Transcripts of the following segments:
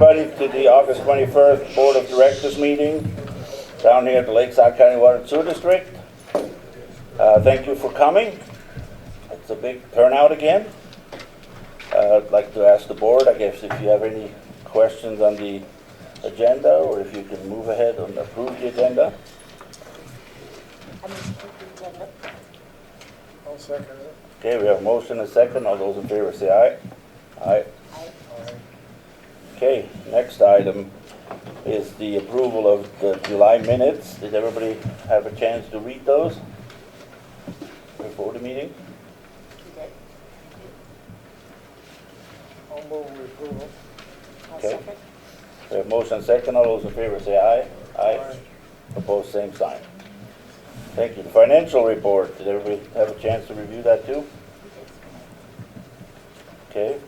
everybody to the August 21st Board of Directors meeting down here at the Lakeside County Water and Sewer District. Thank you for coming. It's a big turnout again. I'd like to ask the board, I guess, if you have any questions on the agenda, or if you can move ahead and approve the agenda. I'll second it. Okay, we have a motion and a second. All those in favor say aye. Aye. Okay, next item is the approval of the July minutes. Did everybody have a chance to read those before the meeting? I'll move with approval. Okay. We have motion and second. All those in favor say aye. Aye. Opposed, same sign. Thank you. The financial report, did everybody have a chance to review that too? Okay.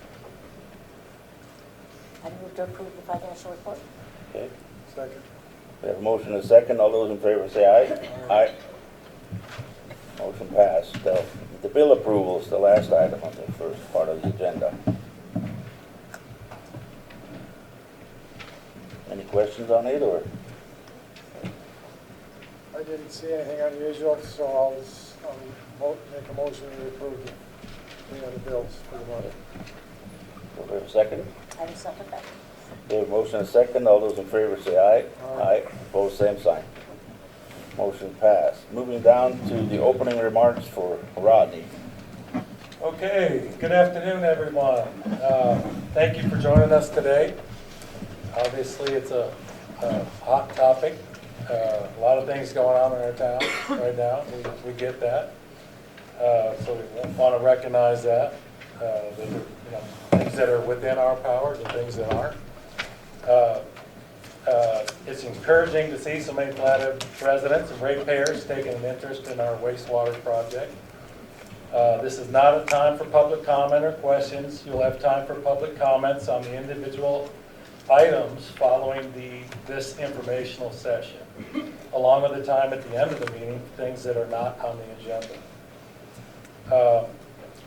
I move to approve the financial report. Okay. Second. We have a motion and a second. All those in favor say aye. Aye. Motion passed. The bill approval is the last item on the first part of the agenda. Any questions on it, or? I didn't see anything unusual, so I'll make a motion to approve the bills for the month. Do we have a second? I will second that. We have a motion and a second. All those in favor say aye. Aye. Opposed, same sign. Motion passed. Moving down to the opening remarks for Rodney. Okay, good afternoon, everyone. Thank you for joining us today. Obviously, it's a hot topic. A lot of things going on in our town right now. We get that. So we want to recognize that. Things that are within our powers and things that aren't. It's encouraging to see so many Flathead residents and ratepayers taking an interest in our wastewater project. This is not a time for public comment or questions. You'll have time for public comments on the individual items following this informational session, along with the time at the end of the meeting, things that are not on the agenda.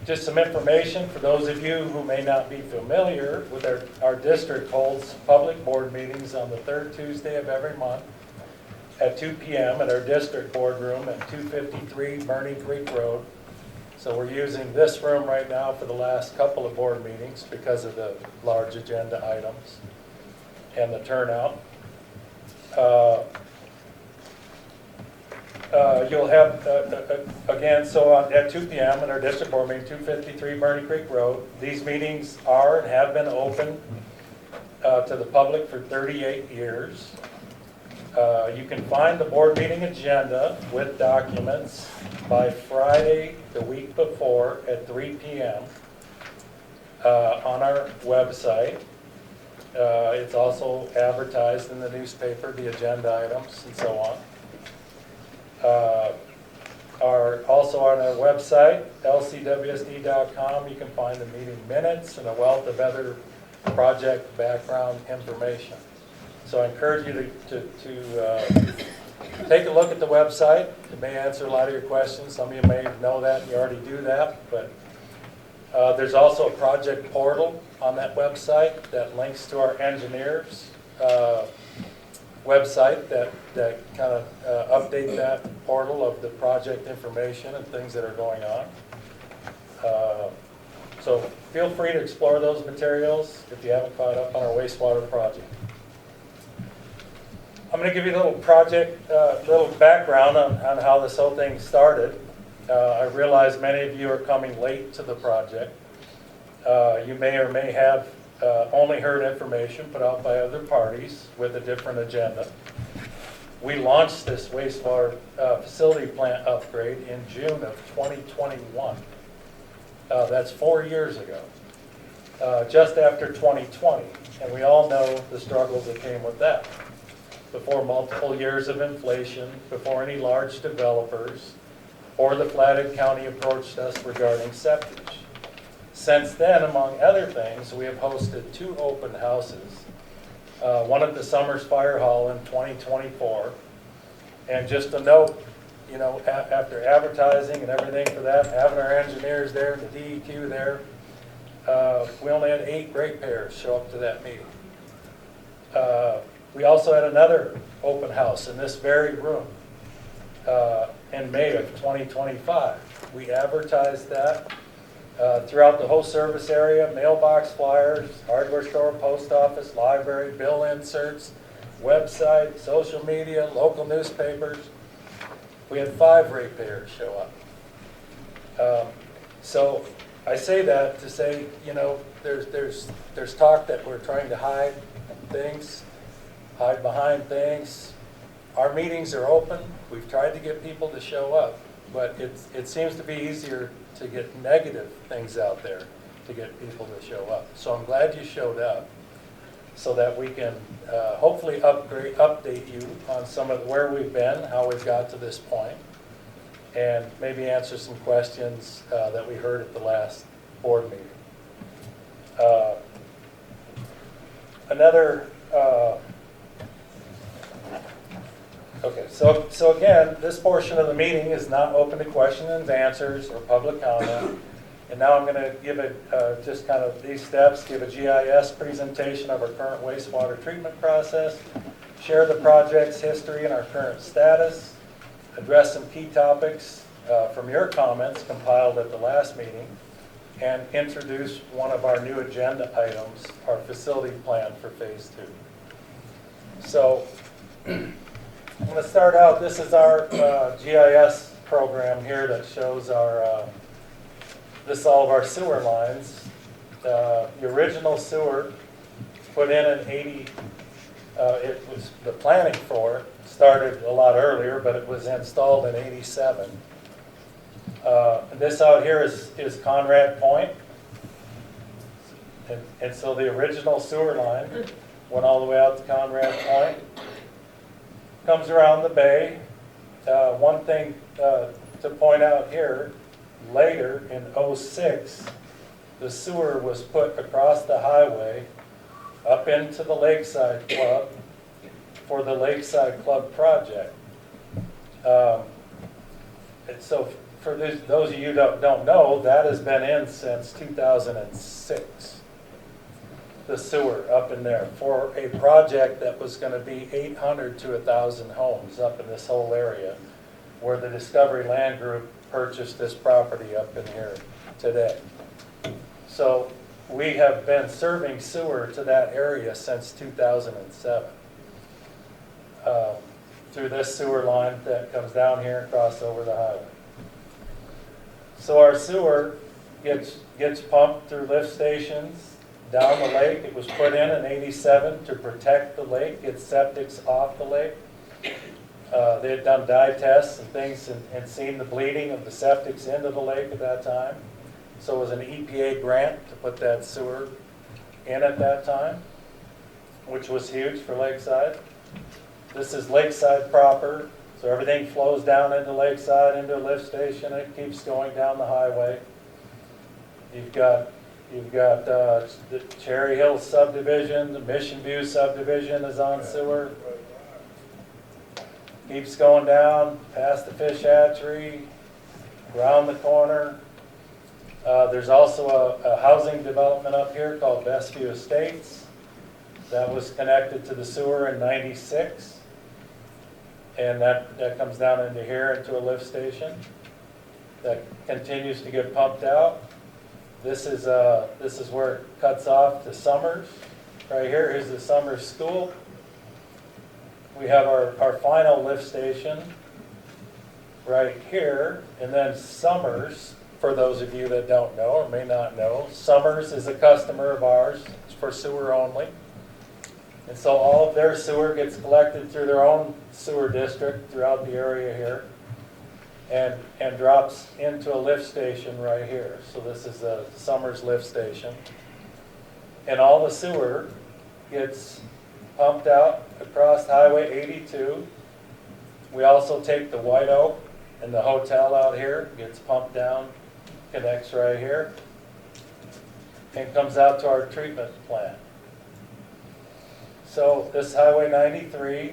Just some information for those of you who may not be familiar with our district holds public board meetings on the third Tuesday of every month at 2 p.m. at our district boardroom at 253 Burning Creek Road. So we're using this room right now for the last couple of board meetings because of the large agenda items and the turnout. You'll have, again, so at 2 p.m. in our district board meeting, 253 Burning Creek Road. These meetings are and have been open to the public for 38 years. You can find the board meeting agenda with documents by Friday the week before at 3 p.m. On our website. It's also advertised in the newspaper, the agenda items and so on. Are also on our website, lcwsd.com. You can find the meeting minutes and a wealth of other project background information. So I encourage you to take a look at the website. It may answer a lot of your questions. Some of you may know that and you already do that, but there's also a project portal on that website that links to our engineers website that kind of update that portal of the project information and things that are going on. So feel free to explore those materials if you haven't caught up on our wastewater project. I'm going to give you a little background on how this whole thing started. I realize many of you are coming late to the project. You may or may have only heard information put out by other parties with a different agenda. We launched this wastewater facility plant upgrade in June of 2021. That's 4 years ago, just after 2020. And we all know the struggles that came with that. Before multiple years of inflation, before any large developers or the Flathead County approached us regarding septic. Since then, among other things, we have hosted 2 open houses, one at the Summers Fire Hall in 2024. And just a note, you know, after advertising and everything for that, having our engineers there and the DEQ there, we only had 8 ratepayers show up to that meeting. We also had another open house in this very room in May of 2025. We advertised that throughout the whole service area, mailbox flyers, hardware store, post office, library, bill inserts, website, social media, local newspapers. We had 5 ratepayers show up. So I say that to say, you know, there's talk that we're trying to hide things, hide behind things. Our meetings are open. We've tried to get people to show up, but it seems to be easier to get negative things out there to get people to show up. So I'm glad you showed up so that we can hopefully update you on some of where we've been, how we've got to this point, and maybe answer some questions that we heard at the last board meeting. Okay, so again, this portion of the meeting is not open to questions and answers or public comment. And now I'm going to give it just kind of these steps, give a GIS presentation of our current wastewater treatment process, share the project's history and our current status, address some key topics from your comments compiled at the last meeting, and introduce one of our new agenda items, our facility plan for phase 2. So I'm going to start out, this is our GIS program here that shows our, this is all of our sewer lines. The original sewer put in an 80, it was the planning for it started a lot earlier, but it was installed in 87. And this out here is Conrad Point. And so the original sewer line went all the way out to Conrad Point. Comes around the bay. One thing to point out here, later in '06, the sewer was put across the highway up into the Lakeside Club for the Lakeside Club project. And so for those of you that don't know, that has been in since 2006. The sewer up in there for a project that was going to be 800 to 1,000 homes up in this whole area, where the Discovery Land Group purchased this property up in here today. So we have been serving sewer to that area since 2007 through this sewer line that comes down here and crosses over the highway. So our sewer gets pumped through lift stations down the lake. It was put in 87 to protect the lake, get septics off the lake. They had done dye tests and things and seen the bleeding of the septics into the lake at that time. So it was an EPA grant to put that sewer in at that time, which was huge for Lakeside. This is Lakeside proper, so everything flows down into Lakeside, into a lift station. It keeps going down the highway. You've got the Cherry Hill subdivision, the Mission View subdivision is on sewer. Keeps going down past the fish hatchery, around the corner. There's also a housing development up here called Bestview Estates that was connected to the sewer in '96. And that comes down into here into a lift station that continues to get pumped out. This is where it cuts off to Summers. Right here is the Summers School. We have our final lift station right here, and then Summers, for those of you that don't know or may not know, Summers is a customer of ours. It's for sewer only. And so all of their sewer gets collected through their own sewer district throughout the area here and drops into a lift station right here. So this is the Summers lift station. And all the sewer gets pumped out across Highway 82. We also take the White Oak and the hotel out here, gets pumped down, connects right here, and comes out to our treatment plant. So this is Highway 93,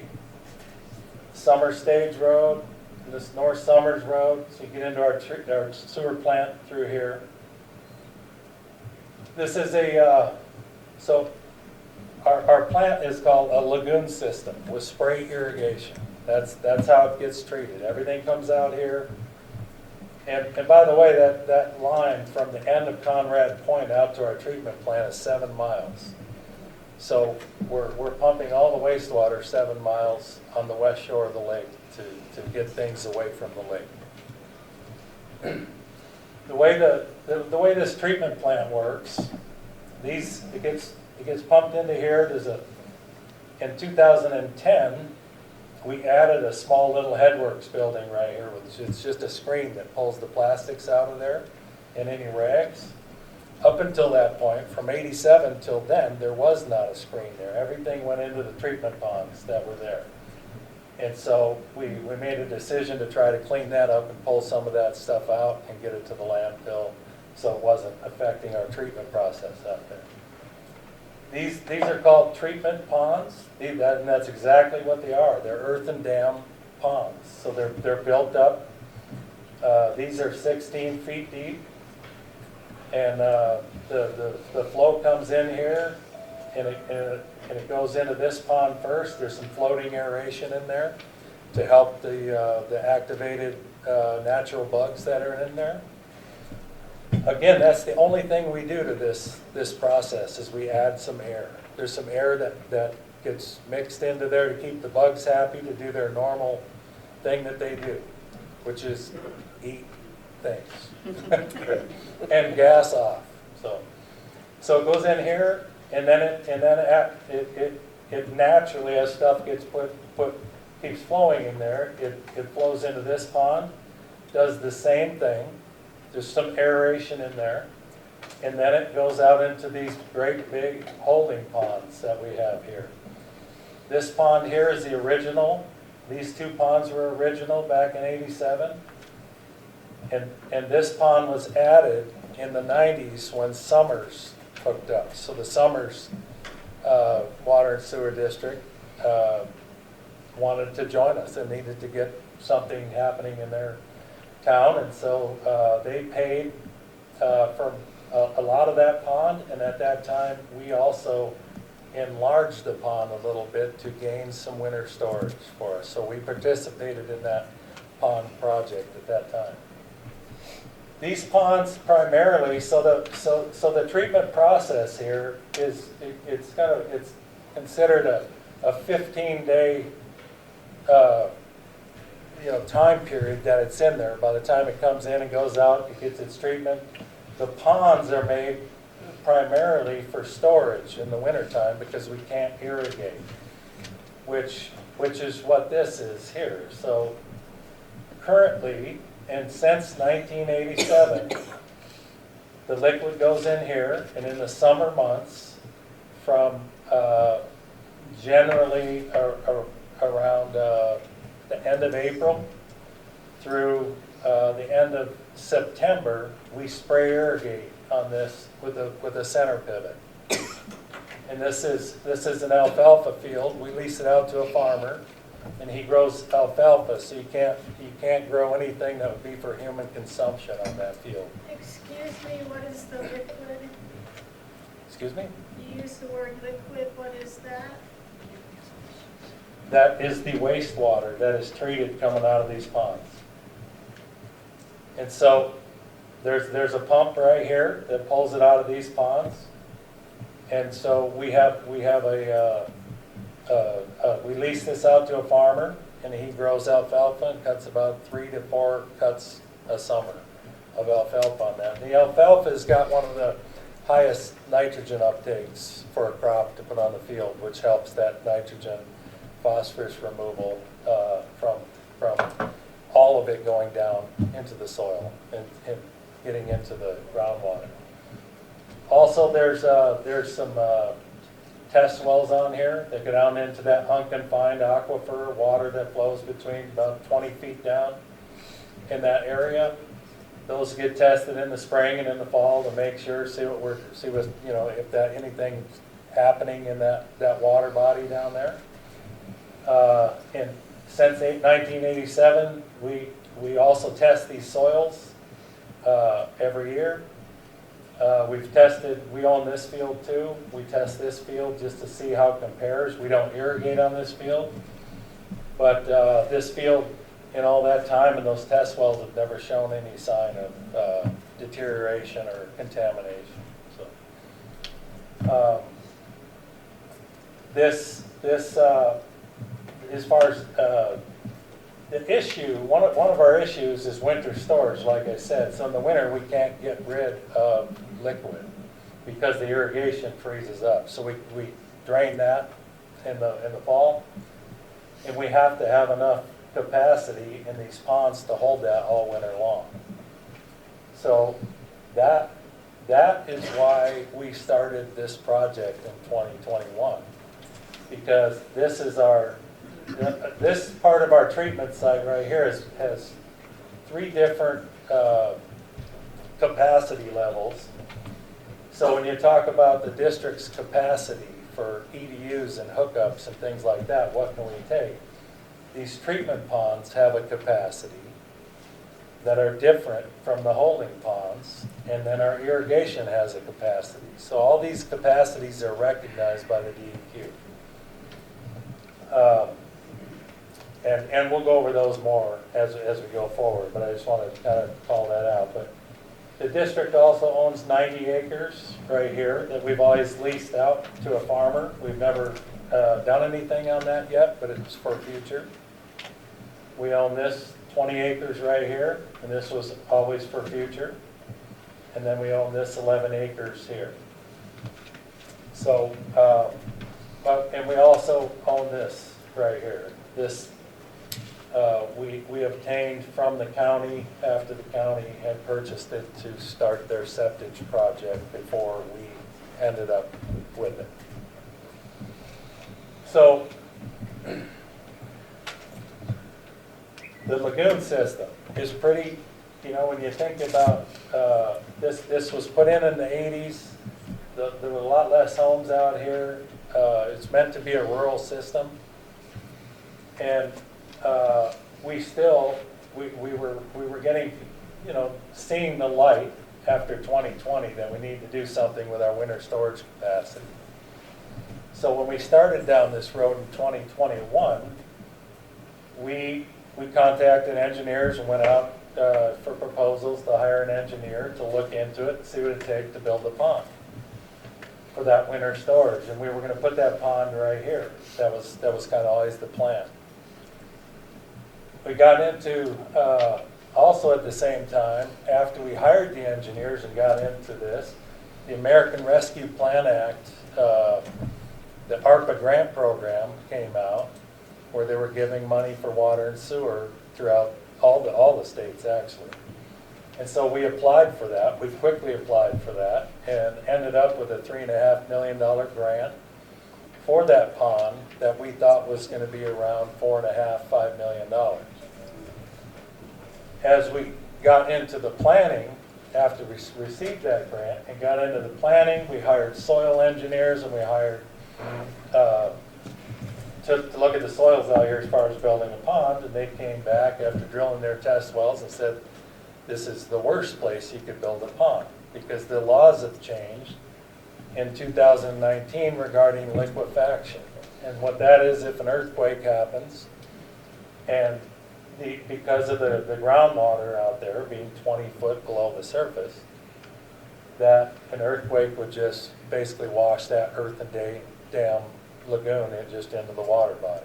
Summer Stage Road, and this North Summers Road, so you get into our sewer plant through here. This is so our plant is called a lagoon system with spray irrigation. That's how it gets treated. Everything comes out here. And by the way, that line from the end of Conrad Point out to our treatment plant is 7 miles. So we're pumping all the wastewater 7 miles on the west shore of the lake to get things away from the lake. The way this treatment plant works, it gets pumped into here. In 2010, we added a small little headworks building right here. It's just a screen that pulls the plastics out of there and any rags. Up until that point, from '87 till then, there was not a screen there. Everything went into the treatment ponds that were there. And so we made a decision to try to clean that up and pull some of that stuff out and get it to the landfill so it wasn't affecting our treatment process out there. These are called treatment ponds, and that's exactly what they are. They're earthen dam ponds. So they're built up. These are 16 feet deep. And the flow comes in here, and it goes into this pond first. There's some floating aeration in there to help the activated natural bugs that are in there. Again, that's the only thing we do to this process is we add some air. There's some air that gets mixed into there to keep the bugs happy to do their normal thing that they do, which is eat things and gas off. So it goes in here, and then it naturally, as stuff gets keeps flowing in there, it flows into this pond, does the same thing. There's some aeration in there, and then it goes out into these great big holding ponds that we have here. This pond here is the original. These two ponds were original back in '87. And this pond was added in the '90s when Summers hooked up. So the Summers Water and Sewer District wanted to join us and needed to get something happening in their town. And so they paid for a lot of that pond. And at that time, we also enlarged the pond a little bit to gain some winter storage for us. So we participated in that pond project at that time. These ponds primarily, so the treatment process here is it's considered a 15-day time period that it's in there. By the time it comes in and goes out, it gets its treatment. The ponds are made primarily for storage in the wintertime because we can't irrigate, which is what this is here. So currently, and since 1987, the liquid goes in here, and in the summer months, from generally around the end of April through the end of September, we spray irrigate on this with a center pivot. And this is an alfalfa field. We lease it out to a farmer, and he grows alfalfa, so you can't grow anything that would be for human consumption on that field. Excuse me, what is the liquid? Excuse me? You use the word liquid, what is that? That is the wastewater that is treated coming out of these ponds. And so there's a pump right here that pulls it out of these ponds. And so we lease this out to a farmer, and he grows alfalfa and cuts about 3 to 4 cuts a summer of alfalfa on that. And the alfalfa has got one of the highest nitrogen uptakes for a crop to put on the field, which helps that nitrogen phosphorus removal from all of it going down into the soil and getting into the groundwater. Also, there's some test wells on here that go down into that unconfined aquifer water that flows between about 20 feet down in that area. Those get tested in the spring and in the fall to make sure, see what if anything's happening in that water body down there. And since 1987, we also test these soils every year. We've tested, we own this field too. We test this field just to see how it compares. We don't irrigate on this field. But this field, in all that time, and those test wells have never shown any sign of deterioration or contamination. So, as far as the issue, one of our issues is winter storage, like I said. So in the winter, we can't get rid of liquid because the irrigation freezes up. So we drain that in the fall, and we have to have enough capacity in these ponds to hold that all winter long. So that is why we started this project in 2021, because this is this part of our treatment site right here has 3 different capacity levels. So when you talk about the district's capacity for EDUs and hookups and things like that, what can we take? These treatment ponds have a capacity that are different from the holding ponds, and then our irrigation has a capacity. So all these capacities are recognized by the DEQ. And we'll go over those more as we go forward, but I just want to kind of call that out. But the district also owns 90 acres right here that we've always leased out to a farmer. We've never done anything on that yet, but it's for future. We own this 20 acres right here, and this was always for future. And then we own this 11 acres here. So, and we also own this right here. This we obtained from the county after the county had purchased it to start their septic project before we ended up with it. So the lagoon system is pretty, when you think about this was put in the 80s. There were a lot less homes out here. It's meant to be a rural system. And we were getting, seeing the light after 2020 that we need to do something with our winter storage capacity. So when we started down this road in 2021, we contacted engineers and went out for proposals to hire an engineer to look into it and see what it takes to build a pond for that winter storage. And we were going to put that pond right here. That was kind of always the plan. We got into, also at the same time, after we hired the engineers and got into this, the American Rescue Plan Act, the ARPA grant program came out, where they were giving money for water and sewer throughout all the states, actually. And so we applied for that. We quickly applied for that and ended up with a $3.5 million grant for that pond that we thought was going to be around $4.5–5 million. As we got into the planning, after we received that grant and got into the planning, we hired soil engineers and we hired to look at the soils out here as far as building a pond, and they came back after drilling their test wells and said, this is the worst place you could build a pond because the laws have changed in 2019 regarding liquefaction. And what that is, if an earthquake happens, and because of the groundwater out there being 20 foot below the surface, that an earthquake would just basically wash that earthen dam lagoon just into the water body.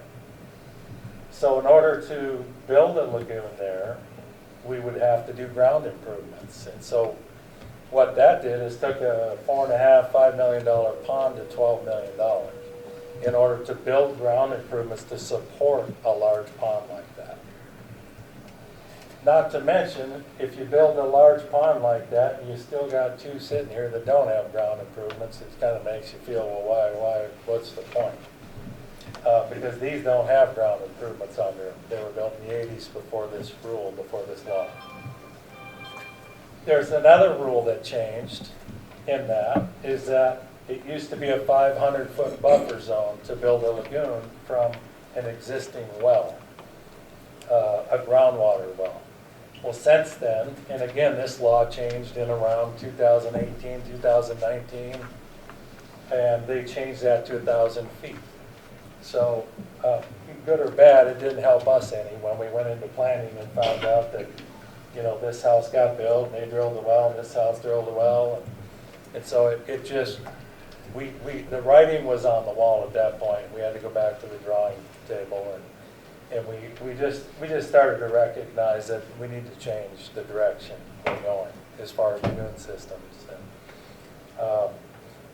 So in order to build a lagoon there, we would have to do ground improvements. And so what that did is took a $4.5–5 million pond to $12 million in order to build ground improvements to support a large pond like that. Not to mention, if you build a large pond like that, and you still got 2 sitting here that don't have ground improvements, it kind of makes you feel, well, why, what's the point? Because these don't have ground improvements on there. They were built in the 80s before this rule, before this law. There's another rule that changed in that, is that it used to be a 500-foot buffer zone to build a lagoon from an existing well, a groundwater well. Well, since then, and again, this law changed in around 2018, 2019, and they changed that to 1,000 feet. So, good or bad, it didn't help us any when we went into planning and found out that, you know, this house got built, and they drilled the well, and this house drilled the well, and so it just, the writing was on the wall at that point. We had to go back to the drawing table, and we just started to recognize that we need to change the direction we're going as far as lagoon systems. And,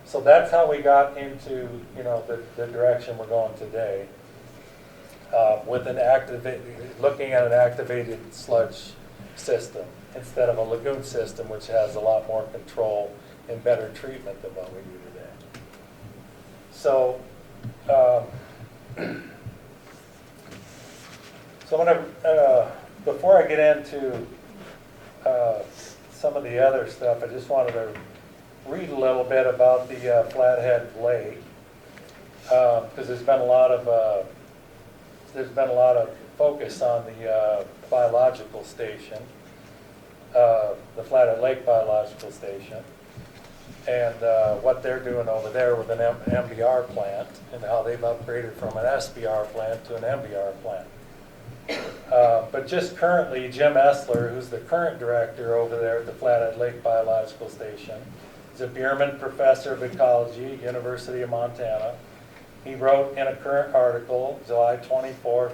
so that's how we got into, you know, the direction we're going today, with looking at an activated sludge system instead of a lagoon system, which has a lot more control and better treatment than what we do today. So, so before I get into some of the other stuff, I just wanted to read a little bit about the Flathead Lake, because there's been a lot of focus on the biological station, the Flathead Lake Biological Station, and what they're doing over there with an MBR plant, and how they've upgraded from an SBR plant to an MBR plant. But just currently, Jim Essler, who's the current director over there at the Flathead Lake Biological Station, is a Bierman Professor of Ecology at University of Montana. He wrote in a current article, July 24th,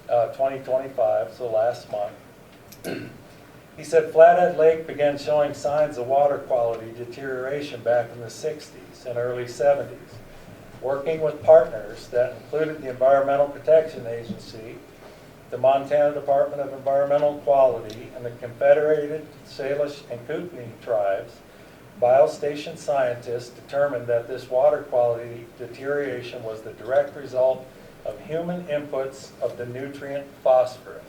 2025, so last month. He said, Flathead Lake began showing signs of water quality deterioration back in the 60s and early 70s. Working with partners that included the Environmental Protection Agency, the Montana Department of Environmental Quality, and the Confederated Salish and Kootenai tribes, biostation scientists determined that this water quality deterioration was the direct result of human inputs of the nutrient phosphorus.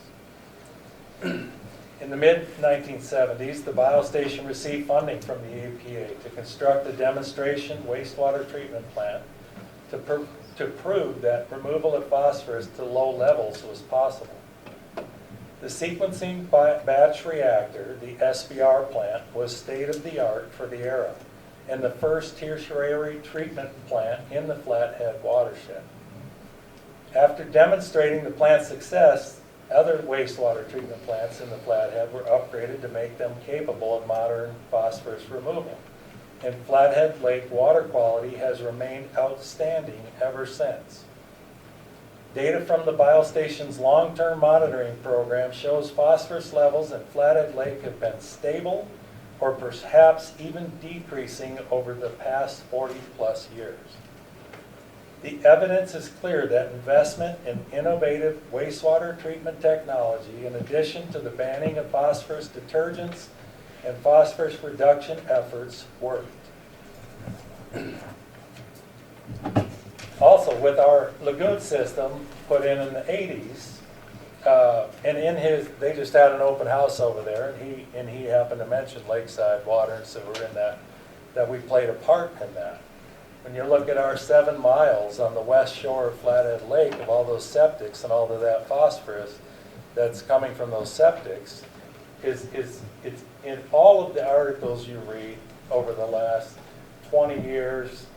In the mid-1970s, the biostation received funding from the EPA to construct a demonstration wastewater treatment plant to prove that removal of phosphorus to low levels was possible. The sequencing batch reactor, the SBR plant, was state-of-the-art for the era and the first tertiary treatment plant in the Flathead watershed. After demonstrating the plant's success, other wastewater treatment plants in the Flathead were upgraded to make them capable of modern phosphorus removal. And Flathead Lake water quality has remained outstanding ever since. Data from the biostation's long-term monitoring program shows phosphorus levels in Flathead Lake have been stable or perhaps even decreasing over the past 40-plus years. The evidence is clear that investment in innovative wastewater treatment technology, in addition to the banning of phosphorus detergents and phosphorus reduction efforts, worked. Also, with our lagoon system put in the 80s, and they just had an open house over there, and he happened to mention Lakeside water and sewer, and that we played a part in that. When you look at our 7 miles on the west shore of Flathead Lake, of all those septics and all of that phosphorus that's coming from those septics, it's in all of the articles you read over the last 20 years,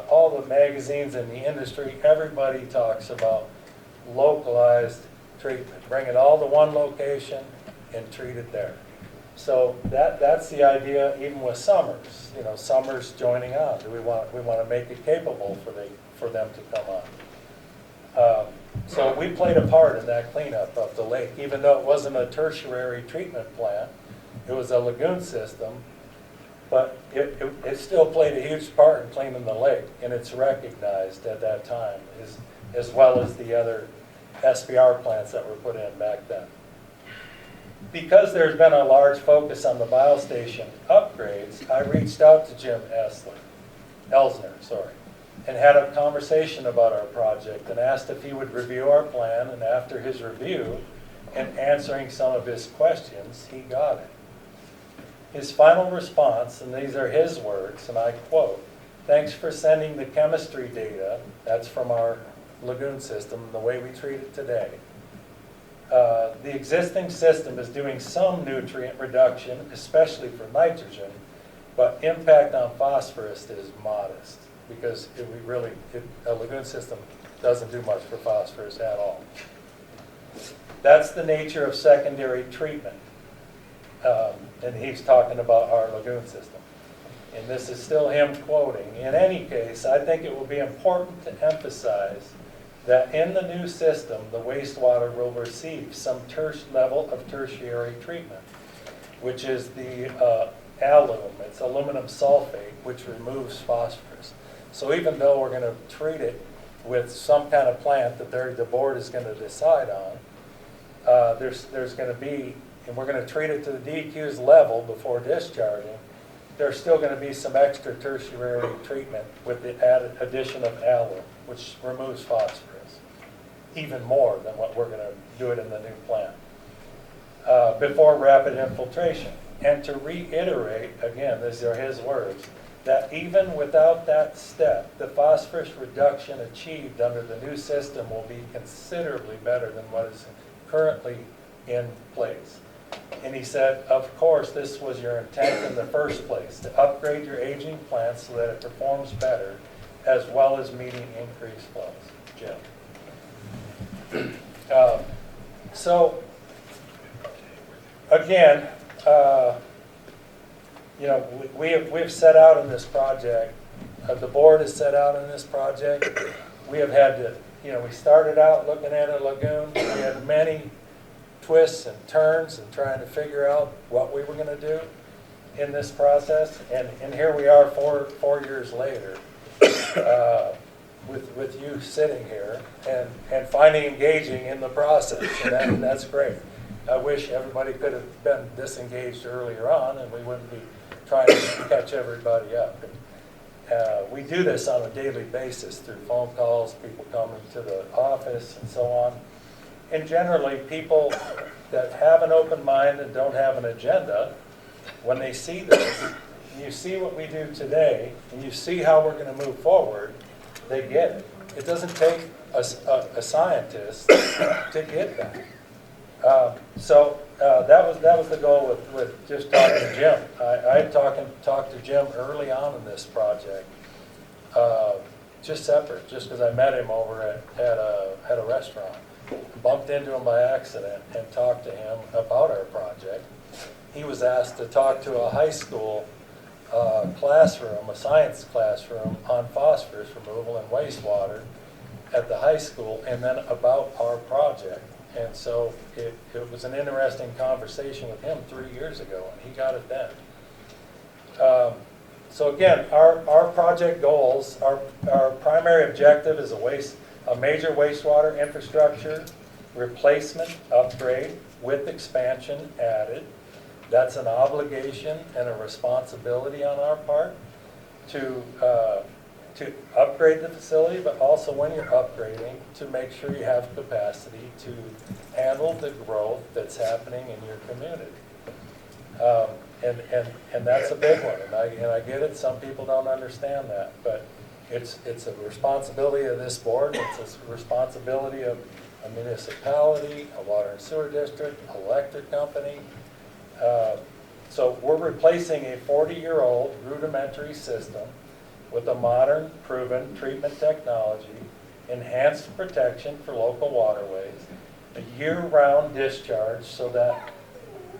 all the magazines in the industry, everybody talks about localized treatment. Bring it all to one location and treat it there. So that's the idea, even with Summers. You know, Summers joining on. We want to make it capable for them to come on. So we played a part in that cleanup of the lake, even though it wasn't a tertiary treatment plant. It was a lagoon system, but it still played a huge part in cleaning the lake, and it's recognized at that time, as well as the other SBR plants that were put in back then. Because there's been a large focus on the biostation upgrades, I reached out to Jim Elsner, and had a conversation about our project and asked if he would review our plan, and after his review and answering some of his questions, he got it. His final response, and these are his words, and I quote, "Thanks for sending the chemistry data," that's from our lagoon system, the way we treat it today, The existing system is doing some nutrient reduction, especially for nitrogen, but impact on phosphorus is modest because a lagoon system doesn't do much for phosphorus at all. That's the nature of secondary treatment. And he's talking about our lagoon system. And this is still him quoting. In any case, I think it will be important to emphasize that in the new system, the wastewater will receive some level of tertiary treatment, which is the alum. It's aluminum sulfate, which removes phosphorus. So even though we're going to treat it with some kind of plant that the board is going to decide on, there's going to be, and we're going to treat it to the DEQ's level before discharging, there's still going to be some extra tertiary treatment with the added addition of alum, which removes phosphorus, even more than what we're going to do it in the new plant, before rapid infiltration. And to reiterate, again, these are his words, that even without that step, the phosphorus reduction achieved under the new system will be considerably better than what is currently in place. And he said, of course, this was your intent in the first place, to upgrade your aging plant so that it performs better, as well as meeting increased flows. Jim. So, again, we've set out in this project, the board has set out in this project, we have had to, we started out looking at a lagoon, we had many twists and turns and trying to figure out what we were going to do in this process, and here we are 4 years later with you sitting here and finally engaging in the process, and that's great. I wish everybody could have been disengaged earlier on and we wouldn't be trying to catch everybody up. And, we do this on a daily basis through phone calls, people coming to the office and so on. And generally, people that have an open mind and don't have an agenda, when they see this, and you see what we do today, and you see how we're going to move forward, they get it. It doesn't take a scientist to get that. So that was the goal with just talking to Jim. I had talked to Jim early on in this project, just separate, just because I met him over at a restaurant. Bumped into him by accident and talked to him about our project. He was asked to talk to a high school classroom, a science classroom, on phosphorus removal and wastewater at the high school, and then about our project. And so it was an interesting conversation with him 3 years ago, and he got it then. So again, our project goals, our primary objective is a major wastewater infrastructure replacement upgrade with expansion added. That's an obligation and a responsibility on our part to upgrade the facility, but also when you're upgrading, to make sure you have capacity to handle the growth that's happening in your community. And that's a big one, and I get it, some people don't understand that, but it's a responsibility of this board, it's a responsibility of a municipality, a water and sewer district, electric company. So we're replacing a 40-year-old rudimentary system with a modern, proven treatment technology, enhanced protection for local waterways, a year-round discharge, so that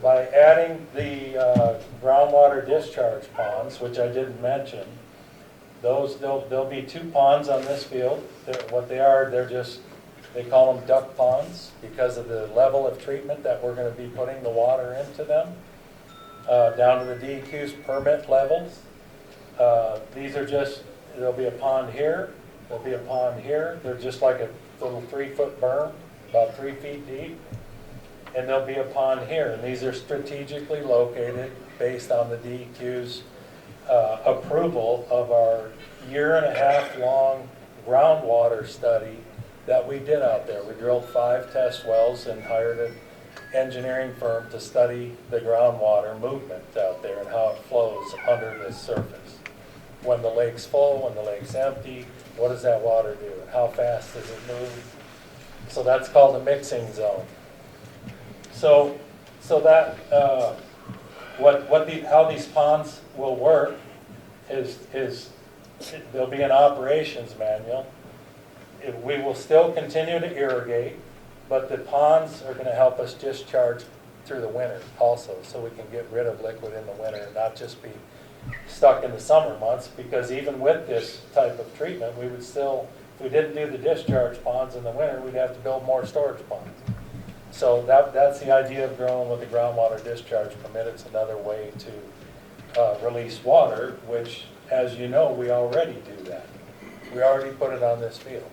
by adding the groundwater discharge ponds, which I didn't mention, there'll be 2 ponds on this field. What they are, they call them duck ponds because of the level of treatment that we're going to be putting the water into them, down to the DEQ's permit levels. There'll be a pond here, there'll be a pond here. They're just like a little 3-foot berm, about 3 feet deep. And there'll be a pond here, and these are strategically located based on the DEQ's approval of our 1.5-year-long groundwater study that we did out there. We drilled 5 test wells and hired an engineering firm to study the groundwater movement out there and how it flows under the surface. When the lake's full, when the lake's empty, what does that water do? And how fast does it move? So that's called a mixing zone. So that, how these ponds will work is there'll be an operations manual. We will still continue to irrigate, but the ponds are gonna help us discharge through the winter also, so we can get rid of liquid in the winter and not just be stuck in the summer months, because even with this type of treatment, we would still, if we didn't do the discharge ponds in the winter, we'd have to build more storage ponds. So that's the idea of growing with the groundwater discharge permit. It's another way to release water, which, as you know, we already do that. We already put it on this field.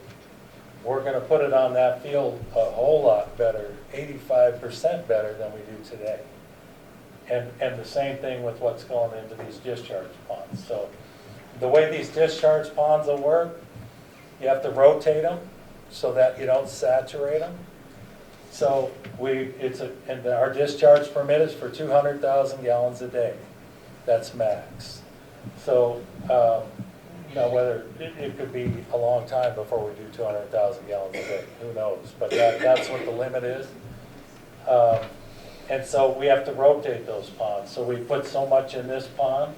We're going to put it on that field a whole lot better, 85% better than we do today. And the same thing with what's going into these discharge ponds. So the way these discharge ponds will work, you have to rotate them so that you don't saturate them. So and our discharge permit is for 200,000 gallons a day. That's max. So now whether it could be a long time before we do 200,000 gallons a day, who knows? But that's what the limit is. And so we have to rotate those ponds. So we put so much in this pond,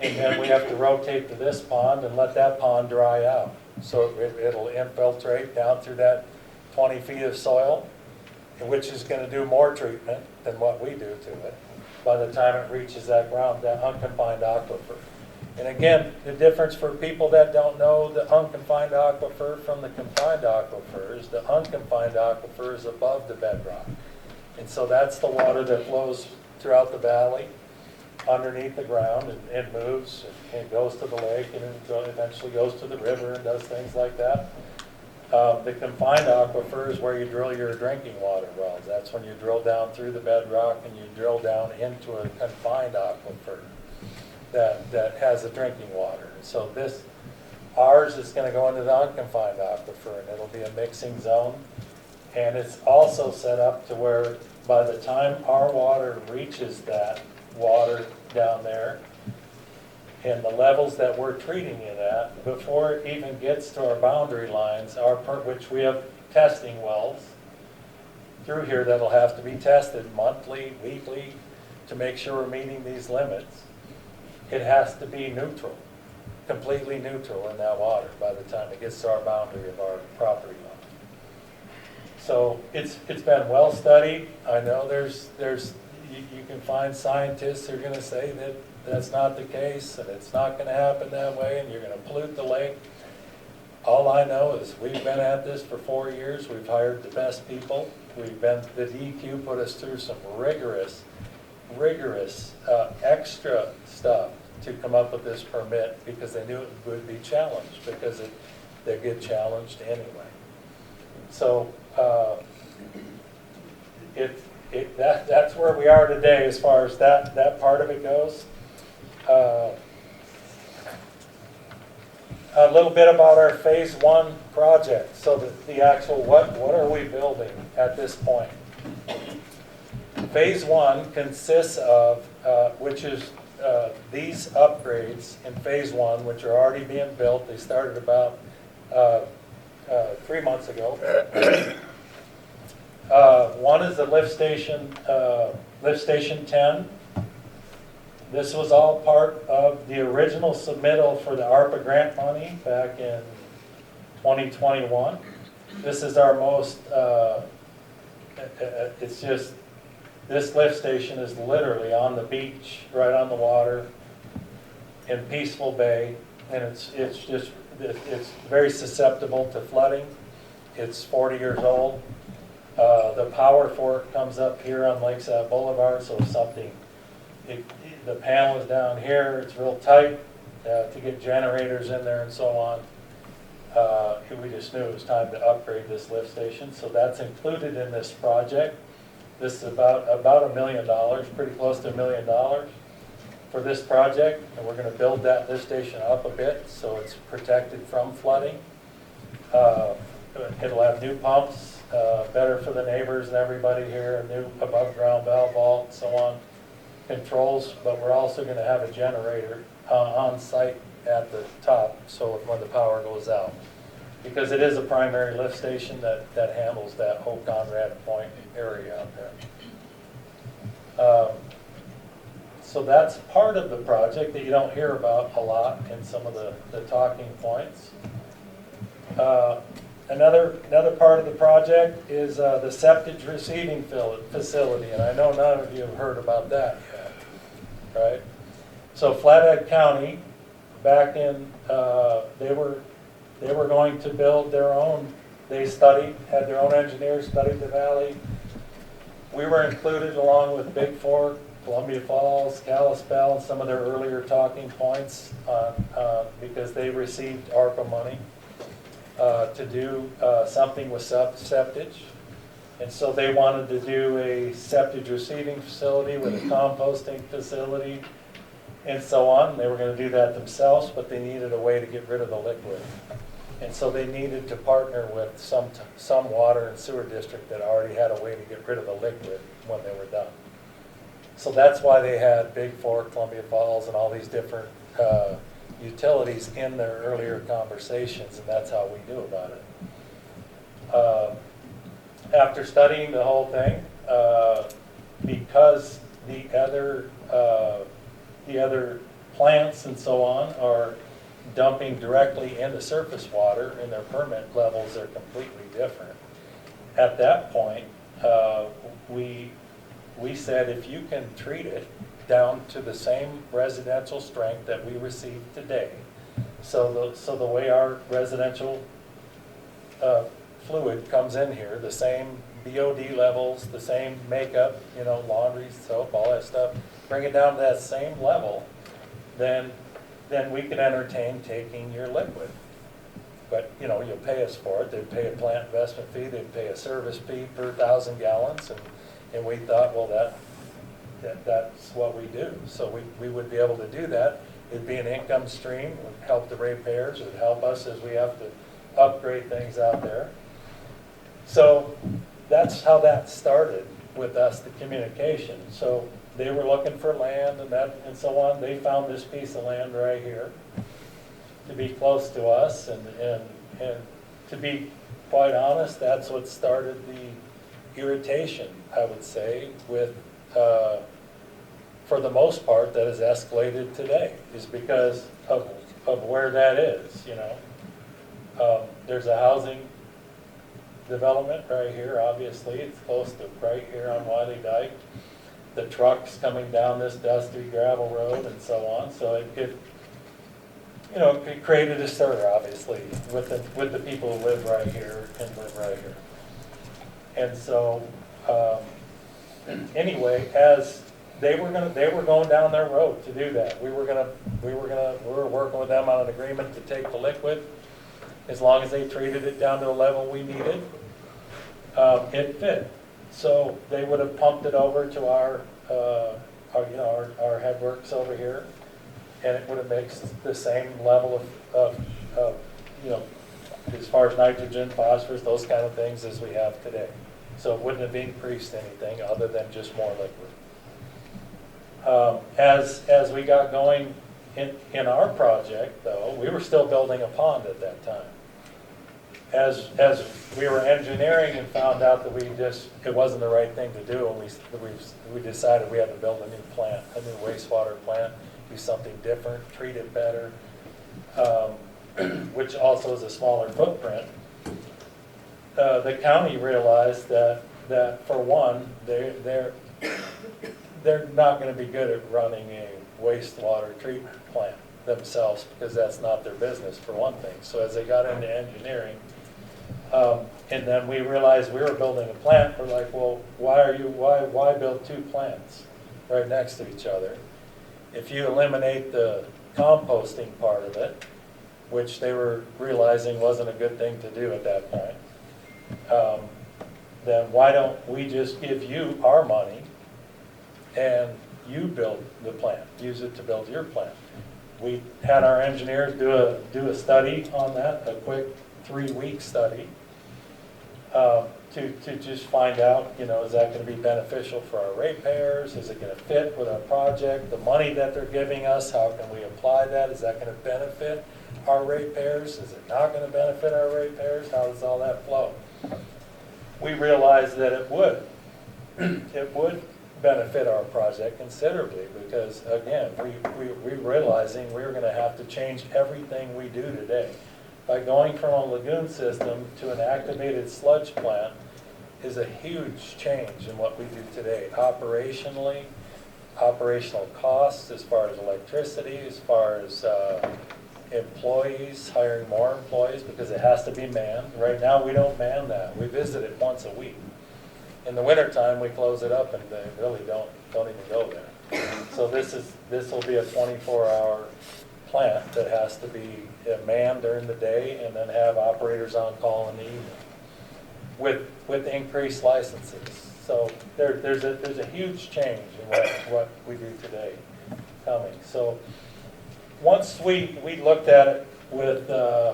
and then we have to rotate to this pond and let that pond dry out. So it'll infiltrate down through that 20 feet of soil, which is going to do more treatment than what we do to it by the time it reaches that unconfined aquifer. And again, the difference for people that don't know the unconfined aquifer from the confined aquifer is the unconfined aquifer is above the bedrock. And so that's the water that flows throughout the valley, underneath the ground, and moves and goes to the lake, and it eventually goes to the river and does things like that. The confined aquifer is where you drill your drinking water wells. That's when you drill down through the bedrock and you drill down into a confined aquifer that has the drinking water. So ours is going to go into the unconfined aquifer, and it'll be a mixing zone. And it's also set up to where by the time our water reaches that water down there, and the levels that we're treating it at, before it even gets to our boundary lines, which we have testing wells through here that'll have to be tested monthly, weekly, to make sure we're meeting these limits, it has to be neutral, completely neutral in that water by the time it gets to our boundary of our property line. So it's been well studied. I know you can find scientists who are going to say that that's not the case and it's not going to happen that way and you're going to pollute the lake. All I know is we've been at this for 4 years. We've hired the best people. The DEQ put us through some rigorous extra stuff to come up with this permit because they knew it would be challenged, because they get challenged anyway. So that's where we are today as far as that part of it goes. A little bit about our phase 1 project. So the actual what are we building at this point? Phase 1 consists of which is these upgrades in phase 1, which are already being built. They started about 3 months ago. One is the lift station 10. This was all part of the original submittal for the ARPA grant money back in 2021. This is our most, it's just, this lift station is literally on the beach, right on the water, in Peaceful Bay, and it's very susceptible to flooding. It's 40 years old. The power for it comes up here on Lakeside Boulevard, so the panel is down here. It's real tight to get generators in there and so on. We just knew it was time to upgrade this lift station, so that's included in this project. This is about $1 million, pretty close to $1 million for this project, and we're going to build that lift station up a bit so it's protected from flooding. It'll have new pumps, better for the neighbors and everybody here, a new above ground valve vault and so on, controls, but we're also going to have a generator on site at the top so when the power goes out. because it is a primary lift station that handles that whole Conrad Point area out there. So that's part of the project that you don't hear about a lot in some of the talking points. Another part of the project is the septic receiving facility, and I know none of you have heard about that yet, right? So Flathead County, back in, they were going to build their own, they had their own engineers study the valley. We were included along with Big Fork, Columbia Falls, Kalispell, and some of their earlier talking points because they received ARPA money to do something with septage. And so they wanted to do a septage receiving facility with a composting facility and so on. They were going to do that themselves, but they needed a way to get rid of the liquid. And so they needed to partner with some water and sewer district that already had a way to get rid of the liquid when they were done. So that's why they had Big Fork, Columbia Falls, and all these different utilities in their earlier conversations, and that's how we knew about it. After studying the whole thing, because the other plants and so on are dumping directly into surface water and their permit levels are completely different. At that point, we said if you can treat it down to the same residential strength that we receive today, so the way our residential fluid comes in here, the same BOD levels, the same makeup, laundry, soap, all that stuff, bring it down to that same level, then we could entertain taking your liquid. But, you'll pay us for it. They'd pay a plant investment fee, they'd pay a service fee per 1,000 gallons, and we thought, well, that's what we do. So we would be able to do that. It'd be an income stream, it would help the ratepayers, it would help us as we have to upgrade things out there. So that's how that started with us, the communication. So they were looking for land and so on. They found this piece of land right here to be close to us, and to be quite honest, that's what started the irritation, I would say, with for the most part that has escalated today, is because of where that is. There's a housing development right here, obviously. It's close to right here on Wiley Dyke. The trucks coming down this dusty gravel road and so on. So it created a stir, obviously, with the people who live right here and live right here. And so, anyway, as they were going down their road to do that, we were working with them on an agreement to take the liquid, as long as they treated it down to the level we needed. It fit. So they would have pumped it over to our headworks over here, and it would have mixed the same level of as far as nitrogen, phosphorus, those kind of things as we have today. So it wouldn't have increased anything other than just more liquid. As we got going in our project, though, we were still building a pond at that time. As we were engineering and found out that it wasn't the right thing to do, and we decided we had to build a new plant, a new wastewater plant, do something different, treat it better, which also is a smaller footprint. The county realized that for one, they're not going to be good at running a wastewater treatment plant themselves, because that's not their business, for one thing. So as they got into engineering, and then we realized we were building a plant, we're like, well, why build two plants right next to each other? If you eliminate the composting part of it, which they were realizing wasn't a good thing to do at that point, then why don't we just give you our money and you build the plant, use it to build your plant? We had our engineers do a study on that, a quick 3-week study, to just find out, is that going to be beneficial for our ratepayers? Is it going to fit with our project? The money that they're giving us, how can we apply that? Is that going to benefit our ratepayers? Is it not going to benefit our ratepayers? How does all that flow? We realized that it would. It would benefit our project considerably because, again, we're realizing we're going to have to change everything we do today. By going from a lagoon system to an activated sludge plant is a huge change in what we do today. Operationally, operational costs as far as electricity, as far as employees, hiring more employees because it has to be manned. Right now we don't man that. We visit it once a week. In the wintertime we close it up and they really don't even go there. So this will be a 24-hour plant that has to be manned during the day and then have operators on call in the evening with increased licenses. So there's a huge change in what we do today coming. So once we looked at it with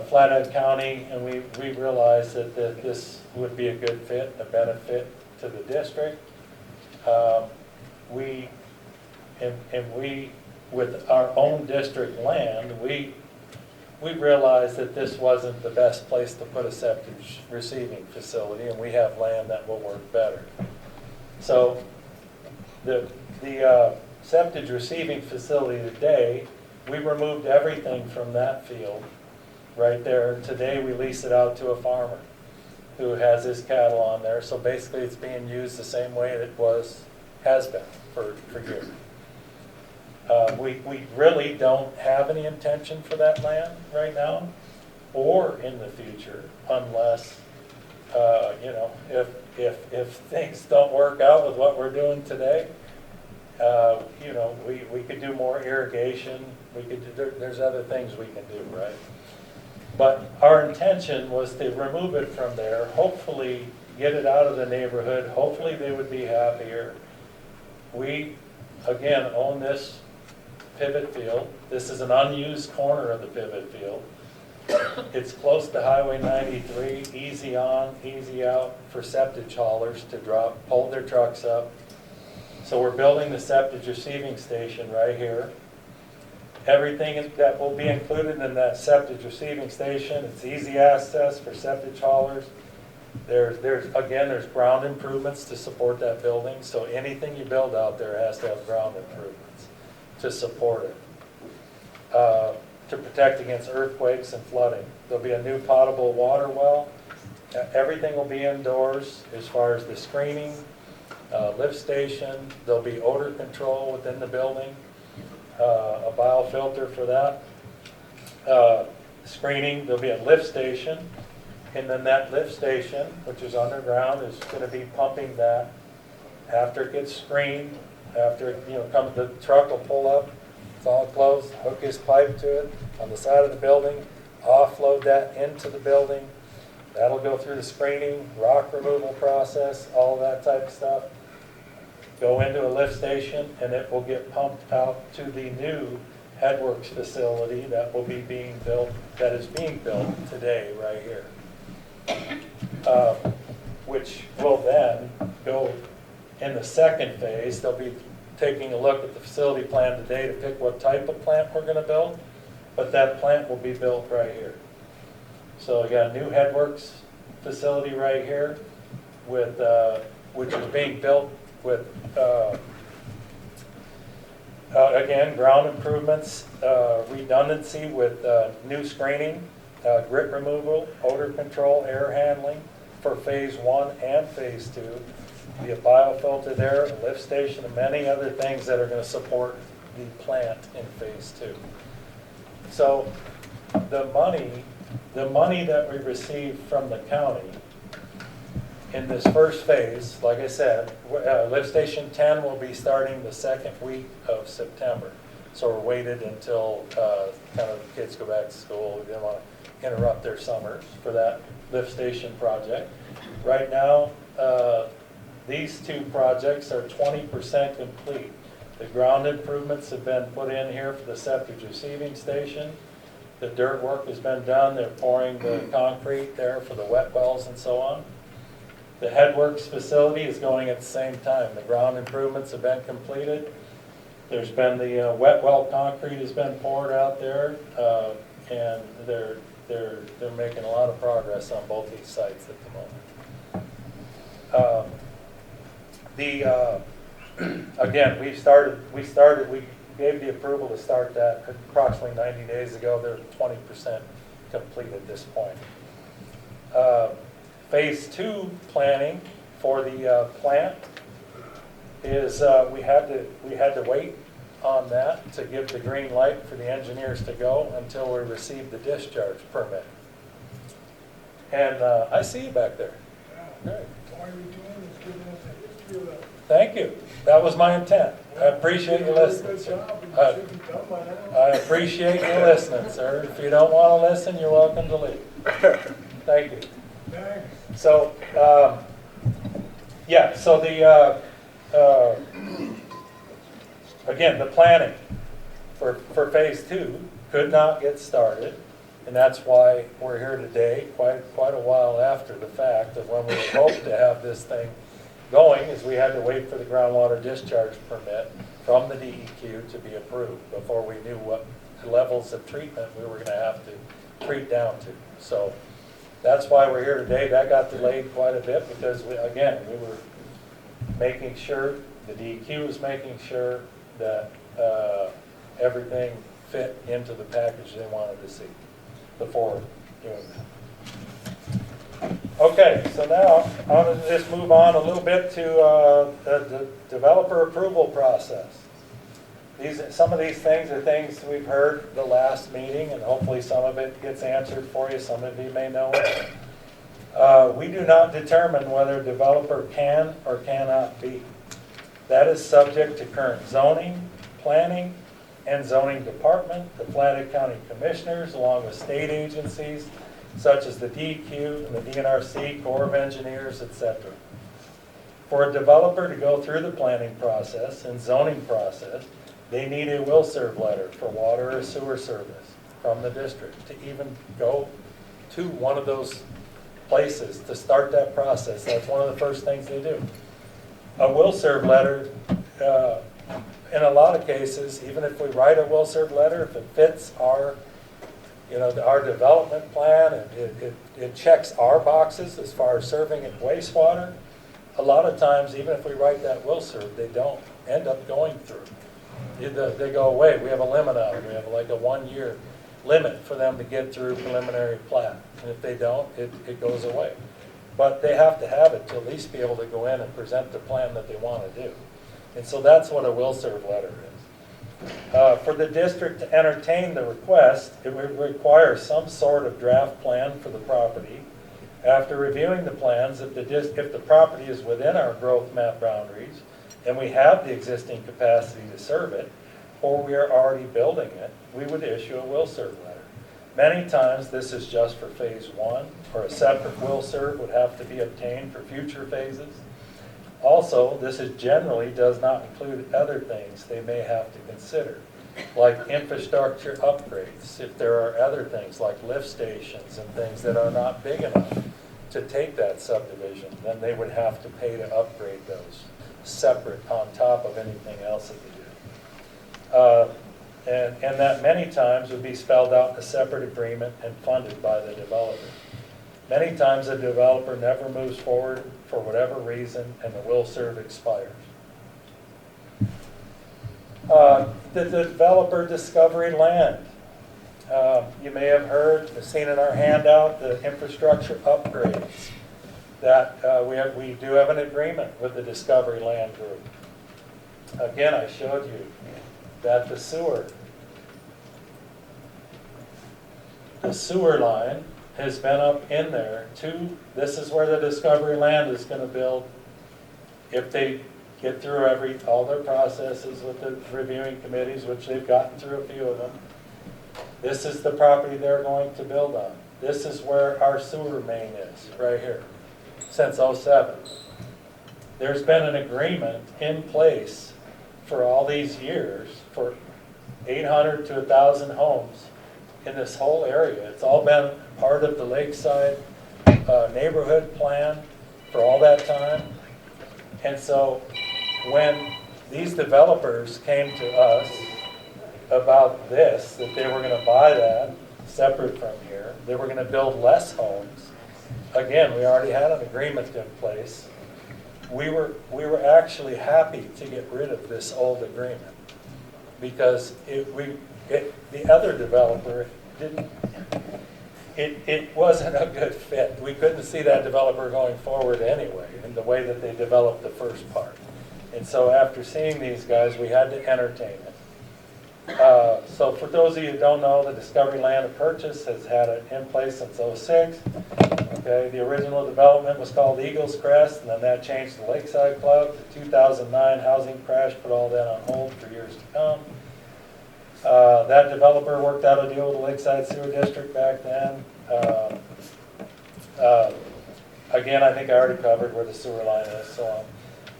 Flathead County and we realized that this would be a good fit, a benefit to the district, we with our own district land, we realized that this wasn't the best place to put a septic receiving facility, and we have land that will work better. So the septic receiving facility today, we removed everything from that field right there. Today we lease it out to a farmer who has his cattle on there. So basically it's being used the same way it has been for years. We really don't have any intention for that land right now or in the future unless, if things don't work out with what we're doing today, we could do more irrigation. There's other things we can do, right? But our intention was to remove it from there, hopefully get it out of the neighborhood. Hopefully they would be happier. We, again, own this pivot field. This is an unused corner of the pivot field. It's close to Highway 93, easy on, easy out for septic haulers to pull their trucks up. So we're building the septic receiving station right here. Everything that will be included in that septic receiving station, it's easy access for septic haulers. There's ground improvements to support that building. So anything you build out there has to have ground improvements to support it. To protect against earthquakes and flooding. There'll be a new potable water well. Everything will be indoors as far as the screening, lift station. There'll be odor control within the building, a biofilter for that. Screening, there'll be a lift station. And then that lift station, which is underground, is going to be pumping that after it gets screened. After the truck will pull up. It's all closed, hook his pipe to it on the side of the building, offload that into the building. That'll go through the screening, rock removal process, all that type of stuff. Go into a lift station and it will get pumped out to the new headworks facility that will be being built, that is being built today right here. Which will then go in the second phase. They'll be taking a look at the facility plan today to pick what type of plant we're going to build, but that plant will be built right here. So we got a new headworks facility right here, with which is being built with again ground improvements, redundancy with new screening, grit removal, odor control, air handling for phase 1 and phase 2. Be a biofilter there, a lift station, and many other things that are going to support the plant in phase 2. So the money that we received from the county in this first phase, like I said, lift station 10 will be starting the second week of September. So we're waited until kind of the kids go back to school. We didn't want to interrupt their summers for that lift station project. Right now, these two projects are 20% complete. The ground improvements have been put in here for the septic receiving station. The dirt work has been done. They're pouring the concrete there for the wet wells and so on. The headworks facility is going at the same time. The ground improvements have been completed. There's been the wet well concrete has been poured out there. and they're making a lot of progress on both these sites at the moment. Again, we gave the approval to start that approximately 90 days ago. They're 20% complete at this point. Phase 2 planning for the plant is we had to wait on that to give the green light for the engineers to go until we received the discharge permit. And I see you back there. Great. All you're doing is giving us a history of that. Thank you. That was my intent. I appreciate you listening. Good job, and I- you should be done by now. I appreciate you listening, sir. If you don't want to listen, you're welcome to leave. Thank you. Thanks. So, yeah, so again, the planning for phase 2 could not get started, and that's why we're here today, quite a while after the fact of when we had hoped to have this thing going, is we had to wait for the groundwater discharge permit from the DEQ to be approved before we knew what levels of treatment we were going to have to treat down to. So that's why we're here today. That got delayed quite a bit because, we were making sure, the DEQ was making sure that everything fit into the package they wanted to see before doing that. Okay, so now I want to just move on a little bit to the developer approval process. Some of these things are things we've heard the last meeting, and hopefully some of it gets answered for you. Some of you may know it. We do not determine whether a developer can or cannot be. That is subject to current zoning, planning, and zoning department, the Flathead County Commissioners, along with state agencies such as the DEQ and the DNRC, Corps of Engineers, etc. For a developer to go through the planning process and zoning process, they need a will serve letter for water or sewer service from the district to even go to one of those places to start that process. That's one of the first things they do. A will serve letter, in a lot of cases, even if we write a will serve letter, if it fits our development plan, and it checks our boxes as far as serving and wastewater, a lot of times, even if we write that will serve, they don't end up going through. They go away. We have a limit on it. We have like a 1-year limit for them to get through preliminary plat. And if they don't, it goes away. But they have to have it to at least be able to go in and present the plan that they want to do. And so that's what a will serve letter is. For the district to entertain the request, it would require some sort of draft plan for the property. After reviewing the plans, if the property is within our growth map boundaries, and we have the existing capacity to serve it, or we are already building it, we would issue a will serve letter. Many times this is just for phase 1, or a separate will serve would have to be obtained for future phases. Also, this generally does not include other things they may have to consider, like infrastructure upgrades. If there are other things like lift stations and things that are not big enough to take that subdivision, then they would have to pay to upgrade those separate on top of anything else that they do. And that many times would be spelled out in a separate agreement and funded by the developer. Many times the developer never moves forward for whatever reason, and the will serve expires. The developer discovery land. You may have heard, seen in our handout, the infrastructure upgrades. That we do have an agreement with the Discovery Land Group. Again, I showed you that the sewer line has been up in there to, this is where the Discovery Land is going to build. If they get through all their processes with the reviewing committees, which they've gotten through a few of them, this is the property they're going to build on. This is where our sewer main is, right here, since '07. There's been an agreement in place for all these years for 800 to 1,000 homes in this whole area. It's all been part of the Lakeside neighborhood plan for all that time. And so when these developers came to us about this, that they were going to buy that separate from here. They were gonna build less homes. Again, we already had an agreement in place. We were actually happy to get rid of this old agreement because the other developer didn't, it wasn't a good fit. We couldn't see that developer going forward anyway in the way that they developed the first part. And so after seeing these guys, we had to entertain it. So for those of you who don't know, the Discovery Land of Purchase has had it in place since '06. Okay, the original development was called Eagles Crest, and then that changed to Lakeside Club. The 2009 housing crash put all that on hold for years to come. That developer worked out a deal with the Lakeside Sewer District back then. Again, I think I already covered where the sewer line is, so on.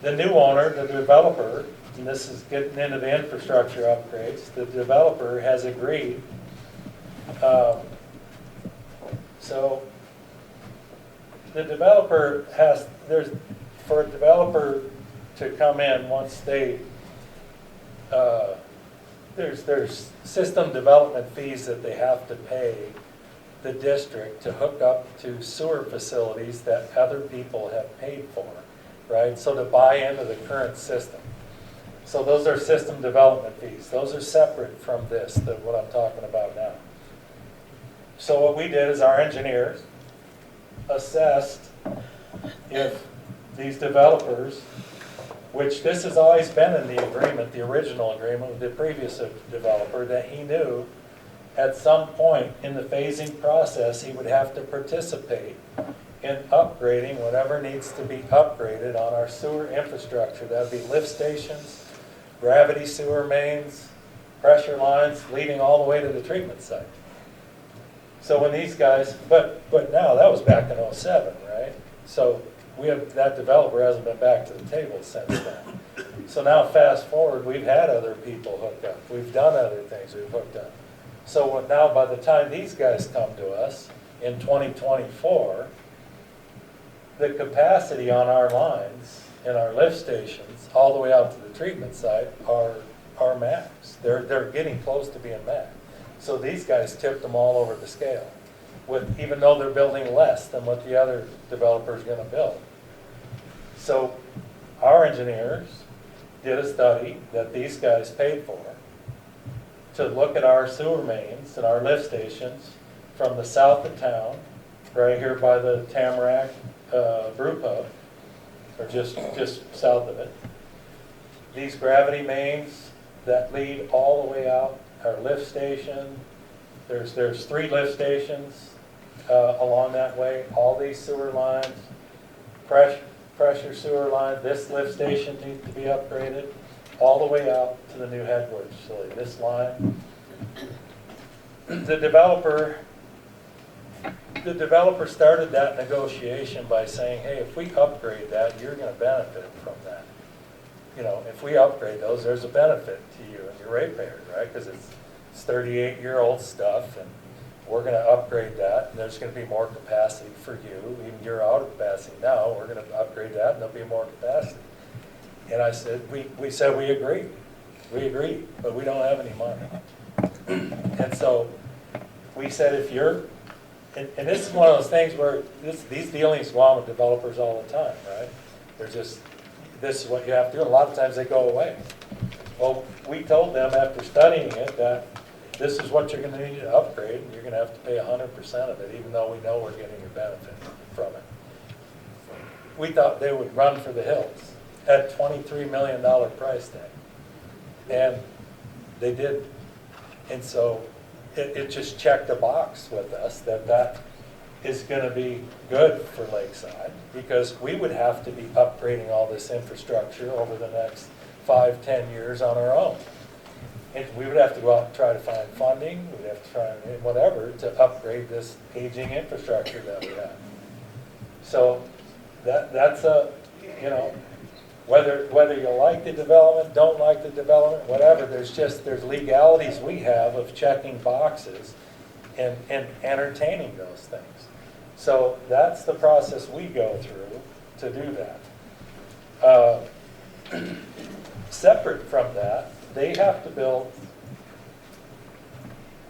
The new owner, the developer, and this is getting into the infrastructure upgrades, the developer has agreed. So the developer for a developer to come in once they, there's system development fees that they have to pay the district to hook up to sewer facilities that other people have paid for, right? So to buy into the current system. So those are system development fees. Those are separate from this, what I'm talking about now. So what we did is our engineers assessed if these developers, which this has always been in the agreement, the original agreement with the previous developer, that he knew at some point in the phasing process he would have to participate in upgrading whatever needs to be upgraded on our sewer infrastructure. That would be lift stations, gravity sewer mains, pressure lines leading all the way to the treatment site. So when these guys, but now that was back in '07, right? So that developer hasn't been back to the table since then. So now fast forward, we've had other people hook up. We've done other things we've hooked up. So now by the time these guys come to us in 2024, the capacity on our lines and our lift stations all the way out to the treatment site are max. They're getting close to being max. So these guys tipped them all over the scale, even though they're building less than what the other developer's going to build. So our engineers did a study that these guys paid for to look at our sewer mains and our lift stations from the south of town, right here by the Tamarack brew pub, or just south of it. These gravity mains that lead all the way out, our lift station, there's 3 lift stations along that way, all these sewer lines, pressure sewer line, this lift station needs to be upgraded, all the way out to the new headquarters facility, this line. The developer started that negotiation by saying, hey, if we upgrade that, you're going to benefit from that. You know, if we upgrade those, there's a benefit to you and your ratepayers, right? Because it's 38-year-old stuff, and we're going to upgrade that, and there's going to be more capacity for you. Even you're out of capacity now, we're going to upgrade that, and there'll be more capacity. And I said, we said we agree. We agree, but we don't have any money. And so we said, if you're, and this is one of those things where these dealings go on with developers all the time, right? They're just, this is what you have to do. And a lot of times they go away. Well, we told them after studying it that this is what you're going to need to upgrade, and you're going to have to pay 100% of it, even though we know we're getting a benefit from it. We thought they would run for the hills at $23 million price tag. And they did. And so it just checked a box with us that is going to be good for Lakeside, because we would have to be upgrading all this infrastructure over the next 5-10 years on our own. And we would have to go out and try to find funding, we'd have to try and whatever to upgrade this aging infrastructure that we have. So that's a, you know, whether you like the development, don't like the development, whatever, there's legalities we have of checking boxes and entertaining those things. So that's the process we go through to do that. Separate from that, they have to build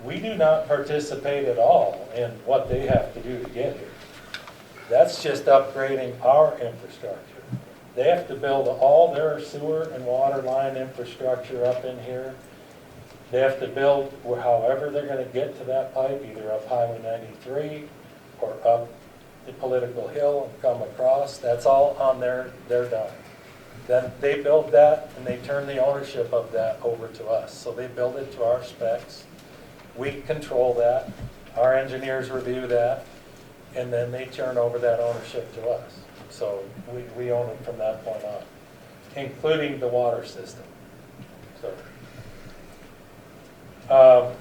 we do not participate at all in what they have to do to get here. That's just upgrading our infrastructure. They have to build all their sewer and water line infrastructure up in here. They have to build however they're going to get to that pipe, either up Highway 93 or up the Political Hill and come across. That's all on their dime. Then they build that and they turn the ownership of that over to us. So they build it to our specs. We control that. Our engineers review that. And then they turn over that ownership to us. So we own it from that point on, including the water system. So,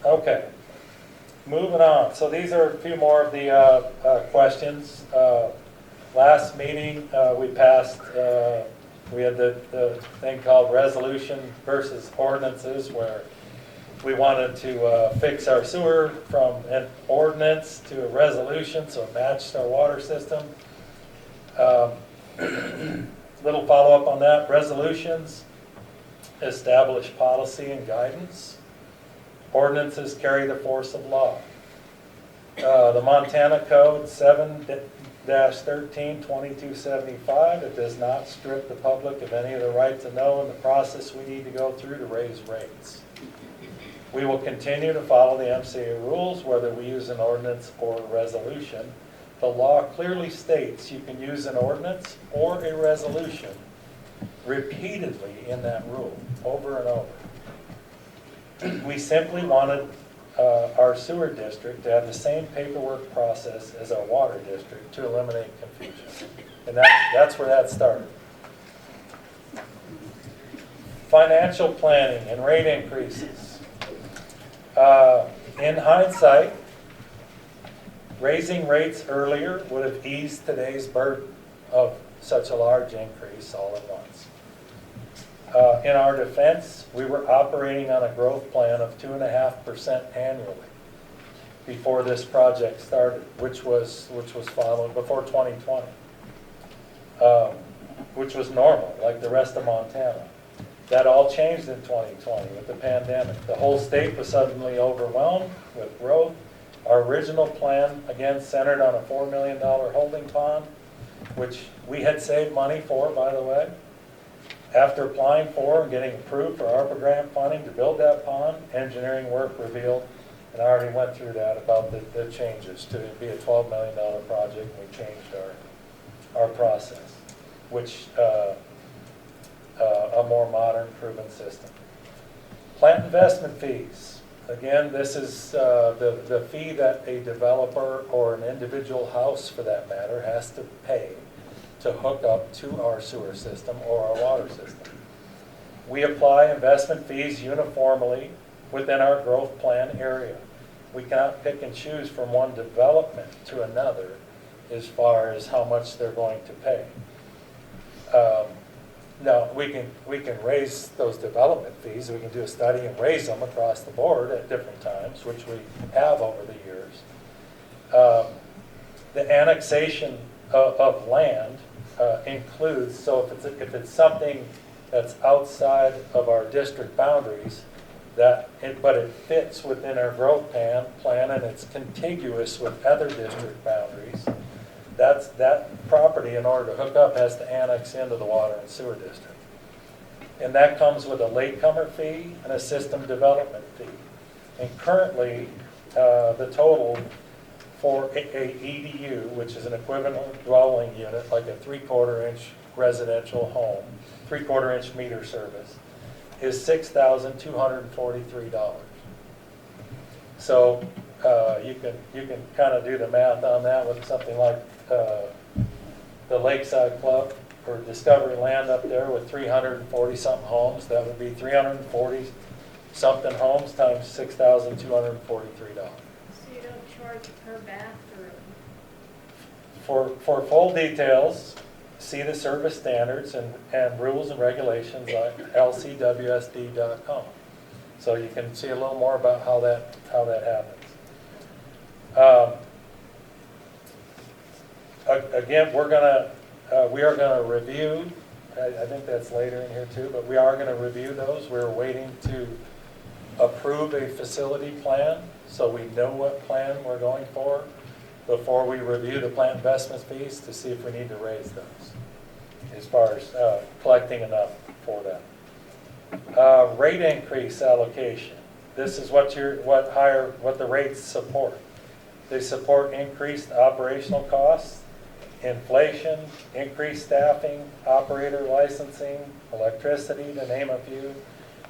okay, moving on. So these are a few more of the questions. Last meeting, we passed, we had the thing called resolution versus ordinances, where we wanted to fix our sewer from an ordinance to a resolution, so it matched our water system. Little follow-up on that. Resolutions establish policy and guidance. Ordinances carry the force of law. The Montana Code 7-13-2275, it does not strip the public of any of the right to know in the process we need to go through to raise rates. We will continue to follow the MCA rules, whether we use an ordinance or a resolution. The law clearly states you can use an ordinance or a resolution repeatedly in that rule, over and over. We simply wanted our sewer district to have the same paperwork process as our water district to eliminate confusion. And that's where that started. Financial planning and rate increases. In hindsight, raising rates earlier would have eased today's burden of such a large increase all at once. In our defense, we were operating on a growth plan of 2.5% annually before this project started, which was followed before 2020, which was normal, like the rest of Montana. That all changed in 2020 with the pandemic. The whole state was suddenly overwhelmed with growth. Our original plan, again, centered on a $4 million holding pond, which we had saved money for, by the way. After applying for and getting approved for ARPA grant funding to build that pond, engineering work revealed, and I already went through that, about the changes to be a $12 million project. We changed our process, which a more modern, proven system. Plant investment fees. Again, this is the fee that a developer or an individual house, for that matter, has to pay to hook up to our sewer system or our water system. We apply investment fees uniformly within our growth plan area. We cannot pick and choose from one development to another as far as how much they're going to pay. Now, we can raise those development fees. We can do a study and raise them across the board at different times, which we have over the years. The annexation of land includes, so if it's something that's outside of our district boundaries, but it fits within our growth plan and it's contiguous with other district boundaries, that property, in order to hook up, has to annex into the water and sewer district. And that comes with a latecomer fee and a system development fee. And currently, the total for a EDU, which is an equivalent dwelling unit, like a 3/4 inch residential home, 3/4 inch meter service, is $6,243. So you can kind of do the math on that with something like the Lakeside Club or Discovery Land up there with 340 something homes. That would be 340 something homes times $6,243. So you don't charge per bathroom? For full details, see the service standards and rules and regulations on lcwsd.com. So you can see a little more about how that happens. Again, we are gonna review I think that's later in here too, but we are going to review those. We're waiting to approve a facility plan, so we know what plan we're going for before we review the plant investment fees to see if we need to raise those as far as collecting enough for that. Rate increase allocation. This is what the rates support. They support increased operational costs, inflation, increased staffing, operator licensing, electricity, to name a few,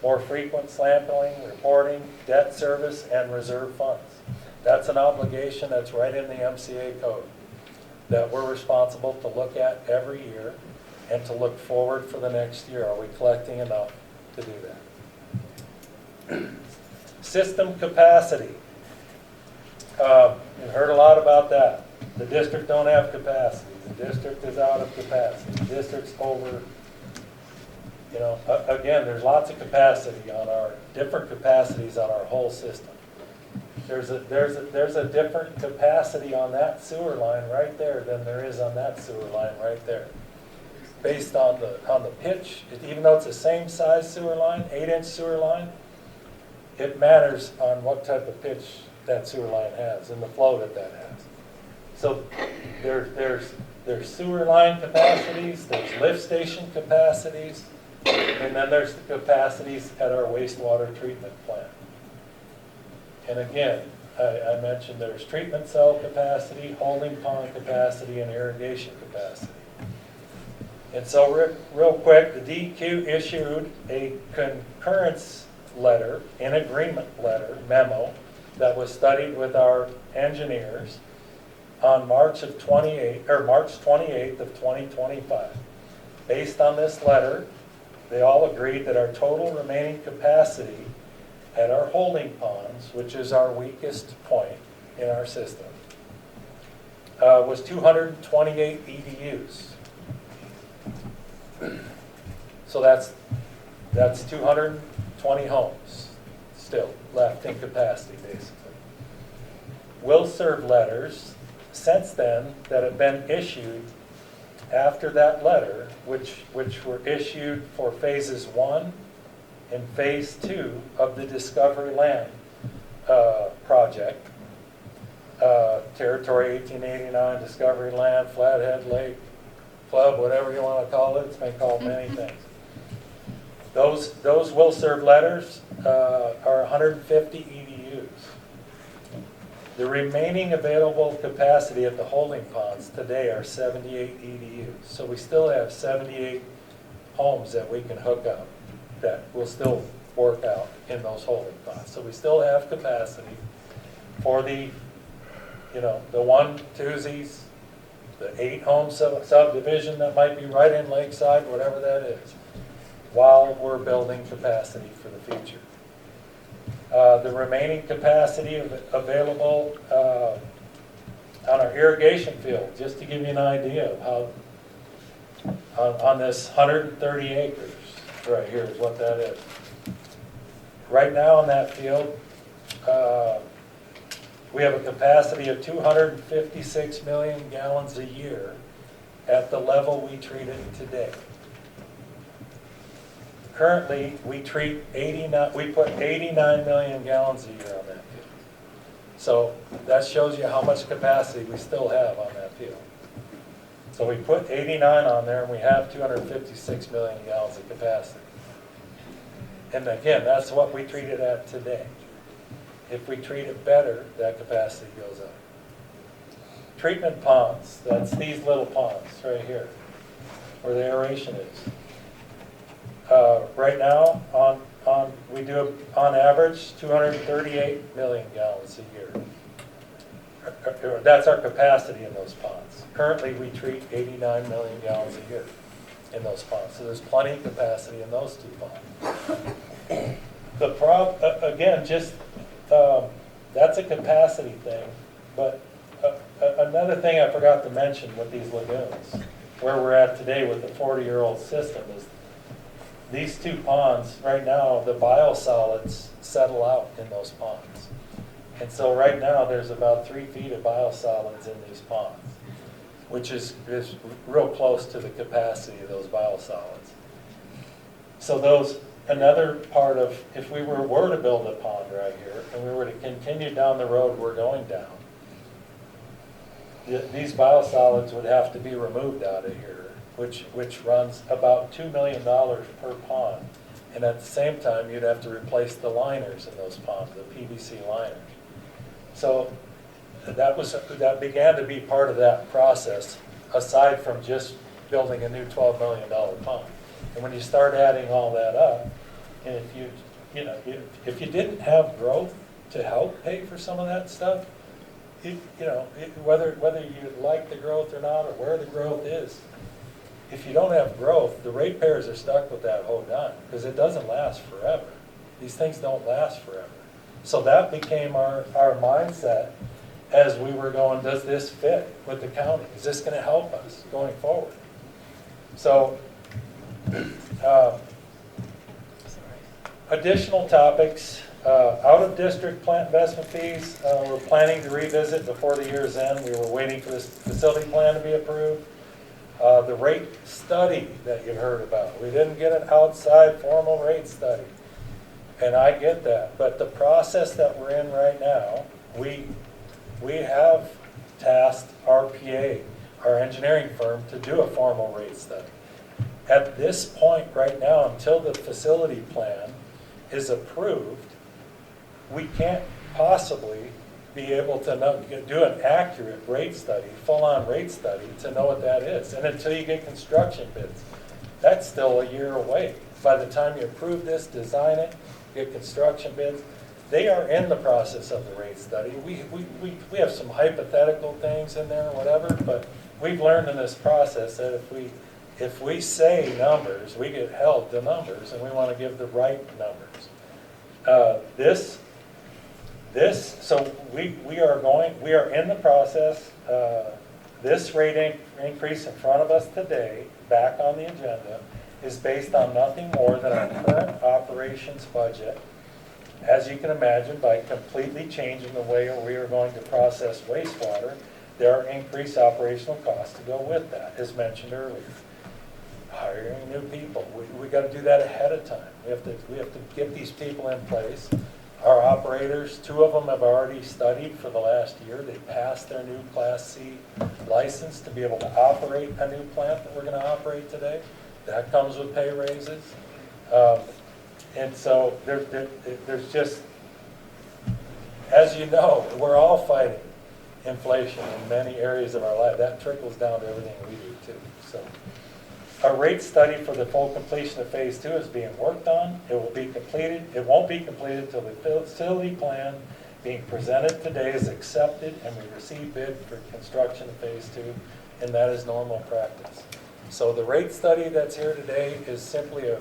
more frequent sampling, reporting, debt service, and reserve funds. That's an obligation that's right in the MCA code that we're responsible to look at every year and to look forward for the next year. Are we collecting enough to do that? System capacity. You've heard a lot about that. The district don't have capacity. The district is out of capacity. The district's over. You know, again, there's lots of capacity on our, different capacities on our whole system. There's a different capacity on that sewer line right there than there is on that sewer line right there. Based on the pitch, even though it's the same size sewer line, 8-inch sewer line, it matters on what type of pitch that sewer line has and the flow that has. So there's sewer line capacities, there's lift station capacities, and then there's the capacities at our wastewater treatment plant. And again, I mentioned there's treatment cell capacity, holding pond capacity, and irrigation capacity. And so real quick, the DEQ issued a concurrence letter, an agreement letter, memo, that was studied with our engineers on March 28th of 2025. Based on this letter, they all agreed that our total remaining capacity at our holding ponds, which is our weakest point in our system, was 228 EDUs. So that's 220 homes still left in capacity, basically. Will serve letters since then that have been issued after that letter, which were issued for phases 1 and phase 2 of the Discovery Land project. Territory 1889, Discovery Land, Flathead Lake Club, whatever you want to call it. It's been called many things. Those will serve letters are 150 EDUs. The remaining available capacity at the holding ponds today are 78 EDUs. So we still have 78 homes that we can hook up that will still work out in those holding ponds. So we still have capacity for the, the 1-2s, the 8-home subdivision that might be right in Lakeside, whatever that is, while we're building capacity for the future. The remaining capacity available on our irrigation field, just to give you an idea of how, on this 130 acres right here is what that is. Right now on that field, we have a capacity of 256 million gallons a year at the level we treat it today. Currently, we put 89 million gallons a year on that field. So that shows you how much capacity we still have on that field. So we put 89 on there and we have 256 million gallons of capacity. And again, that's what we treat it at today. If we treat it better, that capacity goes up. Treatment ponds, that's these little ponds right here, where the aeration is. Right now, we do on average 238 million gallons a year. That's our capacity in those ponds. Currently, we treat 89 million gallons a year in those ponds. So there's plenty of capacity in those two ponds. The problem, again, that's a capacity thing. But another thing I forgot to mention with these lagoons, where we're at today with the 40-year-old system, is these two ponds, right now, the biosolids settle out in those ponds. And so right now, there's about 3 feet of biosolids in these ponds. which is real close to the capacity of those biosolids. So those, another part of, if we were to build a pond right here, and we were to continue down the road we're going down, these biosolids would have to be removed out of here, which runs about $2 million per pond. And at the same time, you'd have to replace the liners in those ponds, the PVC liners. So that began to be part of that process, aside from just building a new $12 million pond. And when you start adding all that up, and if you didn't have growth to help pay for some of that stuff, whether you like the growth or not, or where the growth is, if you don't have growth, the ratepayers are stuck with that whole gun, because it doesn't last forever. These things don't last forever. So that became our mindset as we were going, does this fit with the county? Is this going to help us going forward? So additional topics, out-of-district plant investment fees, we're planning to revisit before the year's end. We were waiting for this facility plan to be approved. The rate study that you heard about, we didn't get an outside formal rate study. And I get that, but the process that we're in right now, we have tasked RPA, our engineering firm, to do a formal rate study. At this point right now, until the facility plan is approved, we can't possibly be able to do an accurate rate study, full-on rate study, to know what that is. And until you get construction bids, that's still a year away. By the time you approve this, design it, get construction bids, they are in the process of the rate study. We have some hypothetical things in there or whatever, but we've learned in this process that if we say numbers, we get held to numbers, and we want to give the right numbers. So we are in the process. This rate increase in front of us today, back on the agenda, is based on nothing more than our current operations budget. As you can imagine, by completely changing the way we are going to process wastewater, there are increased operational costs to go with that, as mentioned earlier. Hiring new people, we got to do that ahead of time. We have to get these people in place. Our operators, 2 of them have already studied for the last year. They passed their new Class C license to be able to operate a new plant that we're going to operate today. That comes with pay raises. And so there's just, as you know, we're all fighting inflation in many areas of our life. That trickles down to everything we do too. So our rate study for the full completion of phase 2 is being worked on. It will be completed. It won't be completed until the facility plan being presented today is accepted and we receive bid for construction of phase 2, and that is normal practice. So the rate study that's here today is simply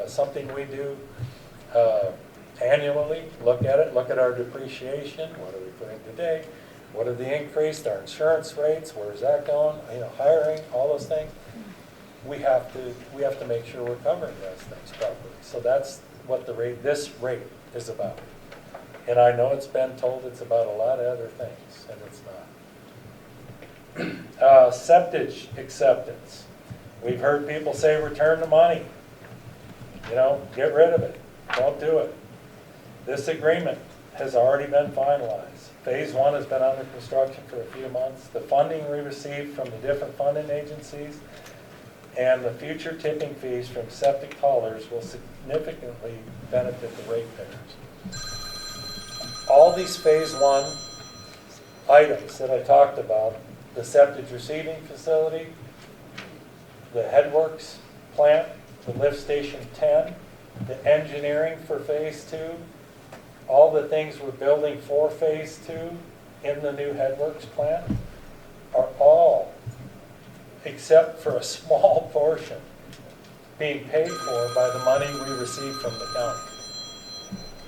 something we do annually. Look at it, look at our depreciation. What are we putting today? What are the increased? Our insurance rates, where's that going? Hiring, all those things. We have to make sure we're covering those things properly. So that's what this rate is about. And I know it's been told it's about a lot of other things, and it's not. Septage acceptance. We've heard people say return the money. Get rid of it. Don't do it. This agreement has already been finalized. Phase 1 has been under construction for a few months. The funding we received from the different funding agencies and the future tipping fees from septic haulers will significantly benefit the ratepayers. All these phase 1 items that I talked about, the septic receiving facility, the headworks plant, the lift station 10, the engineering for phase 2, all the things we're building for phase 2 in the new headworks plant are all, except for a small portion, being paid for by the money we receive from the county.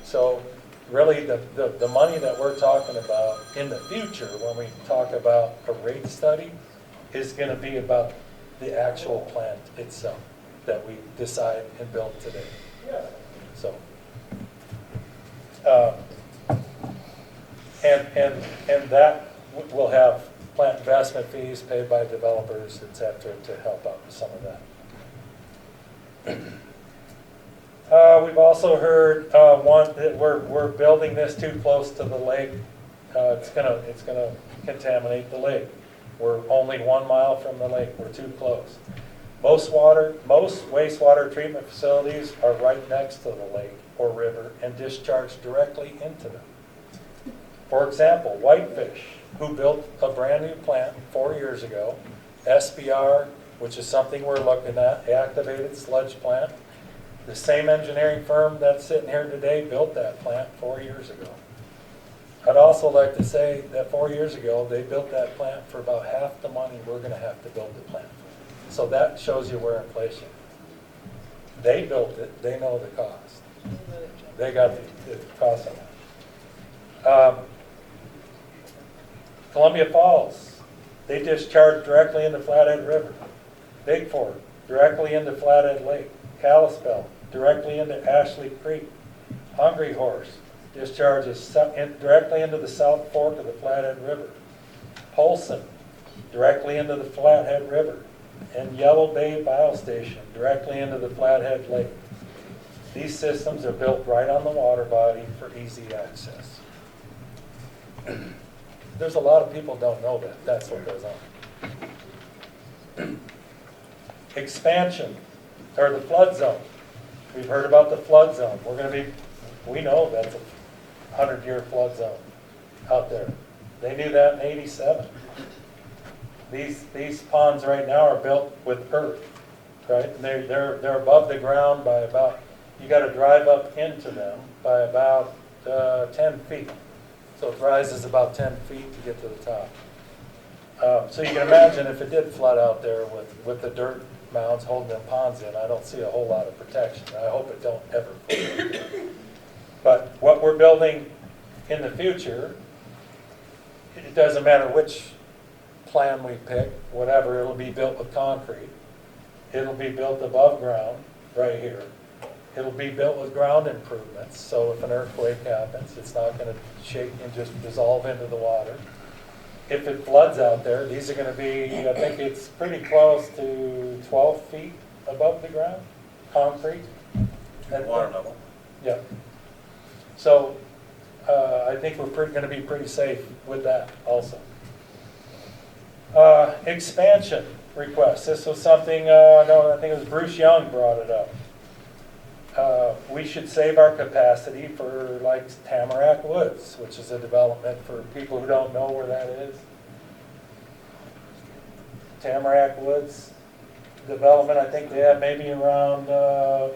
So really the money that we're talking about in the future when we talk about a rate study is going to be about the actual plant itself that we decide and build today. So and that will have plant investment fees paid by developers, et cetera, to help out with some of that. We've also heard that we're building this too close to the lake. It's gonna contaminate the lake. We're only 1 mile from the lake. We're too close. Most wastewater treatment facilities are right next to the lake or river and discharge directly into them. For example, Whitefish, who built a brand new plant 4 years ago, SBR, which is something we're looking at, activated sludge plant. The same engineering firm that's sitting here today built that plant 4 years ago. I'd also like to say that 4 years ago, they built that plant for about half the money we're going to have to build the plant for. So that shows you where inflation. They built it. They know the cost. They got the cost on that. Columbia Falls, they discharge directly into Flathead River. Big Fork, directly into Flathead Lake. Kalispell, directly into Ashley Creek. Hungry Horse discharges directly into the South Fork of the Flathead River. Polson, directly into the Flathead River. And Yellow Bay Biostation, directly into the Flathead Lake. These systems are built right on the water body for easy access. There's a lot of people don't know that. That's what goes on. Expansion, or the flood zone. We've heard about the flood zone. We know that's a 100-year flood zone out there. They knew that in '87. These ponds right now are built with earth, right? And they're above the ground by about, you got to drive up into them by about 10 feet. So it rises about 10 feet to get to the top. So you can imagine if it did flood out there with the dirt mounds holding them ponds in, I don't see a whole lot of protection. I hope it don't ever flood. But what we're building in the future, it doesn't matter which plan we pick, whatever, it'll be built with concrete. It'll be built above ground, right here. It'll be built with ground improvements, so if an earthquake happens, it's not going to shake and just dissolve into the water. If it floods out there, these are going to be, I think it's pretty close to 12 feet above the ground, concrete. At water level. Yeah. So I think we're going to be pretty safe with that also. Expansion request. This was something, I think it was Bruce Young brought it up. We should save our capacity for like Tamarack Woods, which is a development for people who don't know where that is. Tamarack Woods development, I think they have maybe around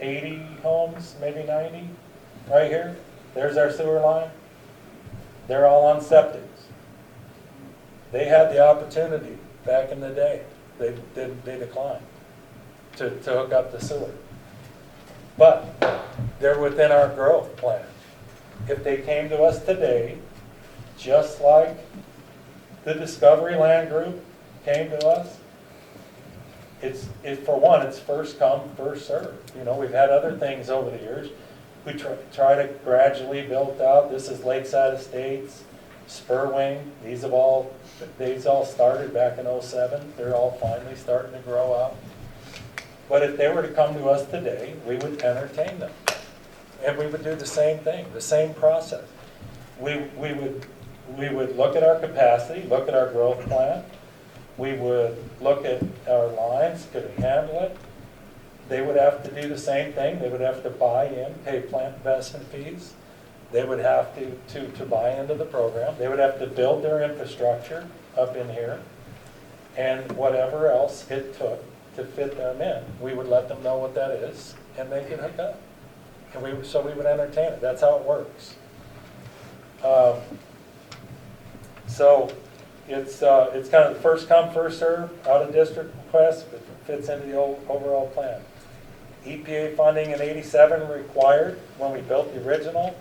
80 homes, maybe 90, right here. There's our sewer line. They're all on septics. They had the opportunity back in the day. They declined to hook up the sewer. But they're within our growth plan. If they came to us today, just like the Discovery Land Group came to us, for one, it's first come, first served. You know, we've had other things over the years. We try to gradually build out. This is Lakeside Estates, Spurwing. These all started back in '07. They're all finally starting to grow out. But if they were to come to us today, we would entertain them. And we would do the same thing, the same process. We would look at our capacity, look at our growth plan. We would look at our lines, could we handle it? They would have to do the same thing. They would have to buy in, pay plant investment fees. They would have to buy into the program. They would have to build their infrastructure up in here and whatever else it took to fit them in. We would let them know what that is and they could hook up. And so we would entertain it. That's how it works. So it's kind of the first come, first serve, out of district request, but it fits into the overall plan. EPA funding in '87 required, when we built the original,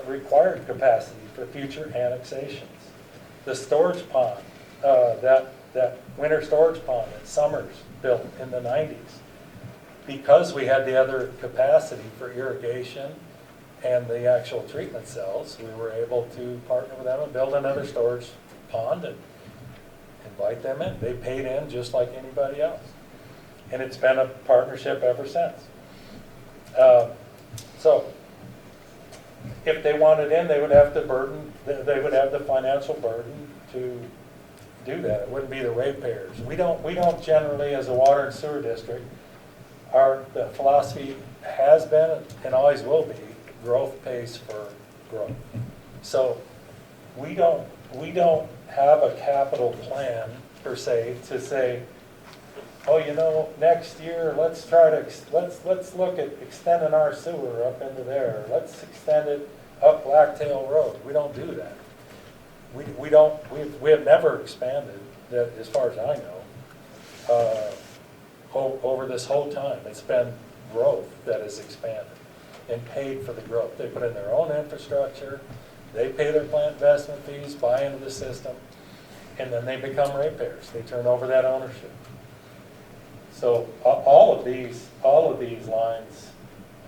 required capacity for future annexations. The storage pond, that winter storage pond that Summers built in the '90s, because we had the other capacity for irrigation and the actual treatment cells, we were able to partner with them and build another storage pond, and invite them in. They paid in just like anybody else. And it's been a partnership ever since. So if they wanted in, they would have the financial burden to do that. It wouldn't be the ratepayers. We don't generally, as a water and sewer district, the philosophy has been and always will be, growth pays for growth. So we don't have a capital plan per se to say, oh, you know, next year let's look at extending our sewer up into there. Let's extend it up Blacktail Road. We don't do that. We have never expanded that, as far as I know. Over this whole time, it's been growth that has expanded and paid for the growth. They put in their own infrastructure, they pay their plant investment fees, buy into the system, and then they become ratepayers. They turn over that ownership. So all of these lines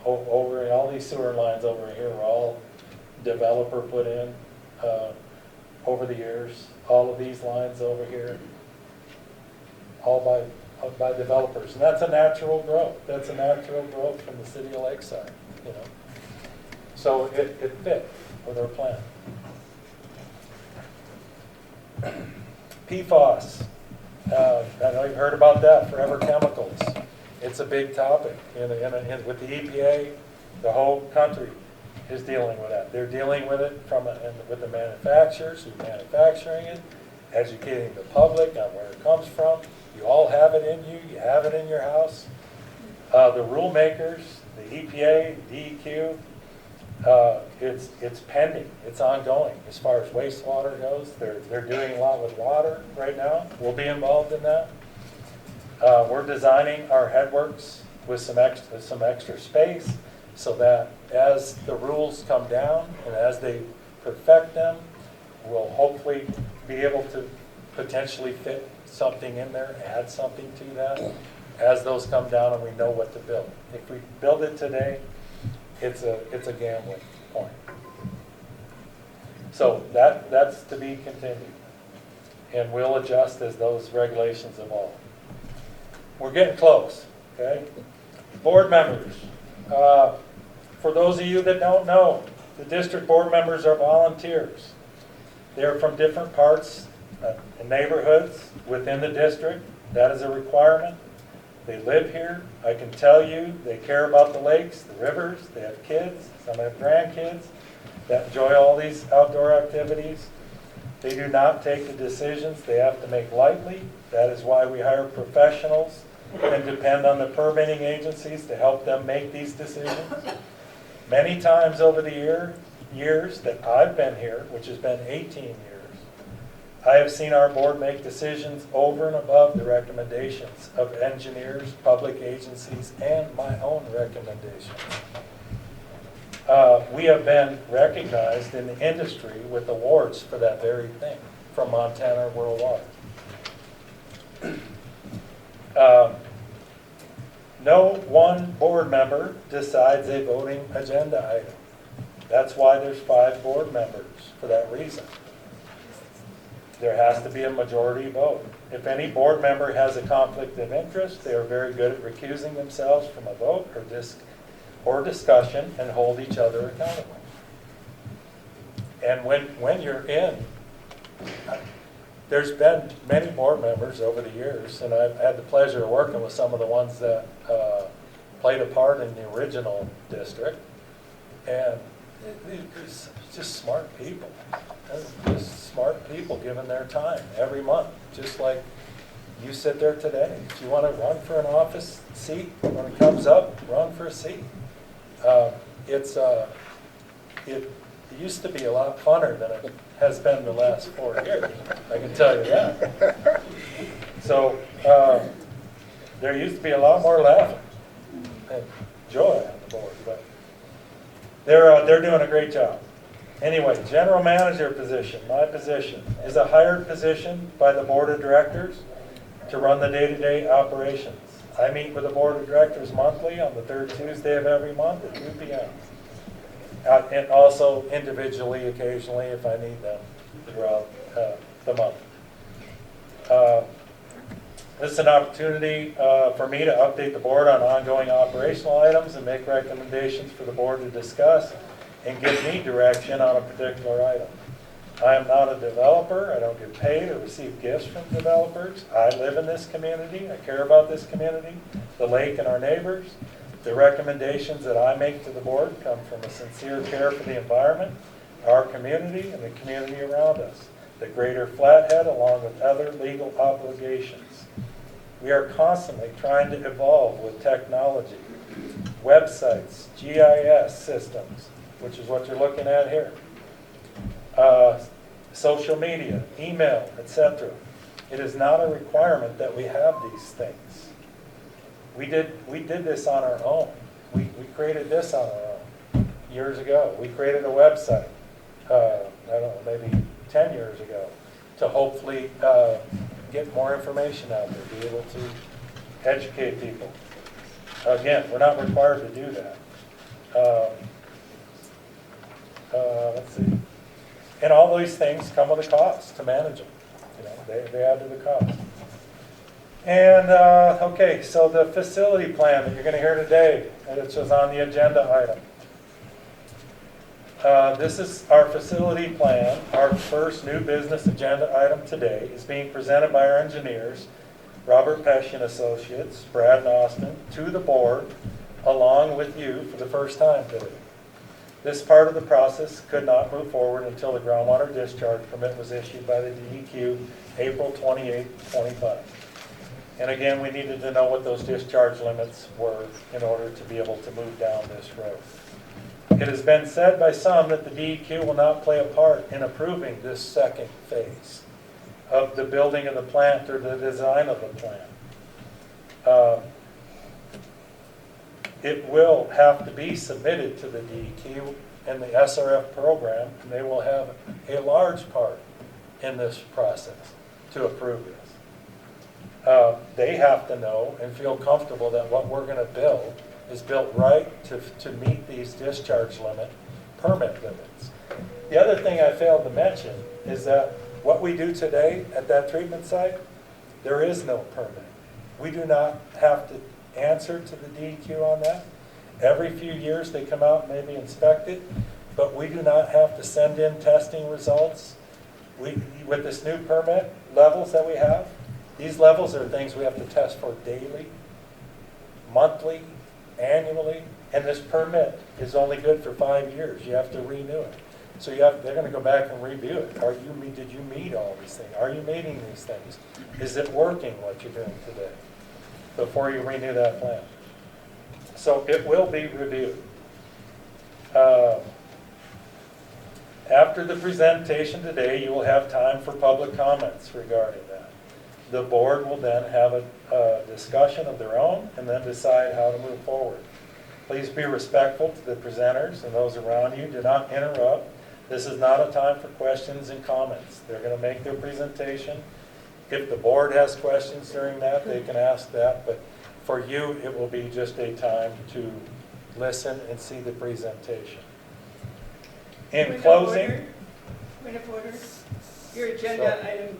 over, all these sewer lines over here were all developer put in over the years. All of these lines over here, all by developers, and that's a natural growth. That's a natural growth from the city of Lakeside, you know. So it fit with our plan. PFAS. I know you've heard about that, forever chemicals. It's a big topic. With the EPA, the whole country is dealing with that. They're dealing with it with the manufacturers who are manufacturing it, educating the public on where it comes from. You all have it in you. You have it in your house. The rule makers, the EPA, DEQ, it's pending. It's ongoing as far as wastewater goes. They're doing a lot with water right now. We'll be involved in that. We're designing our headworks with some extra space so that as the rules come down and as they perfect them, we'll hopefully be able to potentially fit something in there, add something to that as those come down and we know what to build. If we build it today, it's a gambling point. So that's to be continued. And we'll adjust as those regulations evolve. We're getting close, okay? Board members. For those of you that don't know, the district board members are volunteers. They're from different parts and neighborhoods within the district. That is a requirement. They live here. I can tell you they care about the lakes, the rivers. They have kids. Some have grandkids that enjoy all these outdoor activities. They do not take the decisions they have to make lightly. That is why we hire professionals and depend on the permitting agencies to help them make these decisions. Many times over the years that I've been here, which has been 18 years, I have seen our board make decisions over and above the recommendations of engineers, public agencies, and my own recommendations. We have been recognized in the industry with awards for that very thing from Montana Rural Water. No one board member decides a voting agenda item. That's why there's 5 board members, for that reason. There has to be a majority vote. If any board member has a conflict of interest, they are very good at recusing themselves from a vote or discussion and hold each other accountable. And when you're in, there's been many board members over the years, and I've had the pleasure of working with some of the ones that played a part in the original district, and it's just smart people. Just smart people giving their time every month, just like you sit there today. If you want to run for an office seat, when it comes up, run for a seat. It used to be a lot funner than it has been the last 4 years. I can tell you that. So there used to be a lot more laughing and joy on the board, but they're doing a great job. Anyway, general manager position, my position, is a hired position by the board of directors to run the day-to-day operations. I meet with the board of directors monthly on the 3rd Tuesday of every month at 2 p.m. And also individually, occasionally, if I need them throughout the month. This is an opportunity for me to update the board on ongoing operational items and make recommendations for the board to discuss and give me direction on a particular item. I am not a developer. I don't get paid or receive gifts from developers. I live in this community. I care about this community, the lake and our neighbors. The recommendations that I make to the board come from a sincere care for the environment, our community, and the community around us, the greater Flathead, along with other legal obligations. We are constantly trying to evolve with technology, websites, GIS systems, which is what you're looking at here, social media, email, etc. It is not a requirement that we have these things. We did this on our own. We created this on our own years ago. We created a website, I don't know, maybe 10 years ago, to hopefully get more information out there, be able to educate people. Again, we're not required to do that. Let's see. And all these things come with a cost to manage them. You know, they add to the cost. And, okay, so the facility plan that you're going to hear today, which was on the agenda item. This is our facility plan. Our first new business agenda item today is being presented by our engineers, Robert Pesh and Associates, Brad and Austin, to the board, along with you for the first time today. This part of the process could not move forward until the groundwater discharge permit was issued by the DEQ April 28, 25. And again, we needed to know what those discharge limits were in order to be able to move down this road. It has been said by some that the DEQ will not play a part in approving this second phase of the building of the plant or the design of the plant. It will have to be submitted to the DEQ and the SRF program, and they will have a large part in this process to approve this. They have to know and feel comfortable that what we're going to build is built right to meet these discharge permit limits. The other thing I failed to mention is that what we do today at that treatment site, there is no permit. We do not have to answer to the DEQ on that. Every few years they come out and maybe inspect it, but we do not have to send in testing results. With this new permit levels that we have, these levels are things we have to test for daily, monthly, annually, and this permit is only good for 5 years. You have to renew it. So they're going to go back and review it. Did you meet all these things? Are you meeting these things? Is it working what you're doing today before you renew that plan? So it will be reviewed. After the presentation today, you will have time for public comments regarding that. The board will then have a discussion of their own and then decide how to move forward. Please be respectful to the presenters and those around you. Do not interrupt. This is not a time for questions and comments. They're going to make their presentation. If the board has questions during that, they can ask that. But for you, it will be just a time to listen and see the presentation. In closing, Point of order. Your agenda item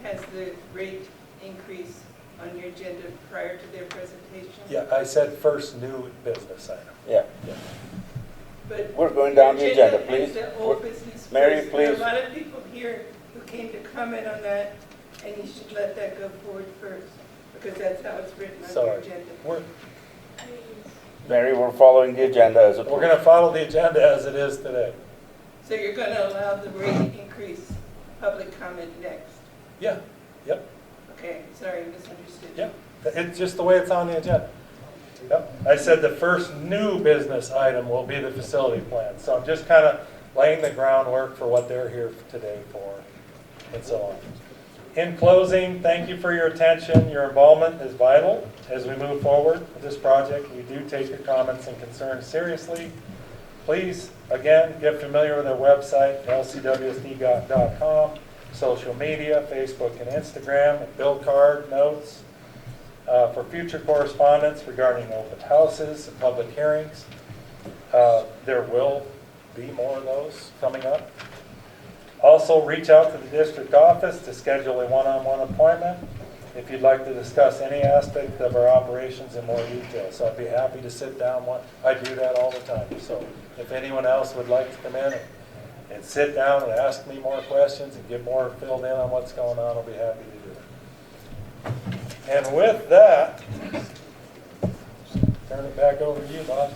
has the rate increase on your agenda prior to their presentation? yeah, I said first new business item. Yeah. But We're going down the agenda, has please. the old business Mary, first. There are please. a lot of people here who came to comment on that, and you should let that go forward first, because that's how it's written on your Sorry. agenda. Mary, we're following the agenda as a. We're going to follow the agenda as it is today. So you're going to allow the rate increase public comment next? Yeah, yep, Okay, sorry, I misunderstood. yep. It's just the way it's on the agenda. Yep. I said the first new business item will be the facility plan. So I'm just kind of laying the groundwork for what they're here today for and so on. In closing, thank you for your attention. Your involvement is vital as we move forward with this project. We do take your comments and concerns seriously. Please, again, get familiar with our website, lcwsd.com, social media, Facebook and Instagram, and bill card notes for future correspondence regarding open houses and public hearings. There will be more of those coming up. Also, reach out to the district office to schedule a one-on-one appointment if you'd like to discuss any aspect of our operations in more detail. So I'd be happy to sit down. I do that all the time. So if anyone else would like to come in and sit down and ask me more questions and get more filled in on what's going on, I'll be happy to do it. And with that, turn it back over to you, boss.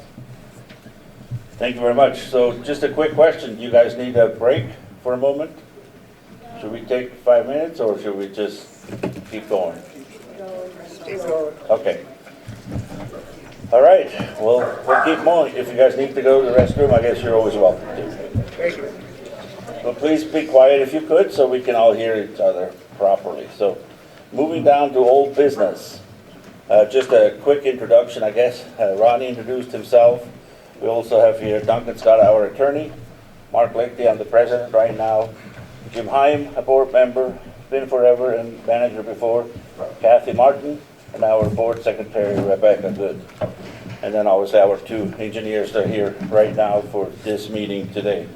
Thank you very much. So just a quick question. Do you guys need a break for a moment? Should we take 5 minutes or should we just keep going? Keep going. Okay. All right. Well, we'll keep moving. If you guys need to go to the restroom, I guess you're always welcome to. Thank you. But please be quiet if you could so we can all hear each other properly. So moving down to old business. Just a quick introduction, I guess. Ronnie introduced himself. We also have here Duncan Scott, our attorney. Mark Leckie, I'm the president right now. Jim Heim, a board member, been forever and manager before. Kathy Martin, and our board secretary, Rebecca Good. And then obviously our two engineers are here right now for this meeting today.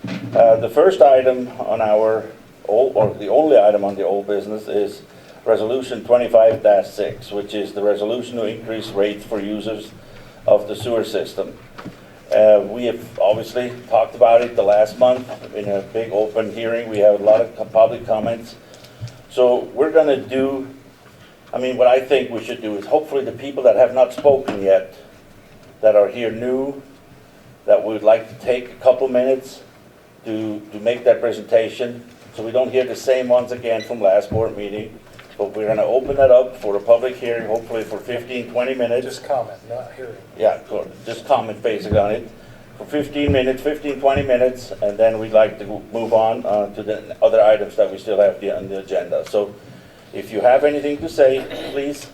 The first item on our, or the only item on the old business is Resolution 25-6, which is the resolution to increase rates for users of the sewer system. We have obviously talked about it the last month in a big open hearing. We have a lot of public comments. So we're going to do, what I think we should do is hopefully the people that have not spoken yet, that are here new, that would like to take a couple minutes to make that presentation so we don't hear the same ones again from last board meeting. But we're going to open that up for a public hearing, hopefully for 15, 20 minutes. Just comment, not hearing. Yeah, good. Just comment basically on it for 15 minutes, 15, 20 minutes, and then we'd like to move on to the other items that we still have on the agenda. So if you have anything to say, please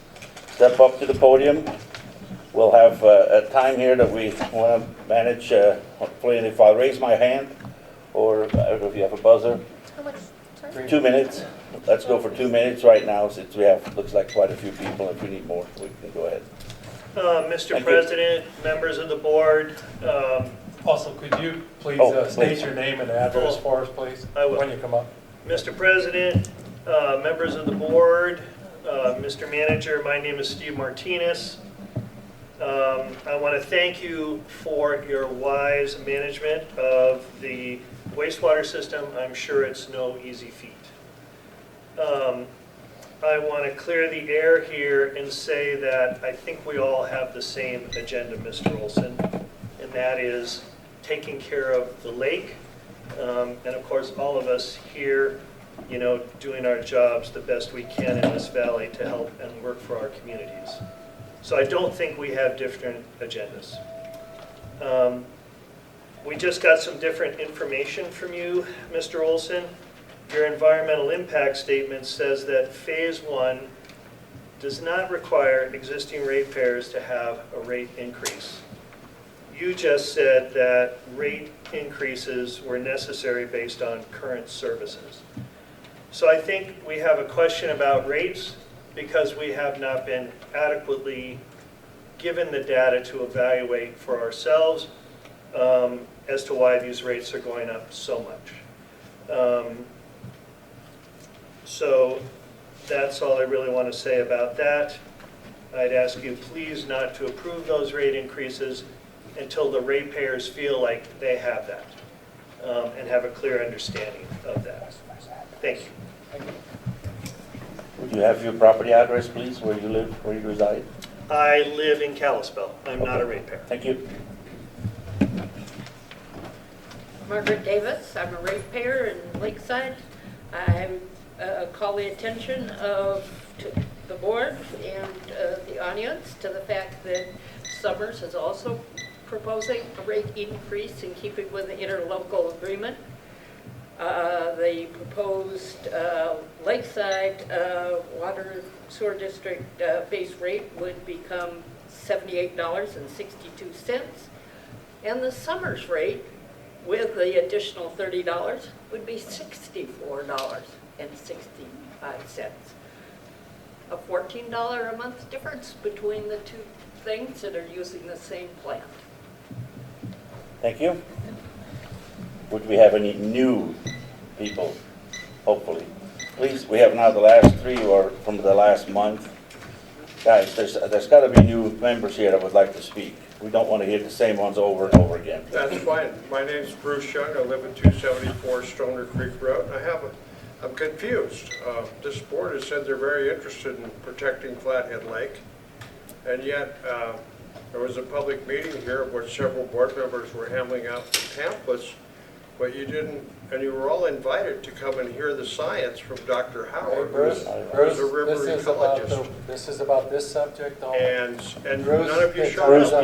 step up to the podium. We'll have a time here that we want to manage, hopefully, and if I raise my hand, or I don't know if you have a buzzer, How much time? 2 minutes. Let's go for 2 minutes right now since we have, looks like quite a few people. If we need more, we can go ahead. Mr. Thank you. President, members of the board, Also, could you please state please. your name and address for us, please? I will. When you come up. Mr. President, members of the board, Mr. Manager, my name is Steve Martinez. I want to thank you for your wise management of the wastewater system. I'm sure it's no easy feat. I want to clear the air here and say that I think we all have the same agenda, Mr. Olson, and that is taking care of the lake, and of course all of us here, doing our jobs the best we can in this valley to help and work for our communities. So I don't think we have different agendas. We just got some different information from you, Mr. Olson. Your environmental impact statement says that phase 1 does not require existing ratepayers to have a rate increase. You just said that rate increases were necessary based on current services. So I think we have a question about rates because we have not been adequately given the data to evaluate for ourselves as to why these rates are going up so much. So that's all I really want to say about that. I'd ask you please not to approve those rate increases until the ratepayers feel like they have that and have a clear understanding of that. Thank you. Would you have your property address, please, where you live, where you reside? I live in Kalispell. I'm not a ratepayer. Thank you. Margaret Davis, I'm a ratepayer in Lakeside. I call the attention of the board and the audience to the fact that Summers is also proposing a rate increase in keeping with the interlocal agreement. The proposed Lakeside Water Sewer District base rate would become $78.62, and the Summers rate with the additional $30 would be $64.65. A $14 a month difference between the two things that are using the same plant. Thank you. Would we have any new people, hopefully. Please, we have now the last three or from the last month. Guys, there's got to be new members here that would like to speak. We don't want to hear the same ones over and over again. That's fine. My name's Bruce Young. I live at 274 Stoner Creek Road. I'm confused. This board has said they're very interested in protecting Flathead Lake, and yet there was a public meeting here where several board members were handing out pamphlets, but you didn't, and you were all invited to come and hear the science from Dr. Hey, Howard, Bruce, who's a river ecologist. this is about this subject only. And Bruce, none of you it's showed Bruce, up.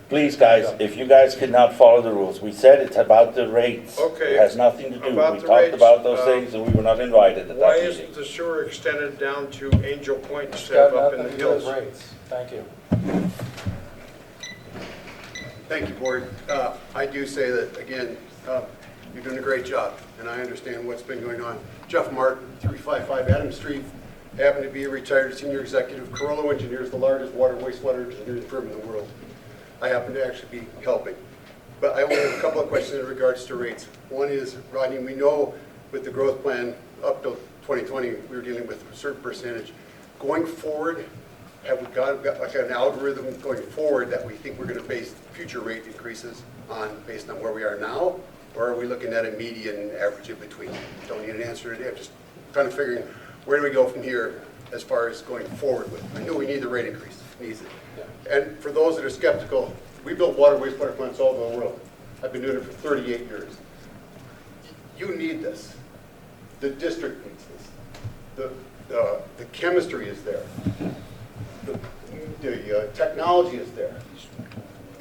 please, guys, if you guys cannot follow the rules, we said it's about the rates. Okay. It has nothing to do. About We the talked rates, about those things and we were not invited at Why that isn't meeting. the sewer extended down to Angel Point It's instead got of up in nothing the to do with hills? rates. Thank you. Thank you, Board. I do say that, again, you're doing a great job, and I understand what's been going on. Jeff Martin, 355 Adams Street, happened to be a retired senior executive. Carollo Engineers, the largest water wastewater engineering firm in the world. I happen to actually be helping. But I only have a couple of questions in regards to rates. One is, Rodney, we know with the growth plan up till 2020, we were dealing with a certain percentage. Going forward, have we got like an algorithm going forward that we think we're going to base future rate increases on based on where we are now? Or are we looking at a median average in between? Don't need an answer today. I'm just trying to figure where do we go from here as far as going forward with. I know we need the rate increase. Needs it. Yeah. And for those that are skeptical, we built water wastewater plants all over the world. I've been doing it for 38 years. You need this. The district needs this. The chemistry is there. The technology is there.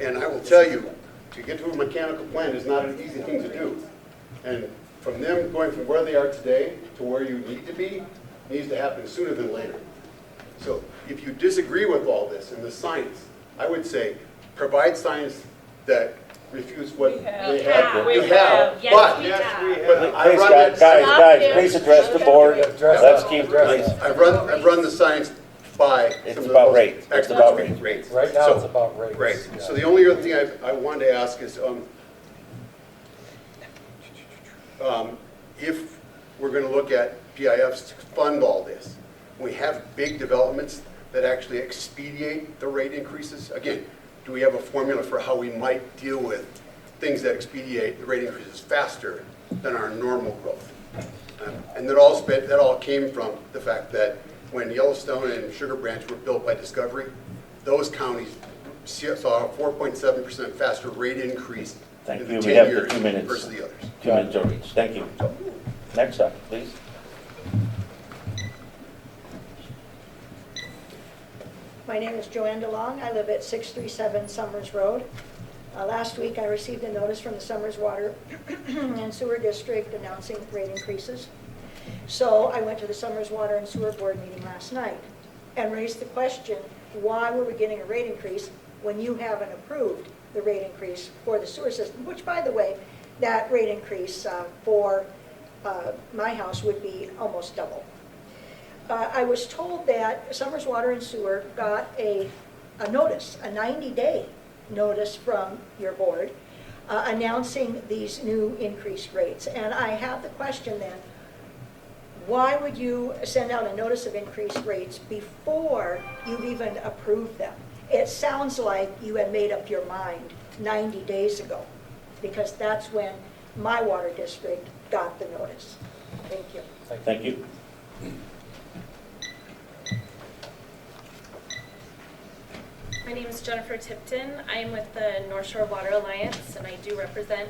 And I will tell you, to get to a mechanical plant is not an easy thing to do. And from them going from where they are today to where you need to be, needs to happen sooner than later. So if you disagree with all this and the science, I would say provide science that refutes what they have. We You have. have, Yes, but we have. but I Please, run guys, it. please address the board. Let's keep, please. I've run the science by. It's some of about those rates. It's experts about with rates. Right now, So- it's about rates. Right. Yeah. So the only other thing I wanted to ask is, if we're going to look at PIFs to fund all this, we have big developments that actually expedite the rate increases. Again, do we have a formula for how we might deal with things that expedite the rate increases faster than our normal growth? And that all came from the fact that when Yellowstone and Sugar Branch were built by Discovery, those counties saw a 4.7% faster rate increase Thank in you. the We 10 have the years 2 minutes. versus the others. 2 minutes are each. Thank you. Next up, please. My name is Joanne DeLong. I live at 637 Summers Road. Last week, I received a notice from the Summers Water and Sewer District announcing rate increases. So I went to the Summers Water and Sewer Board meeting last night and raised the question, why were we getting a rate increase when you haven't approved the rate increase for the sewer system? Which, by the way, that rate increase for my house would be almost double. I was told that Summers Water and Sewer got a notice, a 90-day notice from your board announcing these new increased rates. And I have the question then, why would you send out a notice of increased rates before you've even approved them? It sounds like you had made up your mind 90 days ago, because that's when my water district got the notice. Thank you. Thank you. My name is Jennifer Tipton. I am with the North Shore Water Alliance, and I do represent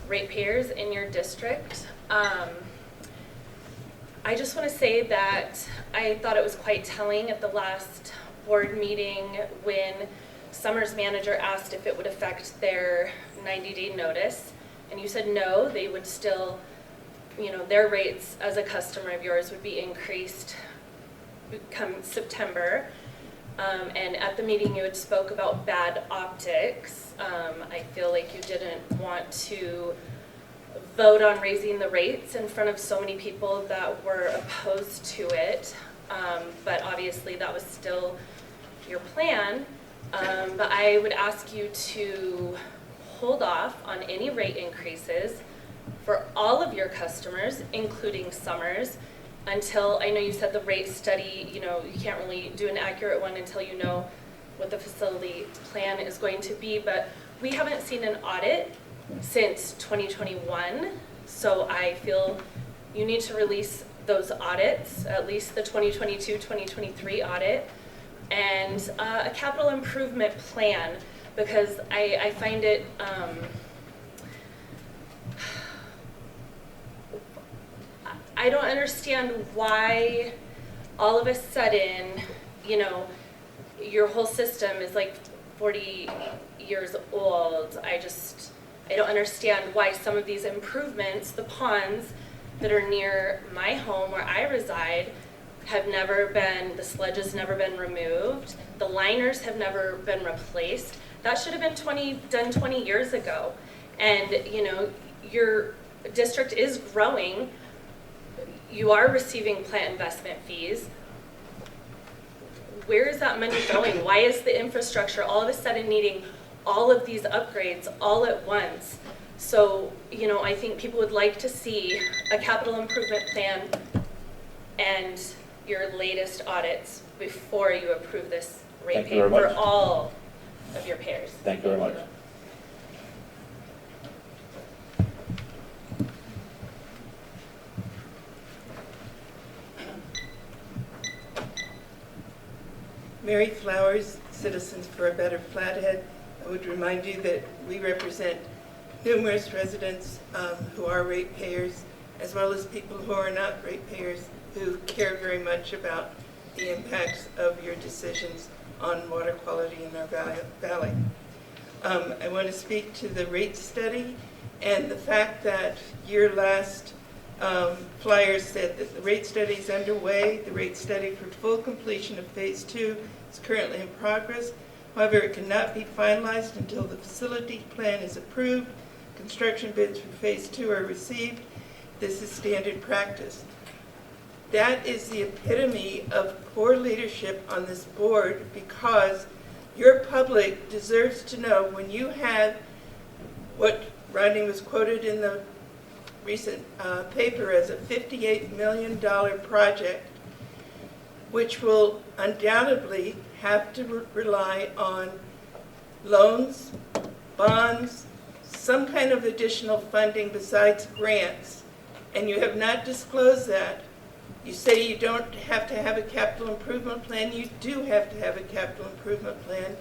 ratepayers in your district. I just want to say that I thought it was quite telling at the last board meeting when Summers manager asked if it would affect their 90-day notice, and you said no, they would still, their rates as a customer of yours would be increased come September. And at the meeting you had spoke about bad optics. I feel like you didn't want to vote on raising the rates in front of so many people that were opposed to it. But obviously that was still your plan. But I would ask you to hold off on any rate increases for all of your customers, including Summers, until, I know you said the rate study, you can't really do an accurate one until you know what the facility plan is going to be, but we haven't seen an audit since 2021, so I feel you need to release those audits, at least the 2022-2023 audit, and a capital improvement plan, because I find it, I don't understand why all of a sudden, your whole system is like 40 years old. I don't understand why some of these improvements, the ponds that are near my home where I reside, the sludge has never been removed, the liners have never been replaced. That should have been done 20 years ago. And, your district is growing. You are receiving plant investment fees. Where is that money going? Why is the infrastructure all of a sudden needing all of these upgrades all at once? So, I think people would like to see a capital improvement plan and your latest audits before you approve this rate Thank you very payment for much. all of your payers. Thank you very much. Mary Flowers, Citizens for a Better Flathead. I would remind you that we represent numerous residents who are ratepayers, as well as people who are not ratepayers, who care very much about the impacts of your decisions on water quality in our valley. I want to speak to the rate study and the fact that your last flyer said that the rate study is underway. The rate study for full completion of phase 2 is currently in progress. However, it cannot be finalized until the facility plan is approved, construction bids for phase 2 are received. This is standard practice. That is the epitome of poor leadership on this board, because your public deserves to know when you have what Rodney was quoted in the recent paper as a $58 million project, which will undoubtedly have to rely on loans, bonds, some kind of additional funding besides grants, and you have not disclosed that. You say you don't have to have a capital improvement plan. You do have to have a capital improvement plan.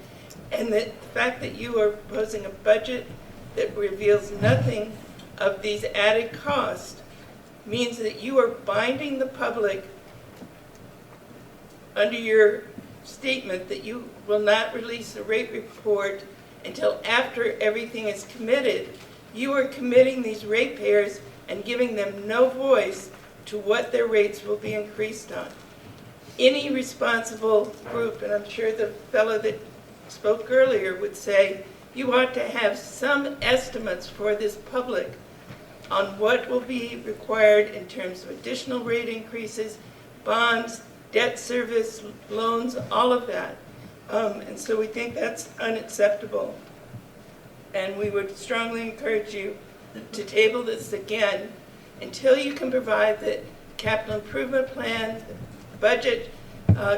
And the fact that you are proposing a budget that reveals nothing of these added costs means that you are binding the public under your statement that you will not release a rate report until after everything is committed. You are committing these ratepayers and giving them no voice to what their rates will be increased on. Any responsible group, and I'm sure the fellow that spoke earlier would say, you ought to have some estimates for this public on what will be required in terms of additional rate increases, bonds, debt service, loans, all of that. And so we think that's unacceptable. And we would strongly encourage you to table this again until you can provide the capital improvement plan, the budget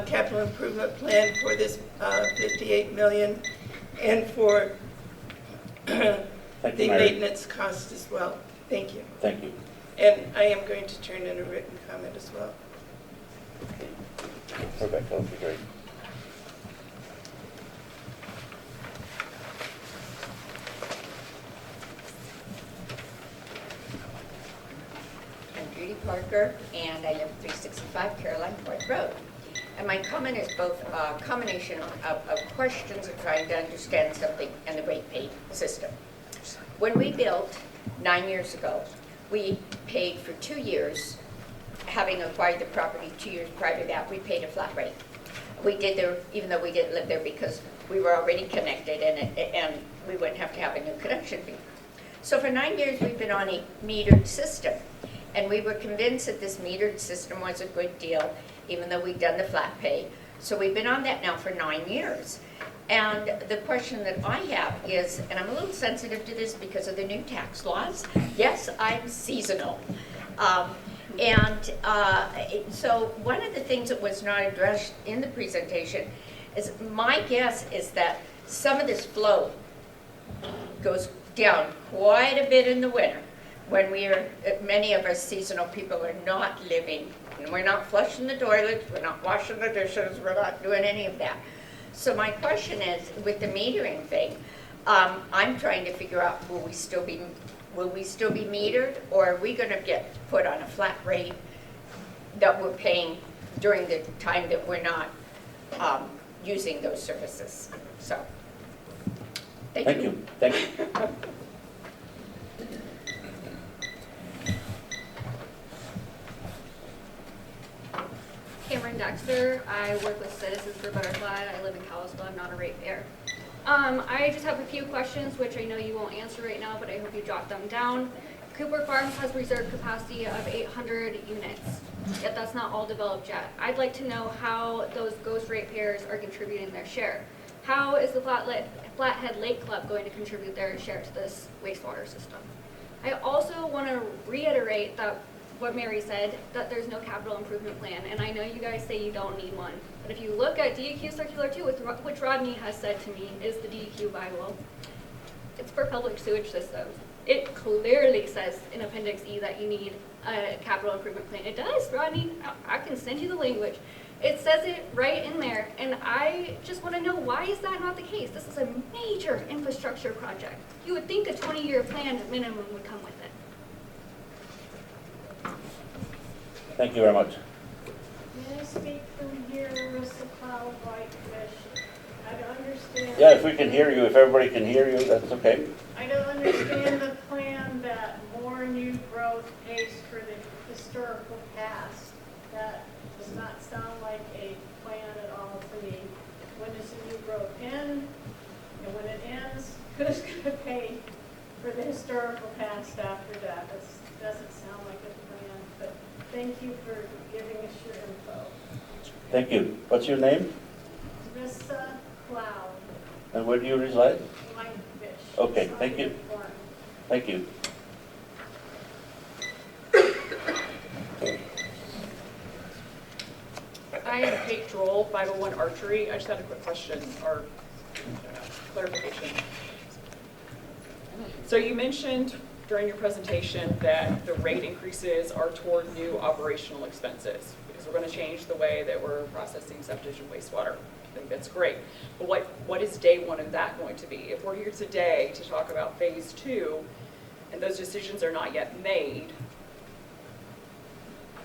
capital improvement plan for this $58 million, and for the maintenance cost as well. Thank you. Thank you. And I am going to turn in a written comment as well. Rebecca, that would be great. I'm Judy Parker, and I live at 365 Caroline Ford Road. And my comment is both a combination of questions of trying to understand something and the rate pay system. When we built 9 years ago, we paid for 2 years, having acquired the property 2 years prior to that, we paid a flat rate. We did there, even though we didn't live there, because we were already connected and we wouldn't have to have a new connection fee. So for 9 years, we've been on a metered system. And we were convinced that this metered system was a good deal, even though we'd done the flat pay. So we've been on that now for 9 years. And the question that I have is, and I'm a little sensitive to this because of the new tax laws. Yes, I'm seasonal. So one of the things that was not addressed in the presentation is, my guess is that some of this flow goes down quite a bit in the winter when many of us seasonal people are not living, and we're not flushing the toilets, we're not washing the dishes, we're not doing any of that. So my question is, with the metering thing, I'm trying to figure out, will we still be metered, or are we going to get put on a flat rate that we're paying during the time that we're not using those services? So, thank you. Thank you. Cameron Dexter. I work with Citizens for Butterfly. I live in Kalispell. I'm not a ratepayer. I just have a few questions, which I know you won't answer right now, but I hope you jot them down. Cooper Farms has reserve capacity of 800 units, yet that's not all developed yet. I'd like to know how those ghost ratepayers are contributing their share. How is the Flathead Lake Club going to contribute their share to this wastewater system? I also want to reiterate that what Mary said, that there's no capital improvement plan, and I know you guys say you don't need one, but if you look at DEQ Circular 2, which Rodney has said to me is the DEQ Bible, it's for public sewage systems. It clearly says in Appendix E that you need a capital improvement plan. It does, Rodney. I can send you the language. It says it right in there, and I just want to know, why is that not the case? This is a major infrastructure project. You would think a 20-year plan minimum would come with it. Thank you very much. May I speak from here, Mr. Cloud, Whitefish? I don't understand. Yeah, if we can hear you, if everybody can hear you, that's okay. I don't understand the plan that more new growth pays for the historical past. That does not sound like a plan at all to me. When does the new growth end? And when it ends, who's going to pay for the historical past after that? That doesn't sound like a plan, but thank you for giving us your info. Thank you. What's your name? Rissa Cloud, And where do you reside? Whitefish. Okay, thank you. Thank you. I am Kate Droll, 501 Archery. I just had a quick question or clarification. So you mentioned during your presentation that the rate increases are toward new operational expenses because we're going to change the way that we're processing septic and wastewater. I think that's great. But what is day one of that going to be? If we're here today to talk about phase 2 and those decisions are not yet made,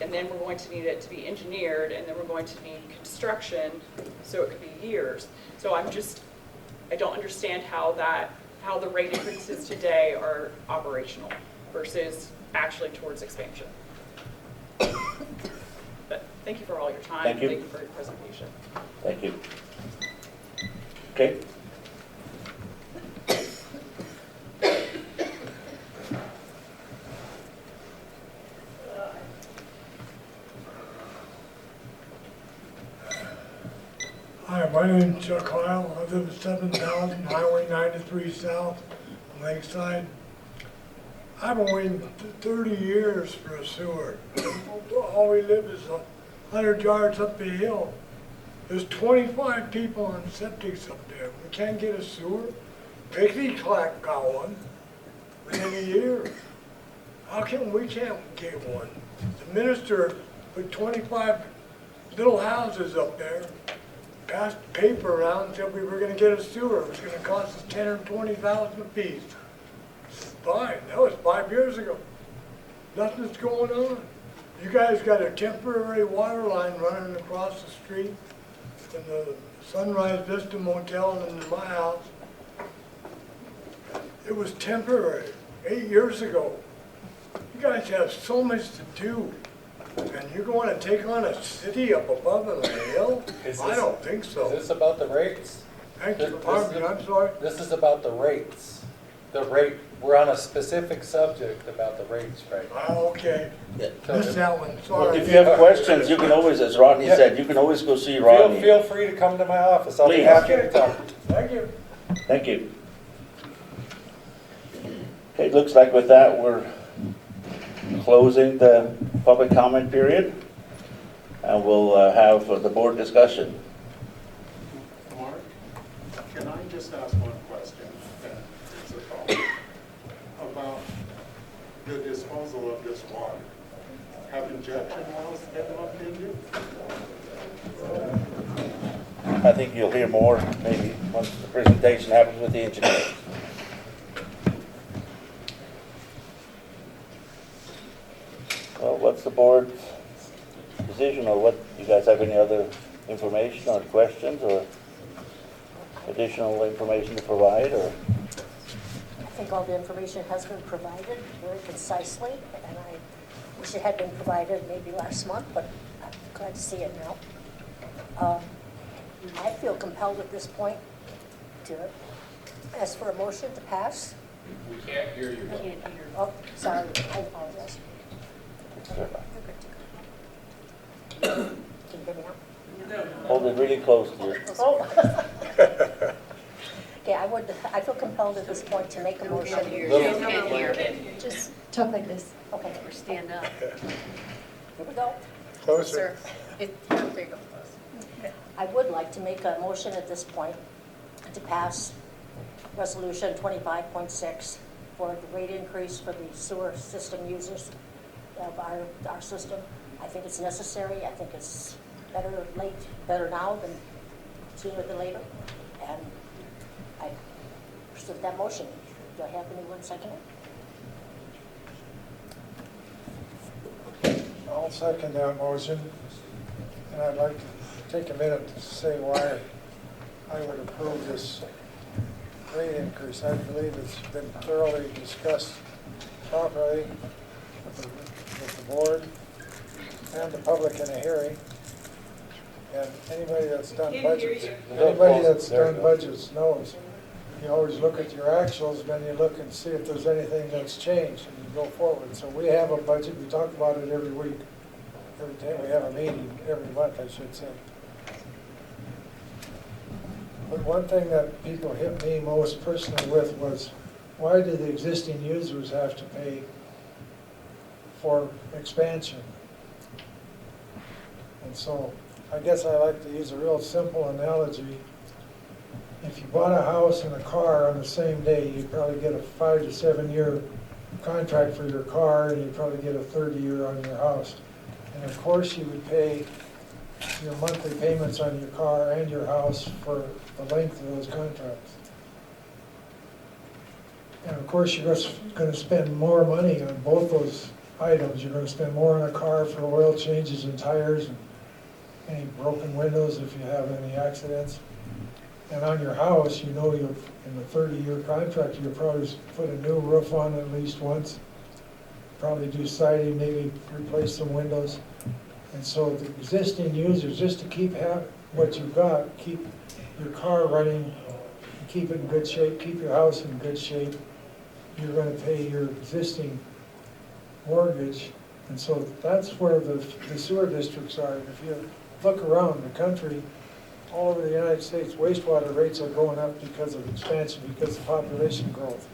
and then we're going to need it to be engineered, and then we're going to need construction, so it could be years. So I don't understand how the rate increases today are operational versus actually towards expansion. But thank you for all your time. Thank you. Thank you for your presentation. Thank you. Okay. Hi, my name's Chuck Lyle. I live at 7,000 Highway 93 South, Lakeside. I've been waiting 30 years for a sewer. All we live is 100 yards up the hill. There's 25 people on septics up there. We can't get a sewer. Pixie Clack got one within a year. How come we can't get one? The minister put 25 little houses up there, passed paper around and said we were going to get a sewer. It was going to cost us $10,000 or $20,000 apiece. Fine, that was 5 years ago. Nothing's going on. You guys got a temporary water line running across the street from the Sunrise Vista Motel and my house. It was temporary, 8 years ago. You guys have so much to do. And you're going to take on a city up above on a hill? I don't think so. Is this about the rates? Thank you. Pardon me, I'm sorry. This is about the rates. The rate, we're on a specific subject about the rates right now. Okay. Yeah. Missed that one, sorry. If you have questions, you can always, as Rodney said, you can always go see Rodney. Feel free to come to my office. I'll be Please. happy to talk. you. Thank you. Okay, it looks like with that, we're closing the public comment period, and we'll have the board discussion. Mark, can I just ask one question? It's a follow-up about the disposal of this water. Have injection wells been looked into? I think you'll hear more maybe once the presentation happens with the engineer. Well, what's the board's decision, or what, you guys have any other information or questions or additional information to provide, or? I think all the information has been provided very concisely, and I wish it had been provided maybe last month, but I'm glad to see it now. I feel compelled at this point to ask for a motion to pass. We can't hear you. Oh, sorry, I apologize. Can you hear me now? Hold it really close to you. Oh. Okay, I feel compelled at this point to make a motion. Just talk like this. Okay. Or stand up. Here we go. Closer. There you go. I would like to make a motion at this point to pass Resolution 25.6 for the rate increase for the sewer system users of our system. I think it's necessary. I think it's better now than sooner than later. And I present that motion. Do I have anyone second it? I'll second that motion, and I'd like to take a minute to say why I would approve this rate increase. I believe it's been thoroughly discussed properly with the board and the public in a hearing. And anybody that's done budgets knows. You always look at your actuals, then you look and see if there's anything that's changed, and you go forward. So we have a budget. We talk about it every week. Every time we have a meeting, every month, I should say. But one thing that people hit me most personally with was, why do the existing users have to pay for expansion? And so I guess I like to use a real simple analogy. If you bought a house and a car on the same day, you'd probably get a 5 to 7 year contract for your car, and you'd probably get a 30-year on your house. And of course you would pay your monthly payments on your car and your house for the length of those contracts. And of course you're going to spend more money on both those items. You're going to spend more on a car for oil changes and tires and any broken windows if you have any accidents. And on your house, you know, in the 30-year contract, you'll probably put a new roof on at least once, probably do siding, maybe replace some windows. And so the existing users, just to keep what you've got, keep your car running, keep it in good shape, keep your house in good shape, you're going to pay your existing mortgage. And so that's where the sewer districts are. If you look around the country, all over the United States, wastewater rates are going up because of expansion, because of population growth.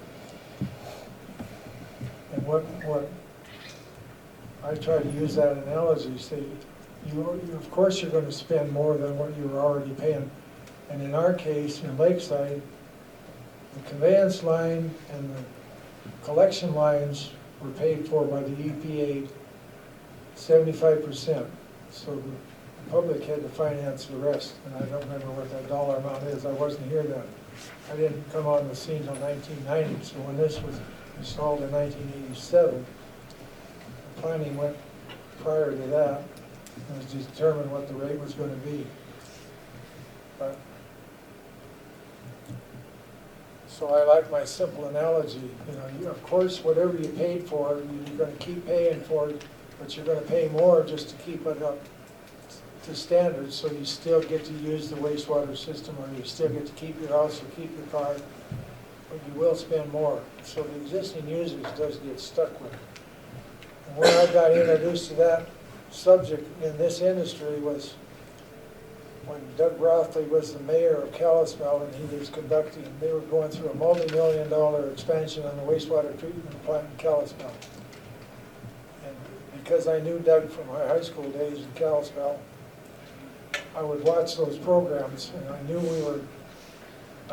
And what I try to use that analogy, say, of course you're going to spend more than what you were already paying. And in our case, in Lakeside, the conveyance line and the collection lines were paid for by the EPA 75%. So the public had to finance the rest, and I don't remember what that dollar amount is. I wasn't here then. I didn't come on the scene until 1990, so when this was installed in 1987, the planning went prior to that. It was to determine what the rate was going to be. But, so I like my simple analogy. Of course, whatever you paid for, you're going to keep paying for it, but you're going to pay more just to keep it up to standards, so you still get to use the wastewater system, or you still get to keep your house or keep your car, but you will spend more. So the existing users does get stuck with it. And where I got introduced to that subject in this industry was when Doug Rothley was the mayor of Kalispell, and he was conducting, they were going through a multi-million-dollar expansion on the wastewater treatment plant in Kalispell. And because I knew Doug from my high school days in Kalispell, I would watch those programs, and I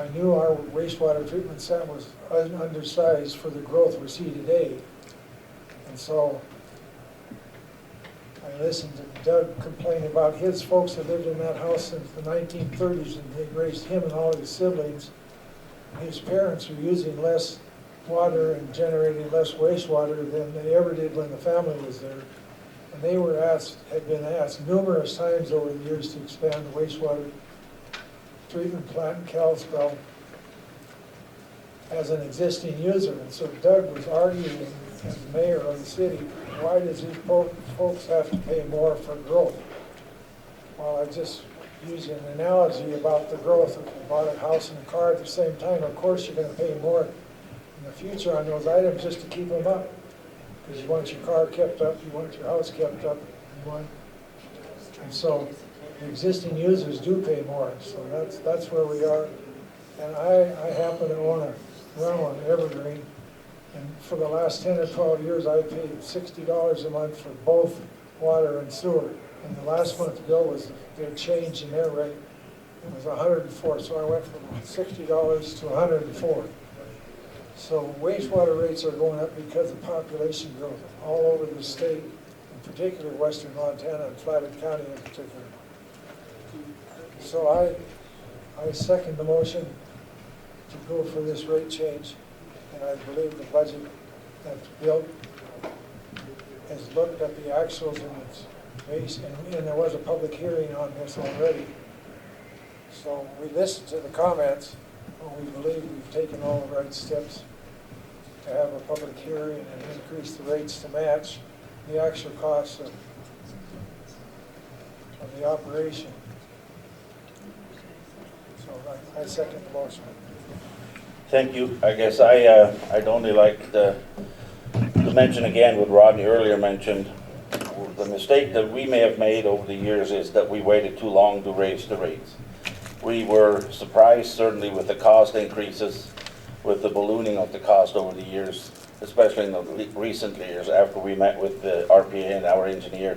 knew our wastewater treatment center was undersized for the growth we see today. And so I listened to Doug complain about his folks that lived in that house since the 1930s, and they raised him and all of his siblings. His parents were using less water and generating less wastewater than they ever did when the family was there. And they were had been asked numerous times over the years to expand the wastewater treatment plant in Kalispell as an existing user. And so Doug was arguing as mayor of the city, why does these folks have to pay more for growth? Well, I just use an analogy about the growth. If you bought a house and a car at the same time, of course you're going to pay more in the future on those items just to keep them up. Because you want your car kept up, you want your house kept up, and so the existing users do pay more. So that's where we are. And I happen to own a rental in Evergreen. And for the last 10 or 12 years, I paid $60 a month for both water and sewer. And the last month's bill was their change in their rate. It was $104, so I went from $60 to $104. So wastewater rates are going up because of population growth all over the state, in particular western Montana and Flathead County in particular. So I second the motion to go for this rate change. And I believe the budget that's built has looked at the actuals in its base, and there was a public hearing on this already. So we listened to the comments, and we believe we've taken all the right steps to have a public hearing and increase the rates to match the actual costs of the operation. So I second the motion. Thank you. I guess I'd only like to mention again what Rodney earlier mentioned. The mistake that we may have made over the years is that we waited too long to raise the rates. We were surprised certainly with the cost increases, with the ballooning of the cost over the years, especially in the recent years after we met with the RPA and our engineer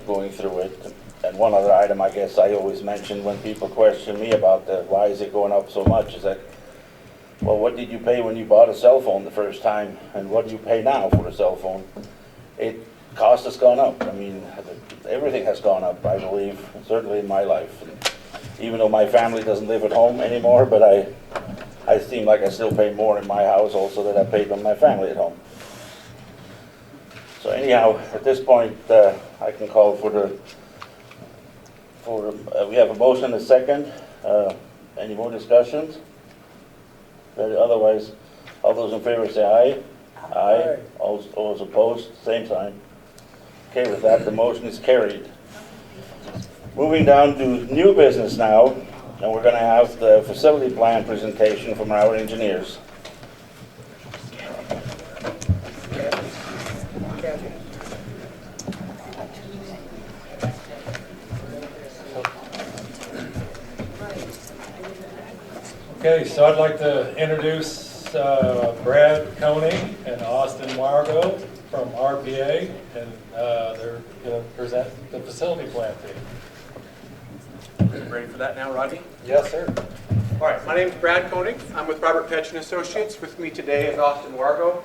going through it. And one other item I guess I always mention when people question me about why is it going up so much is that, well, what did you pay when you bought a cell phone the first time, and what do you pay now for a cell phone? Cost has gone up. I mean, everything has gone up, I believe, certainly in my life. And even though my family doesn't live at home anymore, but I seem like I still pay more in my house also than I paid when my family at home. So anyhow, at this point, I can call we have a motion and a second. Any more discussions? Otherwise, all those in favor say aye. Aye. All those opposed, same sign. Okay, with that, the motion is carried. Moving down to new business now, and we're going to have the facility plan presentation from our engineers. Okay, so I'd like to introduce Brad Koenig and Austin Margot from RPA, and they're going to present the facility plan to you. Ready for that now, Rodney? Yes, sir. All right, my name is Brad Koenig. I'm with Robert Petch and Associates. With me today is Austin Wargo.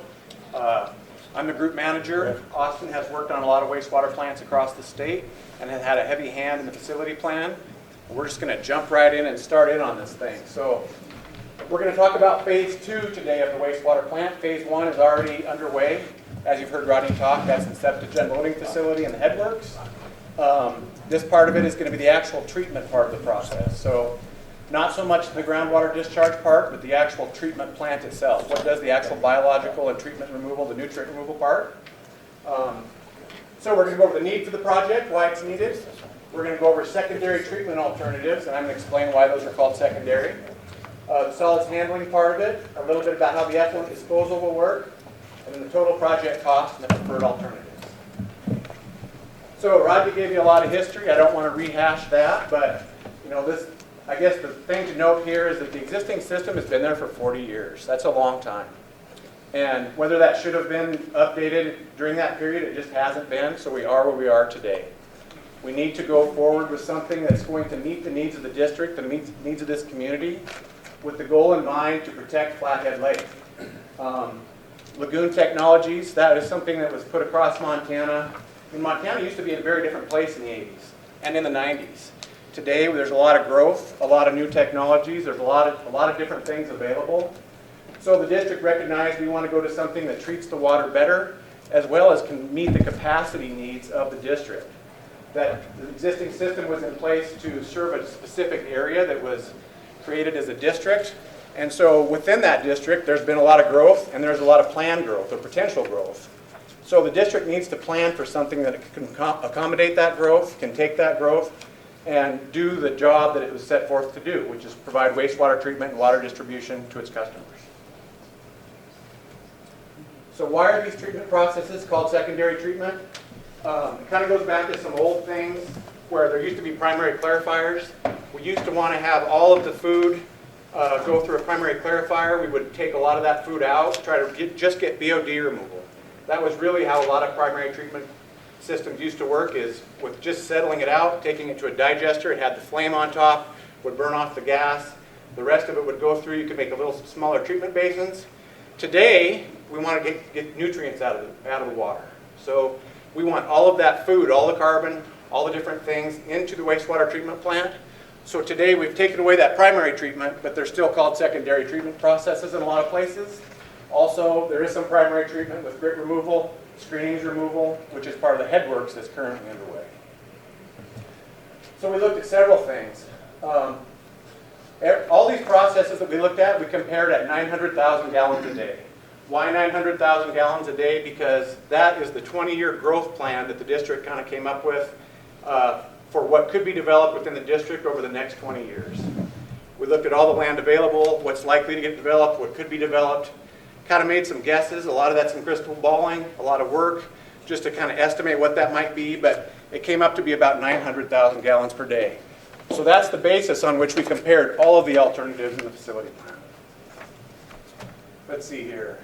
I'm the group manager. Austin has worked on a lot of wastewater plants across the state and has had a heavy hand in the facility plan. We're just going to jump right in and start in on this thing. So we're going to talk about phase 2 today of the wastewater plant. Phase 1 is already underway. As you've heard Rodney talk, that's the septic loading facility and the headworks. This part of it is going to be the actual treatment part of the process. So not so much the groundwater discharge part, but the actual treatment plant itself. What does the actual biological and treatment removal, the nutrient removal part? So we're going to go over the need for the project, why it's needed. We're going to go over secondary treatment alternatives, and I'm going to explain why those are called secondary. The solids handling part of it, a little bit about how the effluent disposal will work, and then the total project cost and the preferred alternatives. So Rodney gave you a lot of history. I don't want to rehash that, but you know, I guess the thing to note here is that the existing system has been there for 40 years. That's a long time. And whether that should have been updated during that period, it just hasn't been, so we are where we are today. We need to go forward with something that's going to meet the needs of the district, the needs of this community, with the goal in mind to protect Flathead Lake. Lagoon Technologies, that is something that was put across Montana. And Montana used to be in a very different place in the 80s and in the 90s. Today, there's a lot of growth, a lot of new technologies, there's a lot of different things available. So the district recognized we want to go to something that treats the water better, as well as can meet the capacity needs of the district. That the existing system was in place to serve a specific area that was created as a district. And so within that district, there's been a lot of growth, and there's a lot of planned growth or potential growth. So the district needs to plan for something that can accommodate that growth, can take that growth, and do the job that it was set forth to do, which is provide wastewater treatment and water distribution to its customers. So why are these treatment processes called secondary treatment? It kind of goes back to some old things where there used to be primary clarifiers. We used to want to have all of the food go through a primary clarifier. We would take a lot of that food out, try to just get BOD removal. That was really how a lot of primary treatment systems used to work, is with just settling it out, taking it to a digester. It had the flame on top, would burn off the gas. The rest of it would go through. You could make a little smaller treatment basins. Today, we want to get nutrients out of the water. So we want all of that food, all the carbon, all the different things into the wastewater treatment plant. So today we've taken away that primary treatment, but they're still called secondary treatment processes in a lot of places. Also, there is some primary treatment with grit removal, screenings removal, which is part of the headworks that's currently underway. So we looked at several things. All these processes that we looked at, we compared at 900,000 gallons a day. Why 900,000 gallons a day? Because that is the 20-year growth plan that the district kind of came up with for what could be developed within the district over the next 20 years. We looked at all the land available, what's likely to get developed, what could be developed, kind of made some guesses. A lot of that's some crystal balling, a lot of work, just to kind of estimate what that might be, but it came up to be about 900,000 gallons per day. So that's the basis on which we compared all of the alternatives in the facility plan. Let's see here.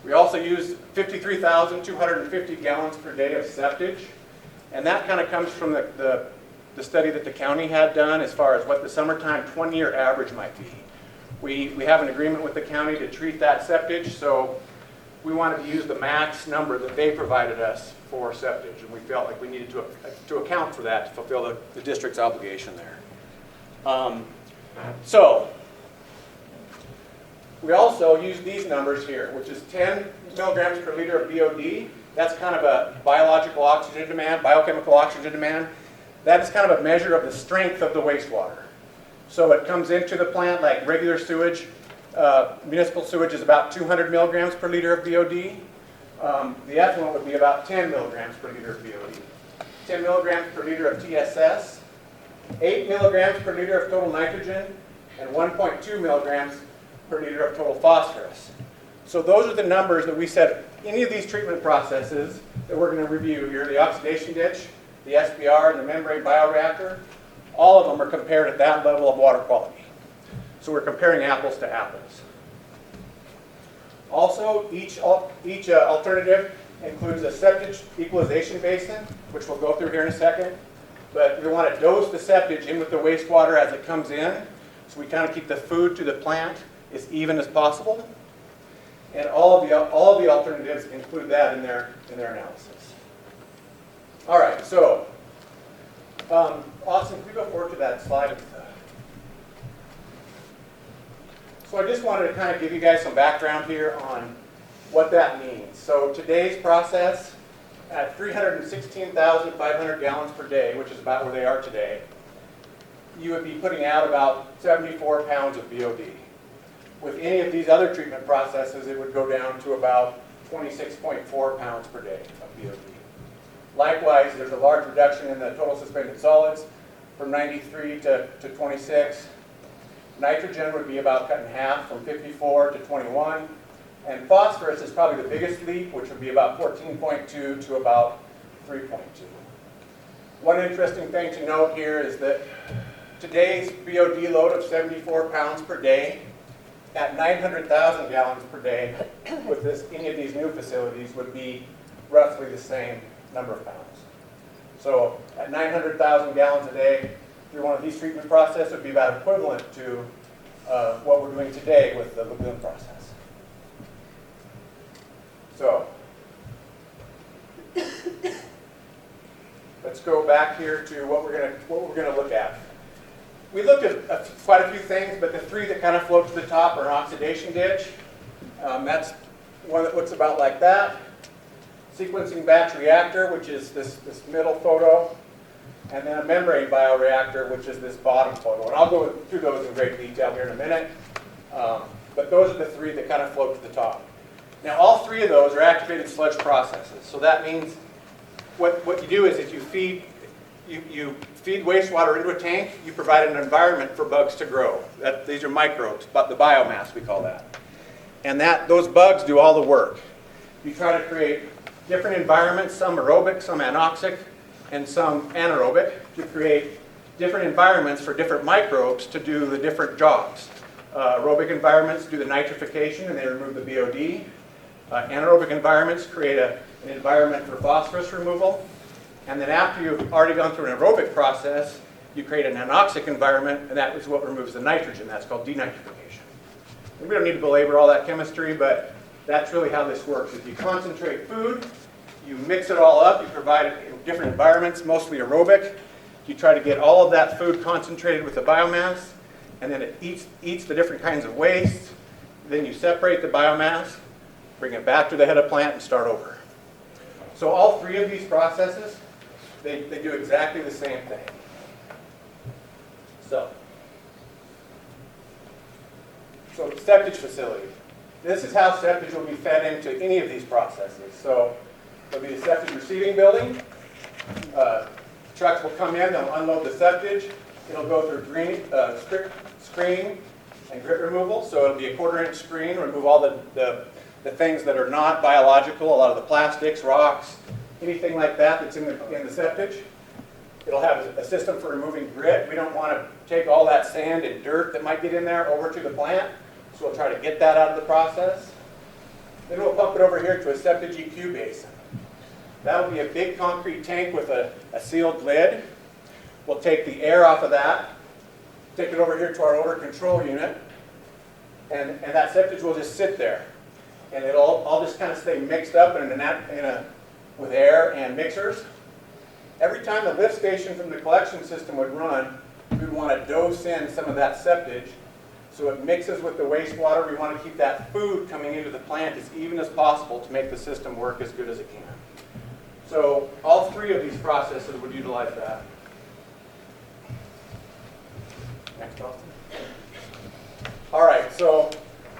We also used 53,250 gallons per day of septage, and that kind of comes from the study that the county had done as far as what the summertime 20-year average might be. We have an agreement with the county to treat that septage, so we wanted to use the max number that they provided us for septage, and we felt like we needed to account for that to fulfill the district's obligation there. So we also use these numbers here, which is 10 milligrams per liter of BOD. That's kind of a biological oxygen demand, biochemical oxygen demand. That is kind of a measure of the strength of the wastewater. So it comes into the plant like regular sewage. Municipal sewage is about 200 milligrams per liter of BOD. The effluent would be about 10 milligrams per liter of BOD. 10 milligrams per liter of TSS, 8 milligrams per liter of total nitrogen, and 1.2 milligrams per liter of total phosphorus. So those are the numbers that we said any of these treatment processes that we're going to review here, the oxidation ditch, the SBR, and the membrane bioreactor, all of them are compared at that level of water quality. So we're comparing apples to apples. Also, each alternative includes a septage equalization basin, which we'll go through here in a second. But we want to dose the septage in with the wastewater as it comes in, so we kind of keep the food to the plant as even as possible. And all of the alternatives include that in their analysis. All right, so Austin, can we go forward to that slide? So I just wanted to kind of give you guys some background here on what that means. So today's process, at 316,500 gallons per day, which is about where they are today, you would be putting out about 74 pounds of BOD. With any of these other treatment processes, it would go down to about 26.4 pounds per day of BOD. Likewise, there's a large reduction in the total suspended solids from 93 to 26. Nitrogen would be about cut in half from 54 to 21. And phosphorus is probably the biggest leap, which would be about 14.2 to about 3.2. One interesting thing to note here is that today's BOD load of 74 pounds per day at 900,000 gallons per day with any of these new facilities would be roughly the same number of pounds. So at 900,000 gallons a day through one of these treatment processes would be about equivalent to what we're doing today with the lagoon process. So let's go back here to what we're gonna look at. We looked at quite a few things, but the three that kind of float to the top are an oxidation ditch. That's one that looks about like that. Sequencing batch reactor, which is this middle photo, and then a membrane bioreactor, which is this bottom photo. And I'll go through those in great detail here in a minute. But those are the three that kind of float to the top. Now, all three of those are activated sludge processes. So that means what you do is you feed wastewater into a tank, you provide an environment for bugs to grow. These are microbes, but the biomass we call that. And those bugs do all the work. You try to create different environments, some aerobic, some anoxic, and some anaerobic, to create different environments for different microbes to do the different jobs. Aerobic environments do the nitrification and they remove the BOD. Anaerobic environments create an environment for phosphorus removal. And then after you've already gone through an aerobic process, you create an anoxic environment, and that is what removes the nitrogen. That's called denitrification. And we don't need to belabor all that chemistry, but that's really how this works. If you concentrate food, you mix it all up, you provide it in different environments, mostly aerobic. You try to get all of that food concentrated with the biomass, and then it eats the different kinds of waste. Then you separate the biomass, bring it back to the head of plant, and start over. So all three of these processes, they do exactly the same thing. So septic facility. This is how septic will be fed into any of these processes. So there'll be the septic receiving building. Trucks will come in, they'll unload the septic. It'll go through screening and grit removal. So it'll be a 1/4-inch screen, remove all the things that are not biological, a lot of the plastics, rocks, anything like that that's in the septic. It'll have a system for removing grit. We don't want to take all that sand and dirt that might get in there over to the plant, so we'll try to get that out of the process. Then we'll pump it over here to a septic GQ basin. That'll be a big concrete tank with a sealed lid. We'll take the air off of that, take it over here to our odor control unit, and that septic will just sit there. And it'll all just kind of stay mixed up with air and mixers. Every time the lift station from the collection system would run, we'd want to dose in some of that septic so it mixes with the wastewater. We want to keep that food coming into the plant as even as possible to make the system work as good as it can. So all three of these processes would utilize that. Next, Austin. All right, so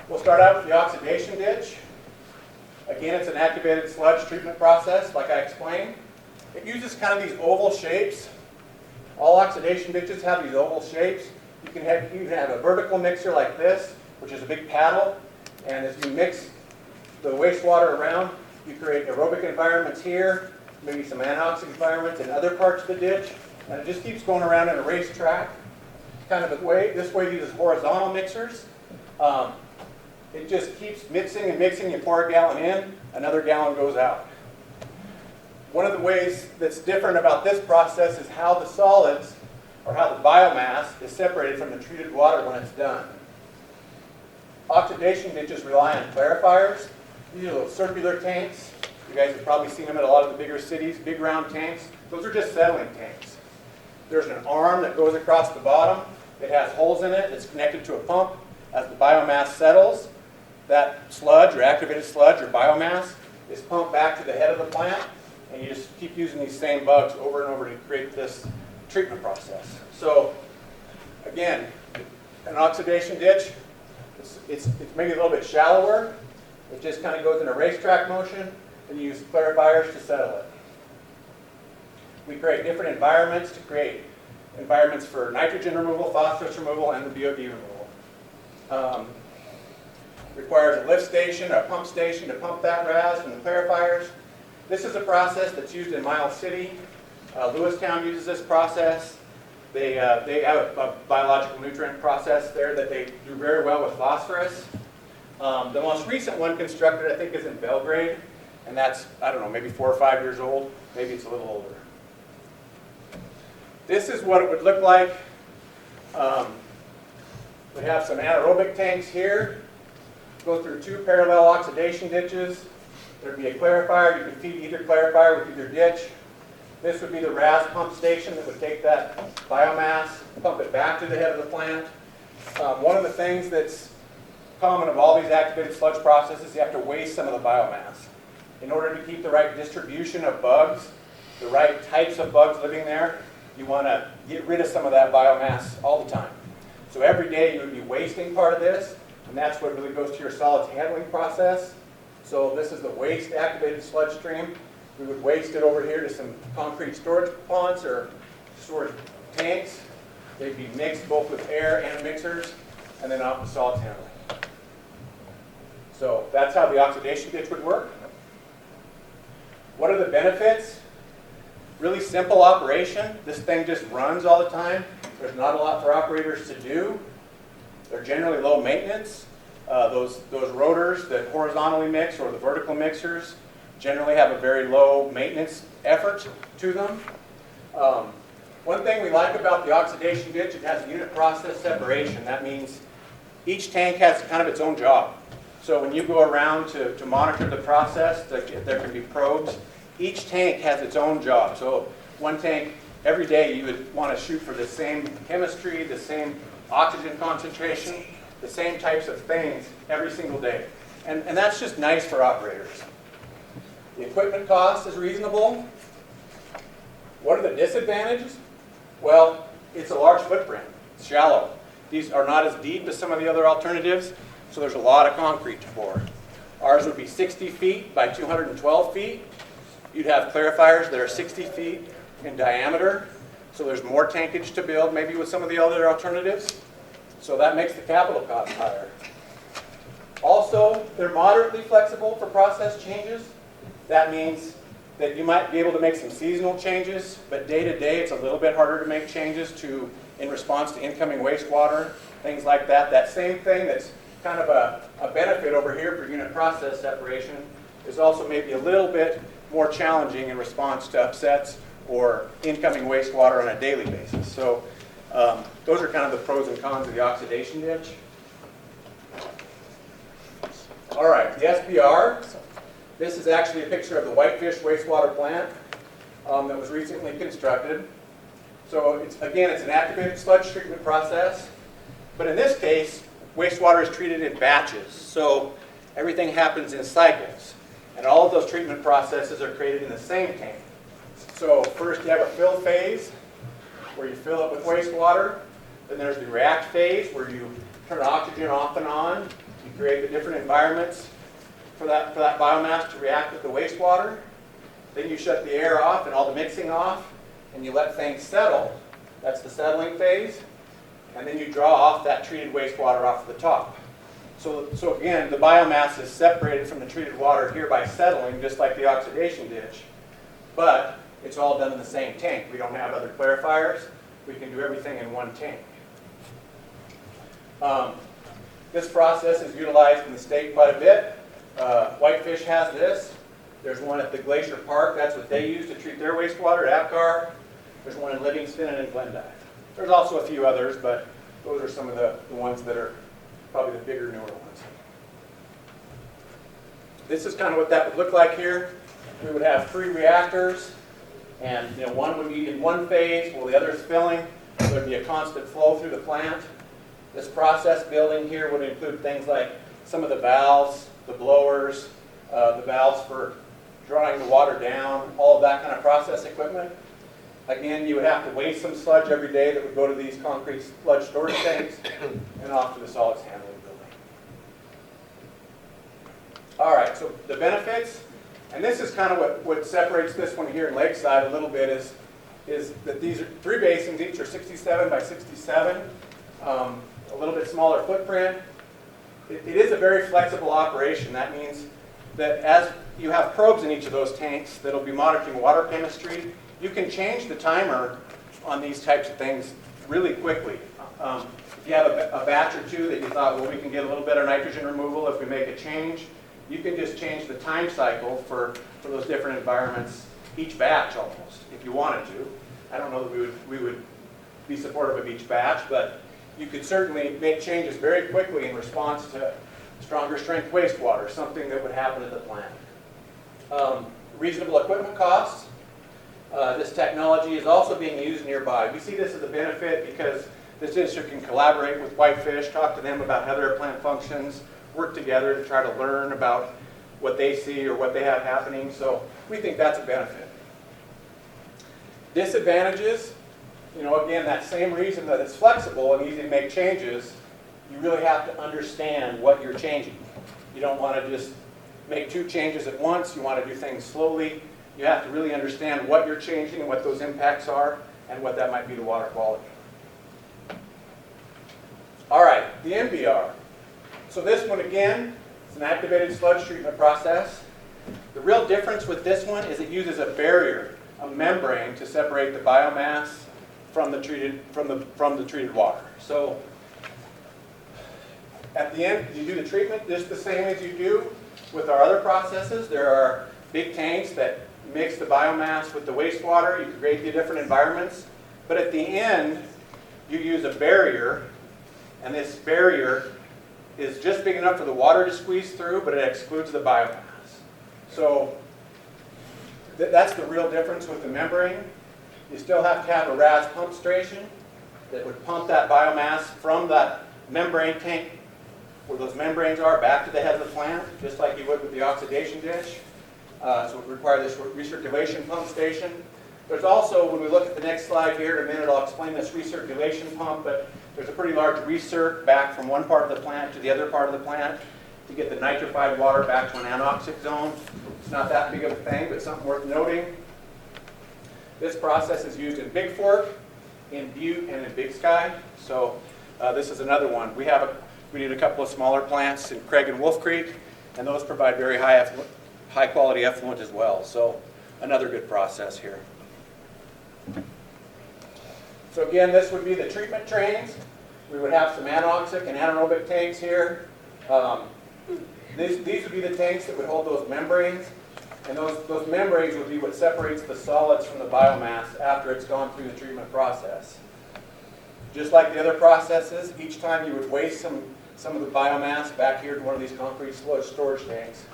we'll start out with the oxidation ditch. Again, it's an activated sludge treatment process, like I explained. It uses kind of these oval shapes. All oxidation ditches have these oval shapes. You can have a vertical mixer like this, which is a big paddle. And as you mix the wastewater around, you create aerobic environments here, maybe some anoxic environments in other parts of the ditch. And it just keeps going around in a racetrack. Kind of this way it uses horizontal mixers. It just keeps mixing and mixing. You pour a gallon in, another gallon goes out. One of the ways that's different about this process is how the solids, or how the biomass, is separated from the treated water when it's done. Oxidation ditches rely on clarifiers. These are little circular tanks. You guys have probably seen them at a lot of the bigger cities, big round tanks. Those are just settling tanks. There's an arm that goes across the bottom. It has holes in it. It's connected to a pump. As the biomass settles, that sludge, or activated sludge, or biomass, is pumped back to the head of the plant, and you just keep using these same bugs over and over to create this treatment process. So, again, an oxidation ditch, it's maybe a little bit shallower. It just kind of goes in a racetrack motion, and you use clarifiers to settle it. We create different environments to create environments for nitrogen removal, phosphorus removal, and the BOD removal. Requires a lift station, a pump station to pump that RAS from the clarifiers. This is a process that's used in Miles City. Lewistown uses this process. They have a biological nutrient process there that they do very well with phosphorus. The most recent one constructed, I think, is in Belgrade, and that's, I don't know, maybe 4 or 5 years old. Maybe it's a little older. This is what it would look like. We have some anaerobic tanks here. Go through 2 parallel oxidation ditches. There'd be a clarifier. You could feed either clarifier with either ditch. This would be the RAS pump station that would take that biomass, pump it back to the head of the plant. One of the things that's common of all these activated sludge processes, you have to waste some of the biomass. In order to keep the right distribution of bugs, the right types of bugs living there, you want to get rid of some of that biomass all the time. So every day you would be wasting part of this, and that's what really goes to your solids handling process. So this is the waste activated sludge stream. We would waste it over here to some concrete storage ponds or storage tanks. They'd be mixed both with air and mixers, and then off to solids handling. So that's how the oxidation ditch would work. What are the benefits? Really simple operation. This thing just runs all the time. There's not a lot for operators to do. They're generally low maintenance. Those rotors that horizontally mix or the vertical mixers generally have a very low maintenance effort to them. One thing we like about the oxidation ditch, it has unit process separation. That means each tank has kind of its own job. So when you go around to monitor the process, there can be probes. Each tank has its own job. So one tank, every day you would want to shoot for the same chemistry, the same oxygen concentration, the same types of things every single day. And that's just nice for operators. The equipment cost is reasonable. What are the disadvantages? Well, it's a large footprint. It's shallow. These are not as deep as some of the other alternatives, so there's a lot of concrete to pour. Ours would be 60 feet by 212 feet. You'd have clarifiers that are 60 feet in diameter, so there's more tankage to build maybe with some of the other alternatives. So that makes the capital cost higher. Also, they're moderately flexible for process changes. That means that you might be able to make some seasonal changes, but day to day it's a little bit harder to make changes in response to incoming wastewater, things like that. That same thing that's kind of a benefit over here for unit process separation is also maybe a little bit more challenging in response to upsets or incoming wastewater on a daily basis. So those are kind of the pros and cons of the oxidation ditch. All right, the SBR. This is actually a picture of the Whitefish wastewater plant that was recently constructed. So again, it's an activated sludge treatment process. But in this case, wastewater is treated in batches. So everything happens in cycles. And all of those treatment processes are created in the same tank. So first you have a fill phase where you fill it with wastewater. Then there's the react phase where you turn oxygen off and on. You create the different environments for that biomass to react with the wastewater. Then you shut the air off and all the mixing off, and you let things settle. That's the settling phase. And then you draw off that treated wastewater off the top. So again, the biomass is separated from the treated water here by settling, just like the oxidation ditch. But it's all done in the same tank. We don't have other clarifiers. We can do everything in one tank. This process is utilized in the state quite a bit. Whitefish has this. There's one at the Glacier Park. That's what they use to treat their wastewater at APCAR. There's one in Livingston and in Glendive. There's also a few others, but those are some of the ones that are probably the bigger, newer ones. This is kind of what that would look like here. We would have 3 reactors, and one would be in one phase while the other is filling. So there'd be a constant flow through the plant. This process building here would include things like some of the valves, the blowers, the valves for drawing the water down, all of that kind of process equipment. Again, you would have to waste some sludge every day that would go to these concrete sludge storage tanks and off to the solids handling building. All right, so the benefits, and this is kind of what separates this one here in Lakeside a little bit, is that these are 3 basins, each are 67 by 67, a little bit smaller footprint. It is a very flexible operation. That means that as you have probes in each of those tanks that'll be monitoring water chemistry, you can change the timer on these types of things really quickly. If you have a batch or two that you thought, well, we can get a little better nitrogen removal if we make a change, you can just change the time cycle for those different environments, each batch almost, if you wanted to. I don't know that we would be supportive of each batch, but you could certainly make changes very quickly in response to stronger strength wastewater, something that would happen at the plant. Reasonable equipment costs. This technology is also being used nearby. We see this as a benefit because this district can collaborate with Whitefish, talk to them about how their plant functions, work together to try to learn about what they see or what they have happening. So we think that's a benefit. Disadvantages, again, that same reason that it's flexible and easy to make changes, you really have to understand what you're changing. You don't want to just make 2 changes at once. You want to do things slowly. You have to really understand what you're changing and what those impacts are and what that might be to water quality. All right, the MBR. So this one, again, it's an activated sludge treatment process. The real difference with this one is it uses a barrier, a membrane, to separate the biomass from the treated water. So at the end, you do the treatment just the same as you do with our other processes. There are big tanks that mix the biomass with the wastewater. You create the different environments. But at the end, you use a barrier, and this barrier is just big enough for the water to squeeze through, but it excludes the biomass. So that's the real difference with the membrane. You still have to have a RAS pump station that would pump that biomass from that membrane tank where those membranes are back to the head of the plant, just like you would with the oxidation dish. So it would require this recirculation pump station. There's also, when we look at the next slide here in a minute, I'll explain this recirculation pump, but there's a pretty large recirc back from one part of the plant to the other part of the plant to get the nitrified water back to an anoxic zone. It's not that big of a thing, but something worth noting. This process is used in Big Fork, in Butte, and in Big Sky. So this is another one. We did a couple of smaller plants in Craig and Wolf Creek, and those provide very high quality effluent as well. So another good process here. So again, this would be the treatment trains. We would have some anoxic and anaerobic tanks here. These would be the tanks that would hold those membranes. And those membranes would be what separates the solids from the biomass after it's gone through the treatment process. Just like the other processes, each time you would waste some of the biomass back here to one of these concrete sludge storage tanks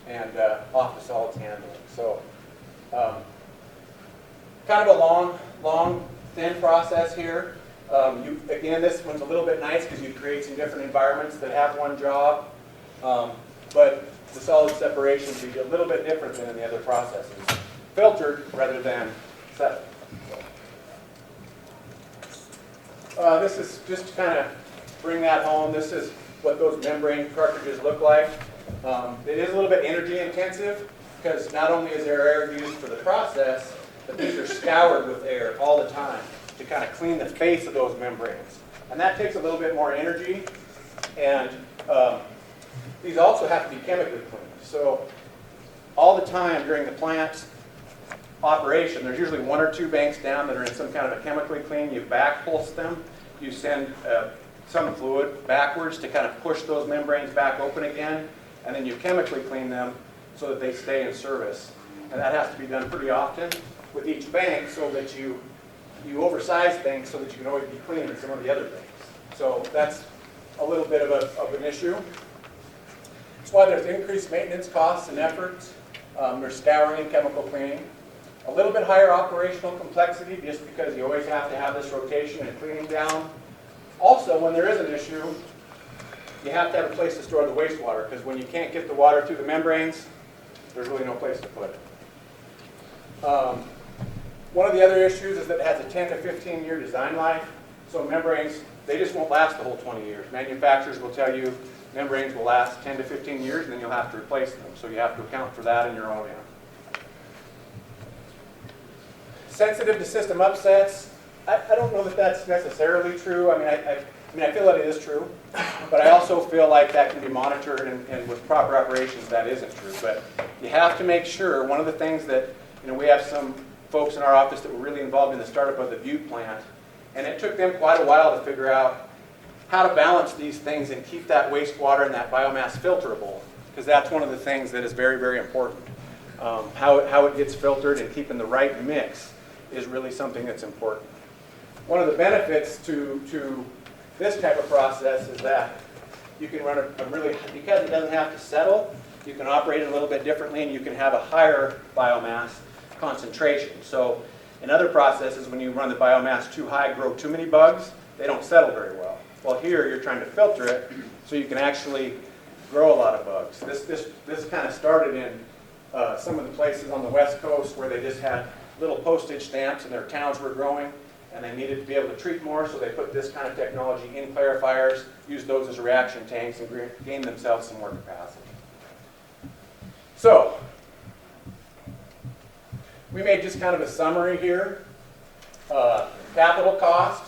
and off the solids handling. So kind of a long, thin process here. Again, this one's a little bit nice because you create some different environments that have one job. But the solid separation would be a little bit different than in the other processes. Filtered rather than settled. This is just to kind of bring that home. This is what those membrane cartridges look like. It is a little bit energy intensive because not only is there air used for the process, but these are scoured with air all the time to kind of clean the face of those membranes. And that takes a little bit more energy. And these also have to be chemically cleaned. So all the time during the plant operation, there's usually 1 or 2 banks down that are in some kind of a chemically clean. You back pulse them. You send some fluid backwards to kind of push those membranes back open again. And then you chemically clean them so that they stay in service. And that has to be done pretty often with each bank so that you oversize things so that you can always be cleaning some of the other things. So that's a little bit of an issue. That's why there's increased maintenance costs and efforts. There's scouring and chemical cleaning. A little bit higher operational complexity just because you always have to have this rotation and cleaning down. Also, when there is an issue, you have to have a place to store the wastewater because when you can't get the water through the membranes, there's really no place to put it. One of the other issues is that it has a 10 to 15 year design life. So membranes, they just won't last the whole 20 years. Manufacturers will tell you membranes will last 10 to 15 years and then you'll have to replace them. So you have to account for that in your own end. Sensitive to system upsets. I don't know that that's necessarily true. I feel that it is true, but I also feel like that can be monitored and with proper operations that isn't true. But you have to make sure, one of the things that we have some folks in our office that were really involved in the startup of the Butte plant. And it took them quite a while to figure out how to balance these things and keep that wastewater and that biomass filterable, because that's one of the things that is very, very important. How it gets filtered and keeping the right mix is really something that's important. One of the benefits to this type of process is that you can run a really, because it doesn't have to settle, you can operate it a little bit differently and you can have a higher biomass concentration. So in other processes, when you run the biomass too high, grow too many bugs, they don't settle very well. Well, here you're trying to filter it so you can actually grow a lot of bugs. This kind of started in some of the places on the West Coast where they just had little postage stamps and their towns were growing and they needed to be able to treat more, so they put this kind of technology in clarifiers, used those as reaction tanks, and gained themselves some more capacity. So, we made just kind of a summary here. Capital cost,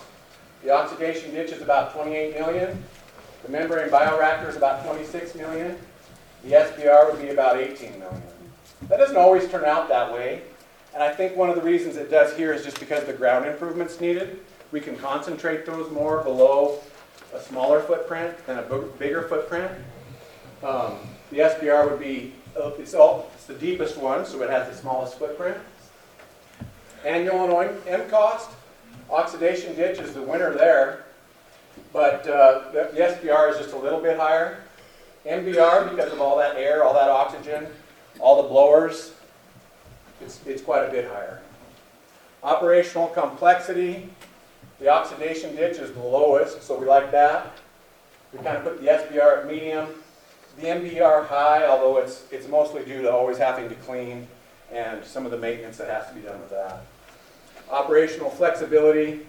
the oxidation ditch is about $28 million. The membrane bioreactor is about $26 million. The SBR would be about $18 million. That doesn't always turn out that way. And I think one of the reasons it does here is just because the ground improvements needed. We can concentrate those more below a smaller footprint than a bigger footprint. The SBR would be, it's the deepest one, so it has the smallest footprint. Annual M cost, oxidation ditch is the winner there, but the SBR is just a little bit higher. MBR, because of all that air, all that oxygen, all the blowers, it's quite a bit higher. Operational complexity, the oxidation ditch is the lowest, so we like that. We kind of put the SBR at medium. The MBR high, although it's mostly due to always having to clean and some of the maintenance that has to be done with that. Operational flexibility,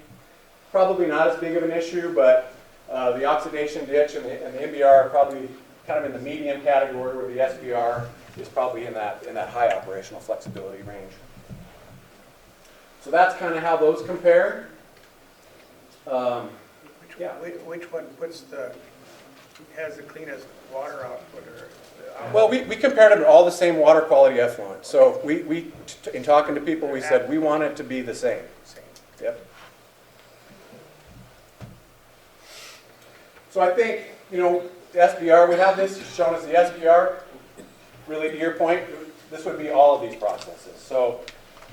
probably not as big of an issue, but the oxidation ditch and the MBR are probably kind of in the medium category, where the SBR is probably in that high operational flexibility range. So that's kind of how those compare. Which one has the cleanest water output? Well, we compared them to all the same water quality effluent. So in talking to people, we said we want it to be the same. Yep. So I think, the SBR, we have this shown as the SBR. Really, to your point, this would be all of these processes. So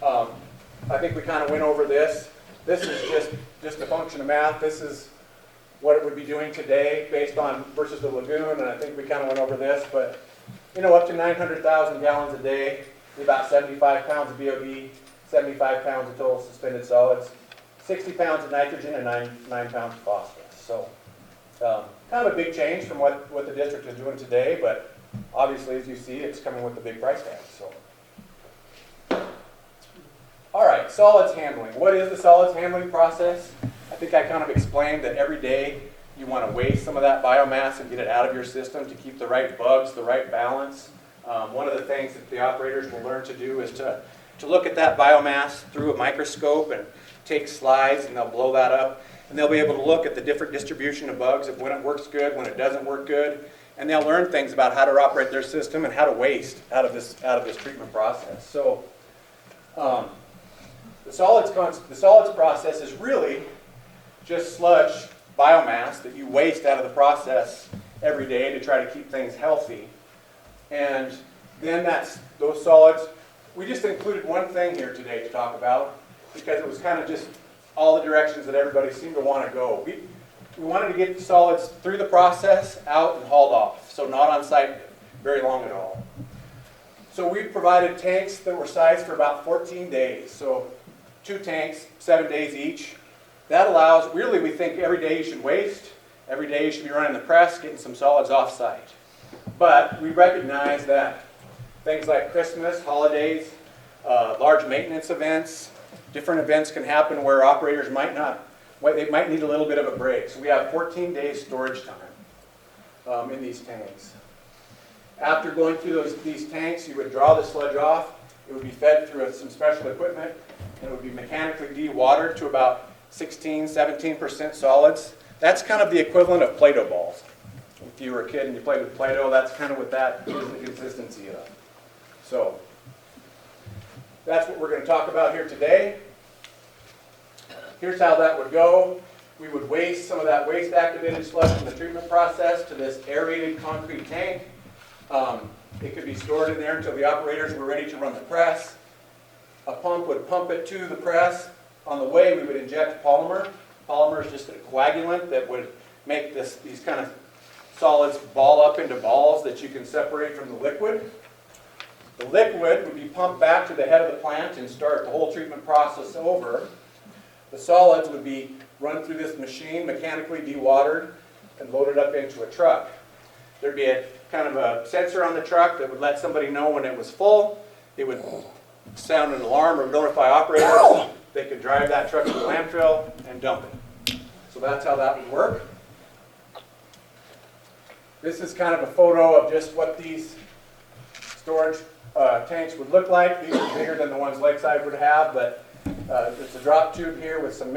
I think we kind of went over this. This is just a function of math. This is what it would be doing today based on versus the lagoon, and I think we kind of went over this, but up to 900,000 gallons a day, about 75 pounds of BOD, 75 pounds of total suspended solids, 60 pounds of nitrogen, and 9 pounds of phosphorus. So kind of a big change from what the district is doing today, but obviously, as you see, it's coming with a big price tag. So, all right, solids handling. What is the solids handling process? I think I kind of explained that every day you want to waste some of that biomass and get it out of your system to keep the right bugs, the right balance. One of the things that the operators will learn to do is to look at that biomass through a microscope and take slides, and they'll blow that up. And they'll be able to look at the different distribution of bugs, of when it works good, when it doesn't work good. And they'll learn things about how to operate their system and how to waste out of this treatment process. So the solids process is really just sludge biomass that you waste out of the process every day to try to keep things healthy. And then those solids, we just included one thing here today to talk about because it was kind of just all the directions that everybody seemed to want to go. We wanted to get the solids through the process, out, and hauled off, so not on site very long at all. So we provided tanks that were sized for about 14 days. So 2 tanks, 7 days each. That allows, really we think every day you should waste, every day you should be running the press, getting some solids off site. But we recognize that things like Christmas, holidays, large maintenance events, different events can happen where operators might need a little bit of a break. So we have 14 days storage time in these tanks. After going through these tanks, you would draw the sludge off. It would be fed through some special equipment, and it would be mechanically dewatered to about 16-17% solids. That's kind of the equivalent of Play-Doh balls. If you were a kid and you played with Play-Doh, that's kind of what that is the consistency of. So that's what we're going to talk about here today. Here's how that would go. We would waste some of that waste activated sludge from the treatment process to this aerated concrete tank. It could be stored in there until the operators were ready to run the press. A pump would pump it to the press. On the way, we would inject polymer. Polymer is just a coagulant that would make these kind of solids ball up into balls that you can separate from the liquid. The liquid would be pumped back to the head of the plant and start the whole treatment process over. The solids would be run through this machine, mechanically dewatered, and loaded up into a truck. There'd be a kind of a sensor on the truck that would let somebody know when it was full. It would sound an alarm or notify operators. They could drive that truck to the landfill and dump it. So that's how that would work. This is kind of a photo of just what these storage tanks would look like. These are bigger than the ones Lakeside would have, but it's a drop tube here with some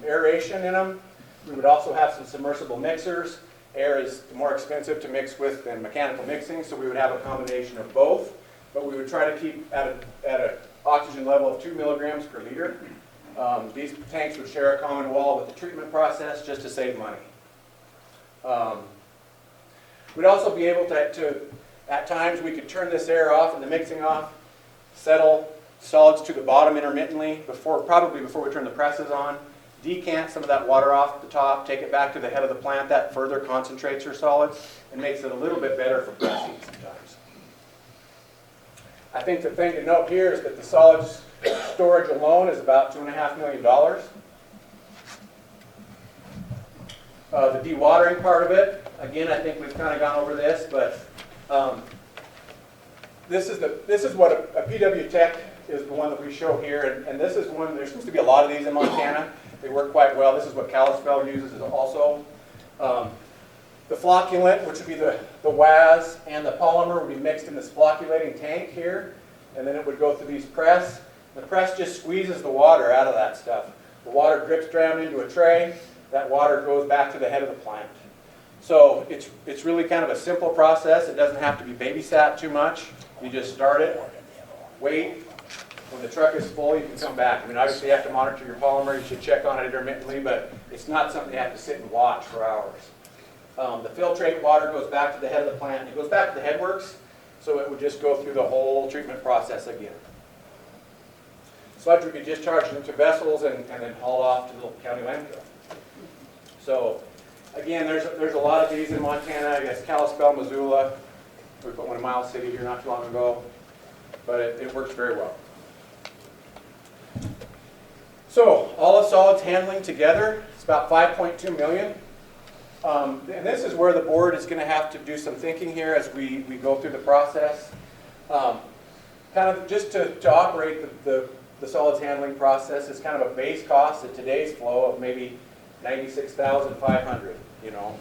aeration in them. We would also have some submersible mixers. Air is more expensive to mix with than mechanical mixing, so we would have a combination of both. But we would try to keep at an oxygen level of 2 milligrams per liter. These tanks would share a common wall with the treatment process just to save money. We'd also be able to, at times, we could turn this air off and the mixing off, settle solids to the bottom intermittently, probably before we turn the presses on, decant some of that water off the top, take it back to the head of the plant. That further concentrates your solids and makes it a little bit better for pressing sometimes. I think the thing to note here is that the solids storage alone is about $2.5 million. The dewatering part of it, again, I think we've kind of gone over this, but this is what a PW Tech is, the one that we show here, and this is one. There seems to be a lot of these in Montana. They work quite well. This is what Kalispell uses also. The flocculant, which would be the WAS, and the polymer would be mixed in this flocculating tank here, and then it would go through these press. The press just squeezes the water out of that stuff. The water drips down into a tray. That water goes back to the head of the plant. So it's really kind of a simple process. It doesn't have to be babysat too much. You just start it, wait. When the truck is full, you can come back. I mean, obviously you have to monitor your polymer. You should check on it intermittently, but it's not something you have to sit and watch for hours. The filtrate water goes back to the head of the plant. It goes back to the headworks, so it would just go through the whole treatment process again. Sludge would be discharged into vessels and then hauled off to the county landfill. So, again, there's a lot of these in Montana. I guess Kalispell, Missoula. We put one in Miles City here not too long ago, but it works very well. So, all the solids handling together, it's about 5.2 million. And this is where the board is going to have to do some thinking here as we go through the process. Kind of just to operate the solids handling process is kind of a base cost at today's flow of maybe $96,500, you know.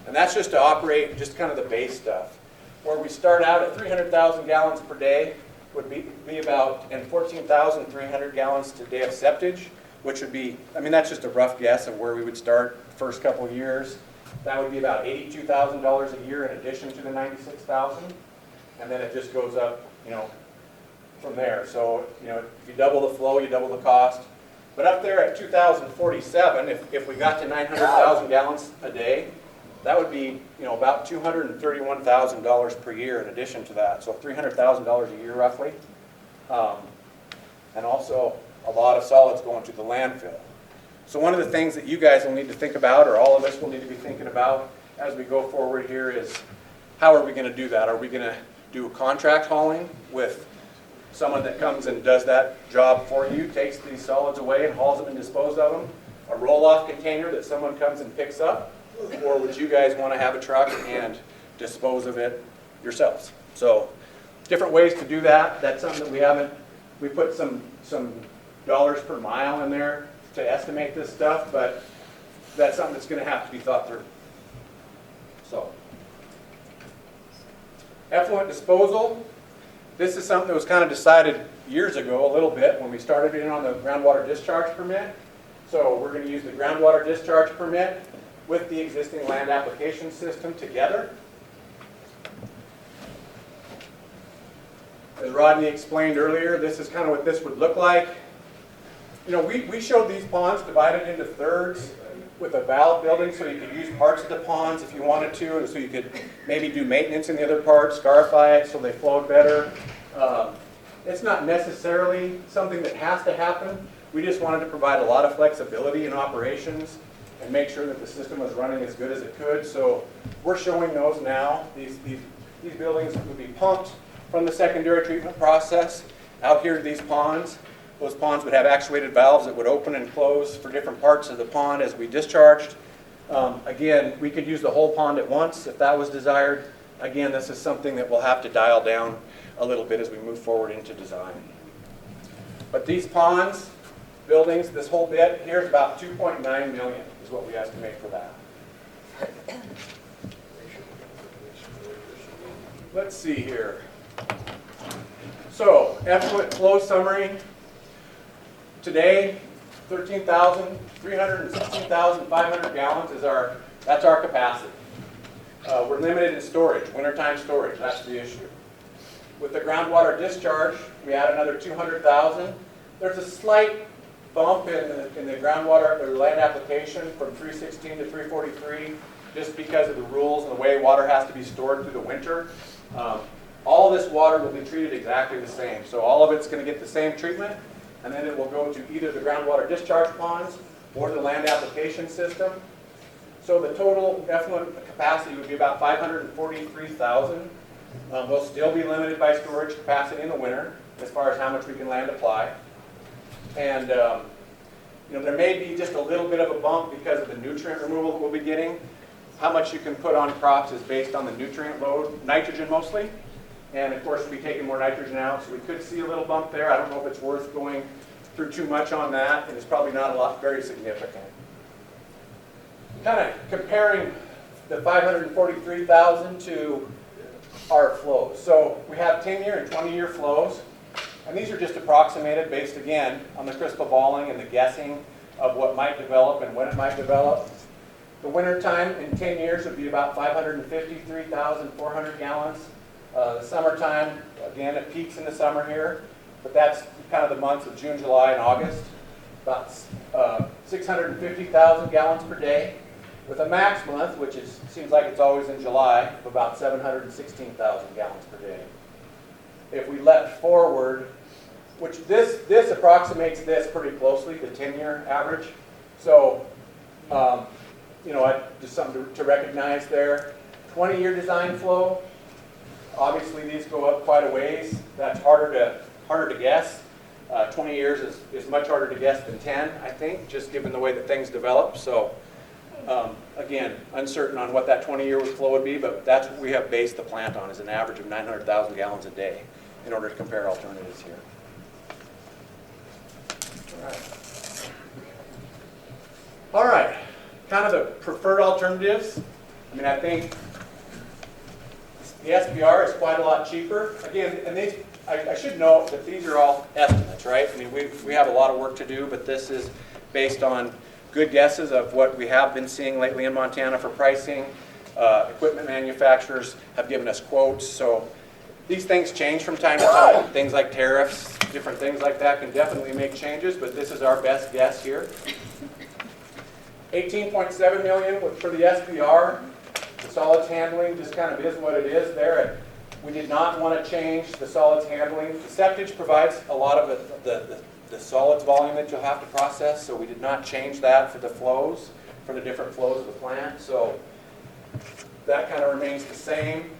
And that's just to operate just kind of the base stuff. Where we start out at 300,000 gallons per day would be about, and 14,300 gallons a day of septage, which would be, I mean, that's just a rough guess of where we would start the first couple of years. That would be about $82,000 a year in addition to the $96,000. And then it just goes up, you know, from there. So, you know, if you double the flow, you double the cost. But up there at 2,047, if we got to 900,000 gallons a day, that would be, you know, about $231,000 per year in addition to that. So $300,000 a year roughly. And also a lot of solids going to the landfill. So one of the things that you guys will need to think about, or all of us will need to be thinking about as we go forward here, is how are we going to do that? Are we going to do a contract hauling with someone that comes and does that job for you, takes these solids away and hauls them and disposes of them? A roll-off container that someone comes and picks up? Or would you guys want to have a truck and dispose of it yourselves? So different ways to do that. That's something that we put some dollars per mile in there to estimate this stuff, but that's something that's going to have to be thought through. So, effluent disposal. This is something that was kind of decided years ago a little bit when we started in on the groundwater discharge permit. So we're going to use the groundwater discharge permit with the existing land application system together. As Rodney explained earlier, this is kind of what this would look like. You know, we showed these ponds divided into thirds with a valve building, so you could use parts of the ponds if you wanted to, and so you could maybe do maintenance in the other parts, scarify it so they flowed better. It's not necessarily something that has to happen. We just wanted to provide a lot of flexibility in operations and make sure that the system was running as good as it could. So we're showing those now. These buildings would be pumped from the secondary treatment process out here to these ponds. Those ponds would have actuated valves that would open and close for different parts of the pond as we discharged. Again, we could use the whole pond at once if that was desired. Again, this is something that we'll have to dial down a little bit as we move forward into design. But these ponds, buildings, this whole bit here is about 2.9 million is what we estimate for that. Let's see here. So, effluent flow summary. Today, 16,500 gallons is that's our capacity. We're limited in storage, wintertime storage, that's the issue. With the groundwater discharge, we add another 200,000. There's a slight bump in the groundwater or land application from 316 to 343 just because of the rules and the way water has to be stored through the winter. All this water will be treated exactly the same. So all of it's going to get the same treatment, and then it will go to either the groundwater discharge ponds or the land application system. So the total effluent capacity would be about 543,000. We'll still be limited by storage capacity in the winter as far as how much we can land apply. And you know, there may be just a little bit of a bump because of the nutrient removal that we'll be getting. How much you can put on crops is based on the nutrient load, nitrogen mostly. And of course, we'll be taking more nitrogen out, so we could see a little bump there. I don't know if it's worth going through too much on that, and it's probably not a lot very significant. Kind of comparing the 543,000 to our flows. So we have 10-year and 20-year flows, and these are just approximated based, again, on the crystal balling and the guessing of what might develop and when it might develop. The winter time in 10 years would be about 553,400 gallons. The summertime, again, it peaks in the summer here, but that's kind of the months of June, July, and August. About 650,000 gallons per day, with a max month, which seems like it's always in July, of about 716,000 gallons per day. If we leapt forward, which this approximates this pretty closely, the 10-year average. So, you know, just something to recognize there. 20-year design flow. Obviously, these go up quite a ways. That's harder to guess. 20 years is much harder to guess than 10, I think, just given the way that things develop. So, again, uncertain on what that 20-year flow would be, but that's what we have based the plant on, is an average of 900,000 gallons a day in order to compare alternatives here. All right, kind of the preferred alternatives. I mean, I think the SBR is quite a lot cheaper. Again, and I should note that these are all estimates, right? I mean, we have a lot of work to do, but this is based on good guesses of what we have been seeing lately in Montana for pricing. Equipment manufacturers have given us quotes, so these things change from time to time. Things like tariffs, different things like that can definitely make changes, but this is our best guess here. 18.7 million for the SBR. The solids handling just kind of is what it is there. We did not want to change the solids handling. The septage provides a lot of the solids volume that you'll have to process, so we did not change that for the flows, for the different flows of the plant. So that kind of remains the same.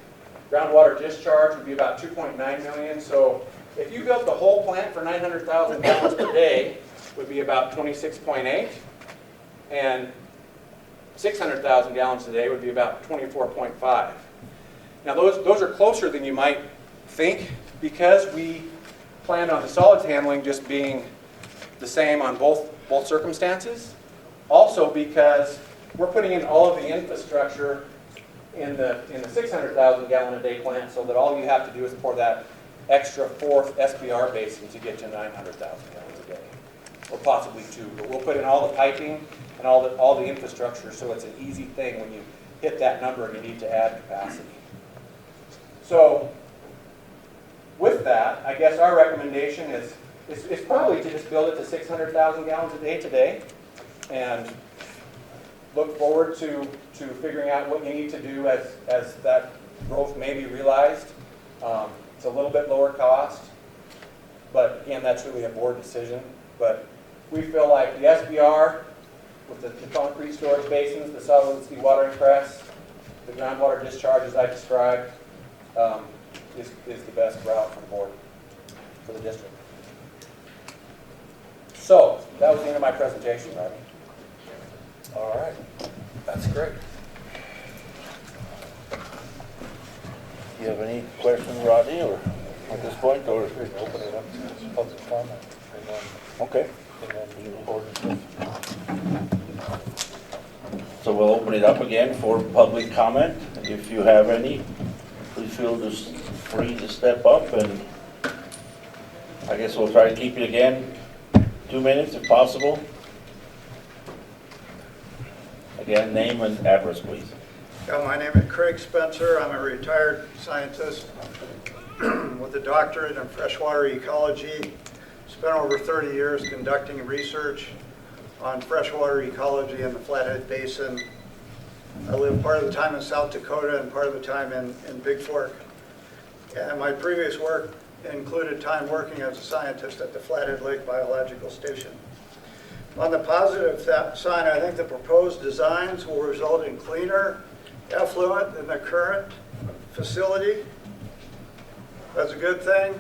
Groundwater discharge would be about 2.9 million. So if you built the whole plant for 900,000 gallons per day, would be about 26.8, and 600,000 gallons a day would be about 24.5. Now those are closer than you might think, because we planned on the solids handling just being the same on both circumstances. Also because we're putting in all of the infrastructure in the 600,000 gallon a day plant, so that all you have to do is pour that extra fourth SBR basin to get to 900,000 gallons a day, or possibly 2. But we'll put in all the piping and all the infrastructure, so it's an easy thing when you hit that number and you need to add capacity. So with that, I guess our recommendation is probably to just build it to 600,000 gallons a day today, and look forward to figuring out what you need to do as that growth may be realized. It's a little bit lower cost, but again, that's really a board decision. But we feel like the SBR with the concrete storage basins, the solid watering press, the groundwater discharge as I described, is the best route for the board, for the district. So, that was the end of my presentation, Rodney. All right, that's great. Do you have any questions, Rodney, or at this point, or? Open it up to public comment. And then, Okay. and then the ordinance. So we'll open it up again for public comment. If you have any, please feel just free to step up, and I guess we'll try to keep it again 2 minutes if possible. Again, name and address, please. Yeah, my name is Craig Spencer. I'm a retired scientist with a doctorate in freshwater ecology. Spent over 30 years conducting research on freshwater ecology in the Flathead Basin. I lived part of the time in South Dakota and part of the time in Big Fork. And my previous work included time working as a scientist at the Flathead Lake Biological Station. On the positive side, I think the proposed designs will result in cleaner effluent than the current facility. That's a good thing.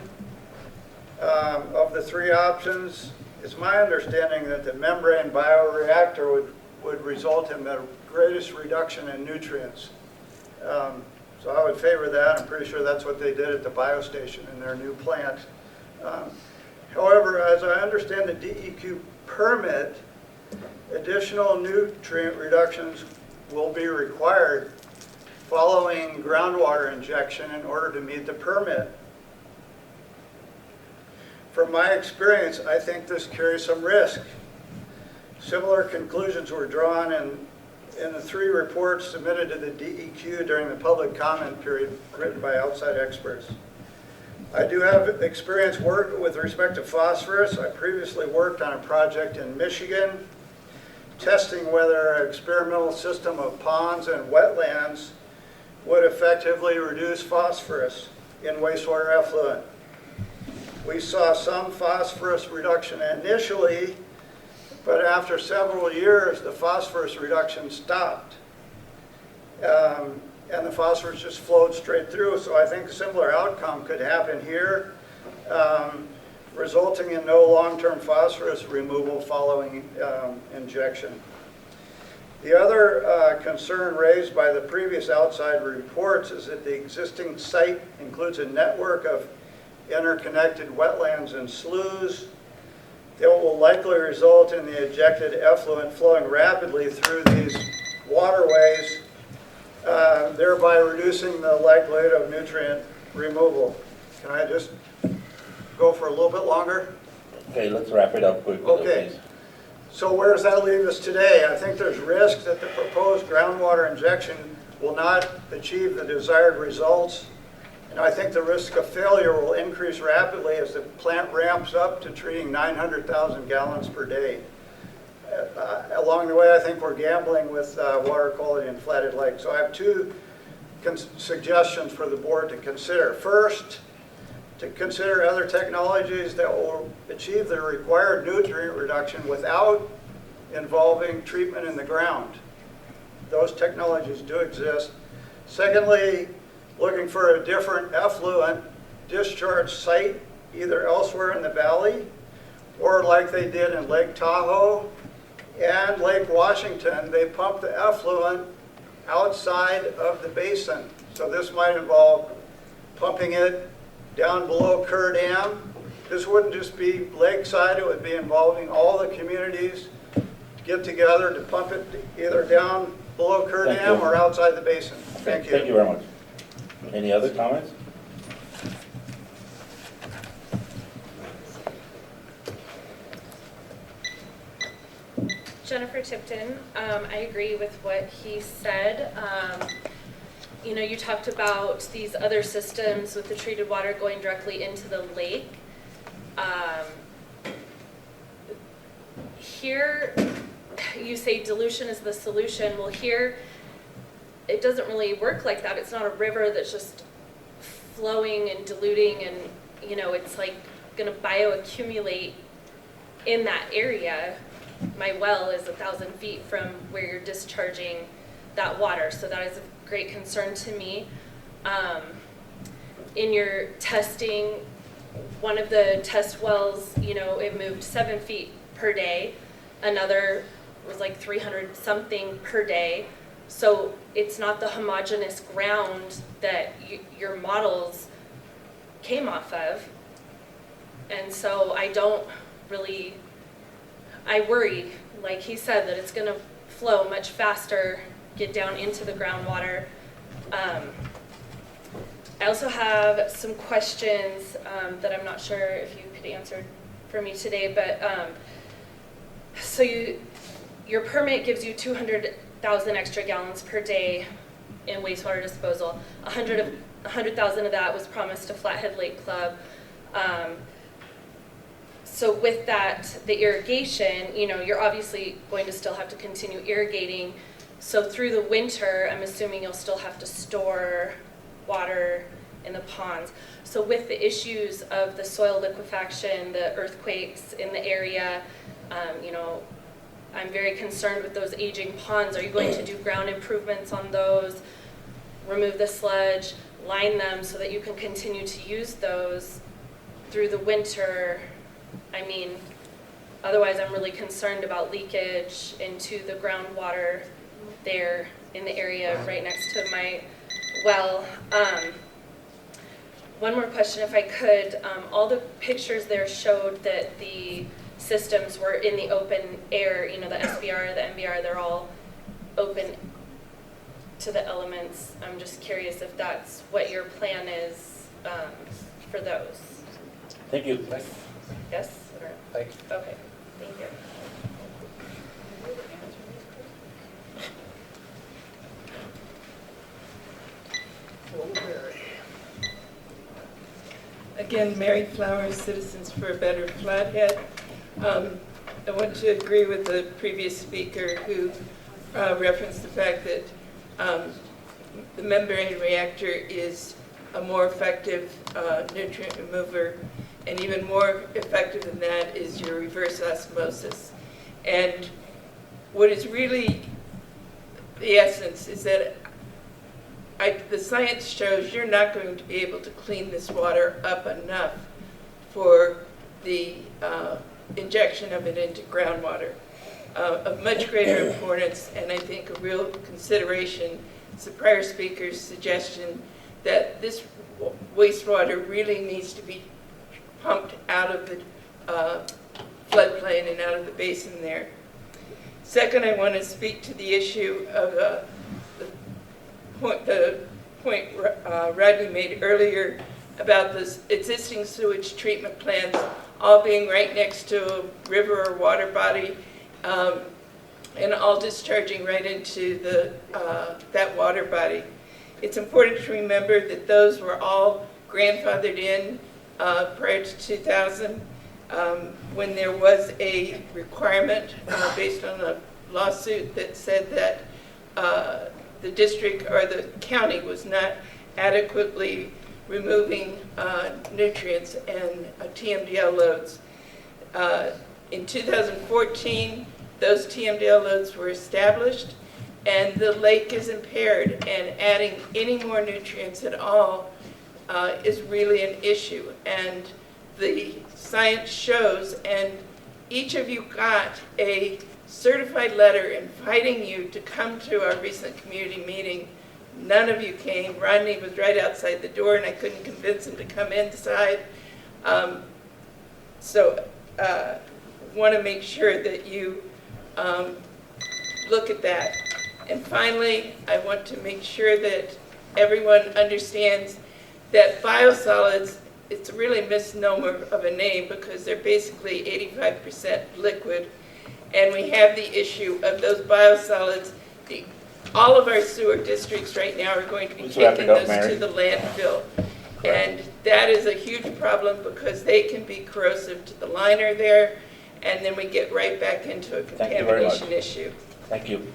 Of the three options, it's my understanding that the membrane bioreactor would result in the greatest reduction in nutrients. So I would favor that. I'm pretty sure that's what they did at the biostation in their new plant. However, as I understand the DEQ permit, additional nutrient reductions will be required following groundwater injection in order to meet the permit. From my experience, I think this carries some risk. Similar conclusions were drawn in the 3 reports submitted to the DEQ during the public comment period written by outside experts. I do have experience work with respect to phosphorus. I previously worked on a project in Michigan testing whether an experimental system of ponds and wetlands would effectively reduce phosphorus in wastewater effluent. We saw some phosphorus reduction initially, but after several years, the phosphorus reduction stopped. And the phosphorus just flowed straight through. So I think a similar outcome could happen here, resulting in no long-term phosphorus removal following injection. The other concern raised by the previous outside reports is that the existing site includes a network of interconnected wetlands and sloughs that will likely result in the ejected effluent flowing rapidly through these waterways, thereby reducing the likelihood of nutrient removal. Can I just go for a little bit longer? Okay, let's wrap it up quickly, okay. please. So where does that leave us today? I think there's risk that the proposed groundwater injection will not achieve the desired results. And I think the risk of failure will increase rapidly as the plant ramps up to treating 900,000 gallons per day. Along the way, I think we're gambling with water quality in Flathead Lake. So I have 2 suggestions for the board to consider. First, to consider other technologies that will achieve the required nutrient reduction without involving treatment in the ground. Those technologies do exist. Secondly, looking for a different effluent discharge site, either elsewhere in the valley, or like they did in Lake Tahoe and Lake Washington, they pump the effluent outside of the basin. So this might involve pumping it down below Kerr Dam. This wouldn't just be Lakeside, it would be involving all the communities to get together to pump it either down below Kerr Dam or outside the basin. Thank you. Thank you very much. Any other comments? Jennifer Tipton, I agree with what he said. you know, you talked about these other systems with the treated water going directly into the lake. Here, you say dilution is the solution. Well, here, it doesn't really work like that. It's not a river that's just flowing and diluting and, you know, it's like going to bioaccumulate in that area. My well is 1,000 feet from where you're discharging that water, so that is a great concern to me. In your testing, one of the test wells, you know, it moved 7 feet per day. Another was like 300 something per day. So it's not the homogeneous ground that your models came off of. And so I worry, like he said, that it's going to flow much faster, get down into the groundwater. I also have some questions that I'm not sure if you could answer for me today, but so your permit gives you 200,000 extra gallons per day in wastewater disposal. 100,000 of that was promised to Flathead Lake Club. So with that, the irrigation, you know, you're obviously going to still have to continue irrigating. So through the winter, I'm assuming you'll still have to store water in the ponds. So with the issues of the soil liquefaction, the earthquakes in the area, you know, I'm very concerned with those aging ponds. Are you going to do ground improvements on those, remove the sludge, line them so that you can continue to use those through the winter? I mean, otherwise I'm really concerned about leakage into the groundwater there in the area right next to my well. One more question if I could. All the pictures there showed that the systems were in the open air, you know, the SBR, the MBR, they're all open to the elements. I'm just curious if that's what your plan is for those. Thank you. Yes? Or? Thank you. Okay, thank you. Again, Mary Flowers, Citizens for a Better Flathead. I want to agree with the previous speaker who referenced the fact that the membrane reactor is a more effective nutrient remover, and even more effective than that is your reverse osmosis. And what is really the essence is that the science shows you're not going to be able to clean this water up enough for the injection of it into groundwater. Of much greater importance, and I think a real consideration, is the prior speaker's suggestion that this wastewater really needs to be pumped out of the floodplain and out of the basin there. Second, I want to speak to the issue of the point Rodney made earlier about the existing sewage treatment plants all being right next to a river or water body, and all discharging right into that water body. It's important to remember that those were all grandfathered in prior to 2000, when there was a requirement based on a lawsuit that said that the district or the county was not adequately removing nutrients and TMDL loads. In 2014, those TMDL loads were established, and the lake is impaired, and adding any more nutrients at all is really an issue. And the science shows, and each of you got a certified letter inviting you to come to our recent community meeting. None of you came. Rodney was right outside the door, and I couldn't convince him to come inside. Want to make sure that you look at that. And finally, I want to make sure that everyone understands that biosolids, it's really a misnomer of a name because they're basically 85% liquid. And we have the issue of those biosolids all of our sewer districts right now are going to be Let's wrap taking it up, those Mary. to the landfill. And that is a huge problem because they can be corrosive to the liner there, and then we get right back into a Thank you very much. contamination issue. Thank you.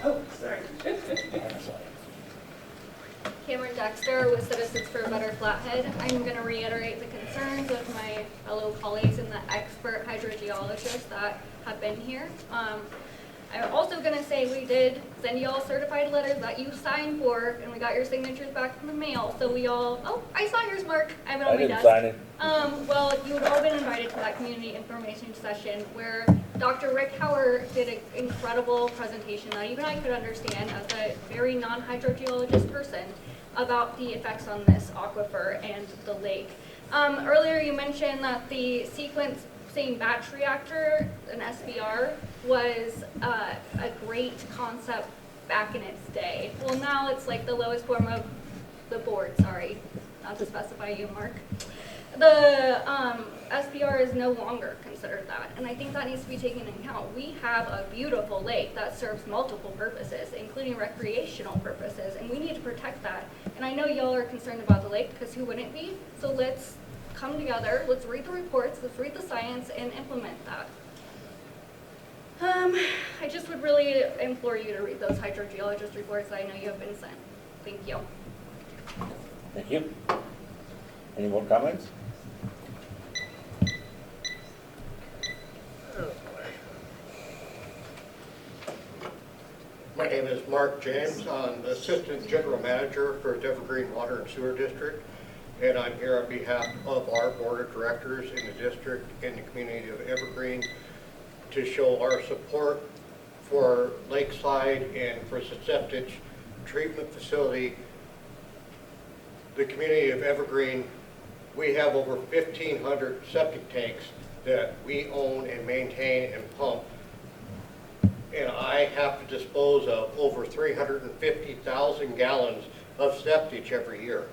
Oh, sorry. Cameron Dexter with Citizens for a Better Flathead. I'm going to reiterate the concerns of my fellow colleagues and the expert hydrogeologists that have been here. I'm also going to say we did send you all certified letters that you signed for, and we got your signatures back in the mail. So we all, oh, I saw yours, Mark. I have it on my didn't desk. sign it. Well, you've all been invited to that community information session where Dr. Rick Howard did an incredible presentation that even I could understand as a very non-hydrogeologist person about the effects on this aquifer and the lake. Earlier you mentioned that the sequencing batch reactor, an SBR, was a great concept back in its day. Well, now it's like the lowest form of the board, sorry, not to specify you, Mark. The SBR is no longer considered that, and I think that needs to be taken into account. We have a beautiful lake that serves multiple purposes, including recreational purposes, and we need to protect that. And I know y'all are concerned about the lake, because who wouldn't be? So let's come together, let's read the reports, let's read the science, and implement that. I just would really implore you to read those hydrogeologist reports that I know you have been sent. Thank you. Thank you. Any more comments? My name is Mark James. I'm the Assistant General Manager for Evergreen Water and Sewer District, and I'm here on behalf of our Board of Directors in the district and the community of Evergreen to show our support for Lakeside and for the septic treatment facility. The community of Evergreen, we have over 1,500 septic tanks that we own and maintain and pump. And I have to dispose of over 350,000 gallons of septic every year.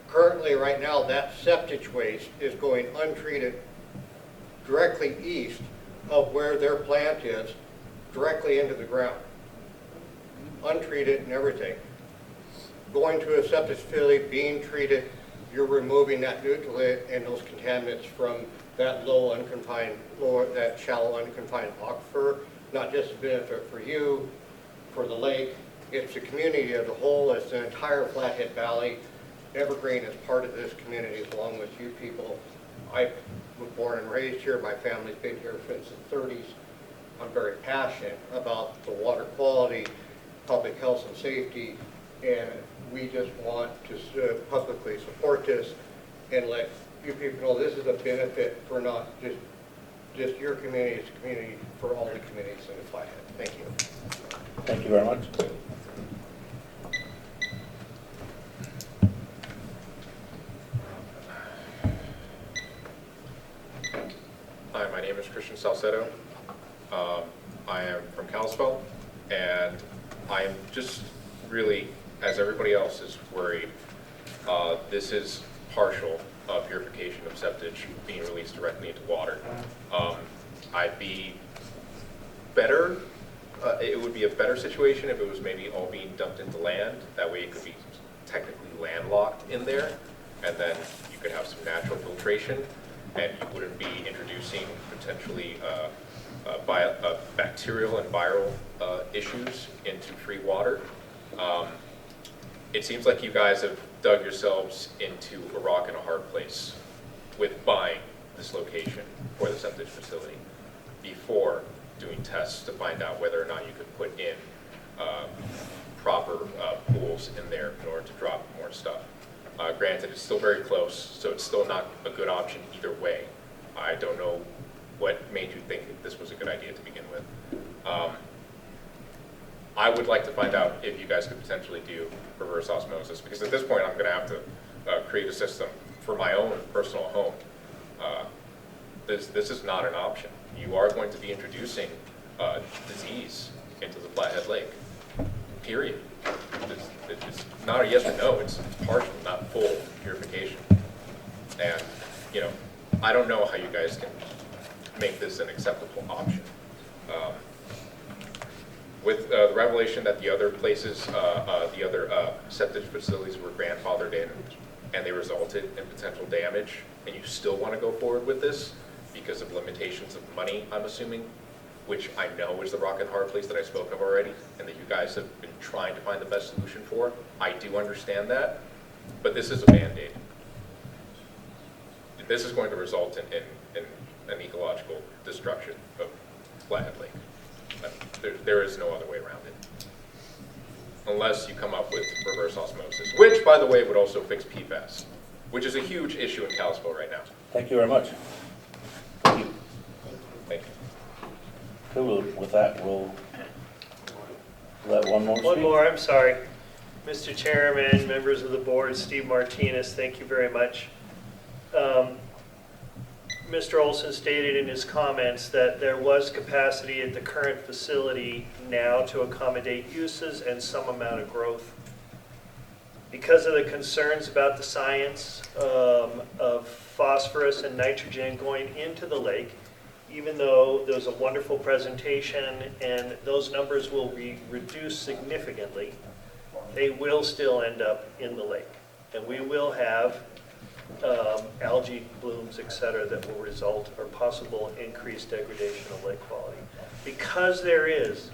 Currently, right now, that septic waste is going untreated directly east of where their plant is, directly into the ground. Untreated and everything. Going to a septic facility, being treated, you're removing that nutrient and those contaminants from that that shallow unconfined aquifer. Not just a benefit for you, for the lake, it's the community as a whole, it's the entire Flathead Valley. Evergreen is part of this community along with you people. I was born and raised here, my family's been here since the 30s. I'm very passionate about the water quality, public health and safety, and we just want to publicly support this and let you people know this is a benefit for not just your community, it's a community for all the communities in the Flathead. Thank you. Thank you very much. Hi, my name is Christian Salcedo. I am from Kalispell, and I am just really, as everybody else is worried, this is partial purification of septic being released directly into water. I'd be better, it would be a better situation if it was maybe all being dumped into land. That way it could be technically landlocked in there, and then you could have some natural filtration, and you wouldn't be introducing potentially bacterial and viral issues into free water. It seems like you guys have dug yourselves into a rock and a hard place with buying this location for the septic facility before doing tests to find out whether or not you could put in proper pools in there in order to drop more stuff. Granted, it's still very close, so it's still not a good option either way. I don't know what made you think that this was a good idea to begin with. I would like to find out if you guys could potentially do reverse osmosis, because at this point I'm going to have to create a system for my own personal home. This is not an option. You are going to be introducing disease into the Flathead Lake, period. It's not a yes or no, it's partial, not full purification. And, you know, I don't know how you guys can make this an acceptable option. With the revelation that the other places, the other septic facilities were grandfathered in and they resulted in potential damage, and you still want to go forward with this because of limitations of money, I'm assuming, which I know is the rock and hard place that I spoke of already, and that you guys have been trying to find the best solution for. I do understand that, but this is a Band-Aid. This is going to result in an ecological destruction of Flathead Lake. There is no other way around it. Unless you come up with reverse osmosis, which, by the way, would also fix PFAS, which is a huge issue in Kalispell right now. Thank you very much. Thank you. Thank you. Cool. With that, we'll let one more speak. One more, I'm sorry. Mr. Chairman, members of the board, Steve Martinez, thank you very much. Mr. Olson stated in his comments that there was capacity at the current facility now to accommodate uses and some amount of growth. Because of the concerns about the science of phosphorus and nitrogen going into the lake, even though there's a wonderful presentation and those numbers will be reduced significantly, they will still end up in the lake. And we will have algae blooms, etc., that will result or possible increased degradation of lake quality. Because there is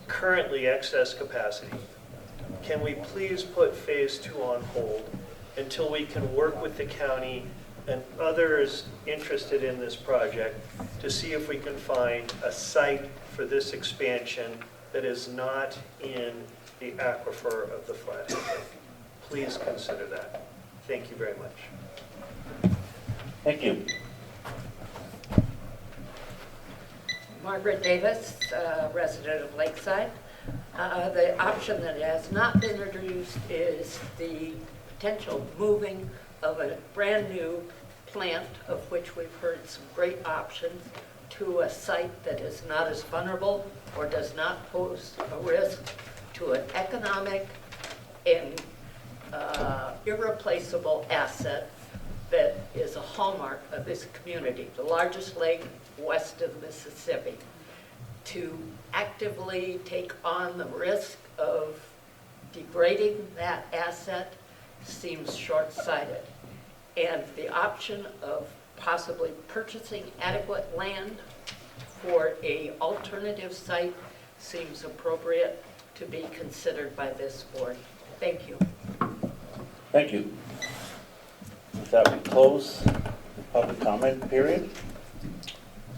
currently excess capacity, can we please put phase 2 on hold until we can work with the county and others interested in this project to see if we can find a site for this expansion that is not in the aquifer of the Flathead Lake? Please consider that. Thank you very much. Thank you. Margaret Davis, resident of Lakeside. The option that has not been introduced is the potential moving of a brand new plant, of which we've heard some great options, to a site that is not as vulnerable or does not pose a risk to an economic and irreplaceable asset that is a hallmark of this community, the largest lake west of Mississippi. To actively take on the risk of degrading that asset seems short-sighted. And the option of possibly purchasing adequate land for an alternative site seems appropriate to be considered by this board. Thank you. Thank you. With that, we close the public comment period.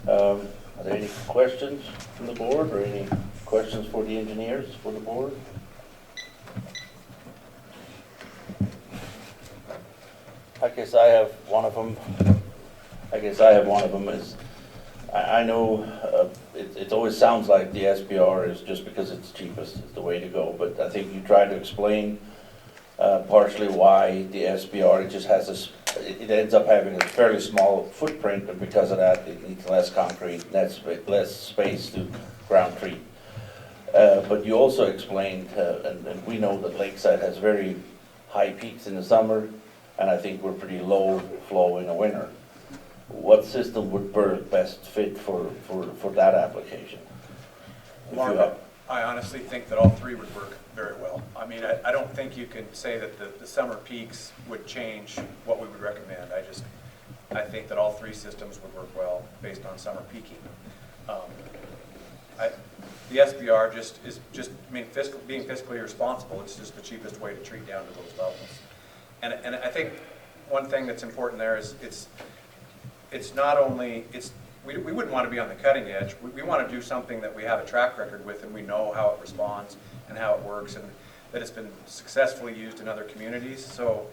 Are there any questions from the board or any questions for the engineers for the board? I guess I have one of them. Is I know it always sounds like the SPR is just because it's cheapest, is the way to go, but I think you tried to explain partially why the SPR, it just has this, it ends up having a fairly small footprint, and because of that it needs less concrete, less space to ground treat. But you also explained, and we know that Lakeside has very high peaks in the summer, and I think we're pretty low flow in the winter. What system would best fit for that application? Mark, I honestly think that all three would work very well. I mean, I don't think you can say that the summer peaks would change what we would recommend. I think that all three systems would work well based on summer peaking. The SBR being fiscally responsible. It's just the cheapest way to treat down to those levels. And I think one thing that's important there is it's not only, we wouldn't want to be on the cutting edge. We want to do something that we have a track record with and we know how it responds and how it works and that it's been successfully used in other communities. So,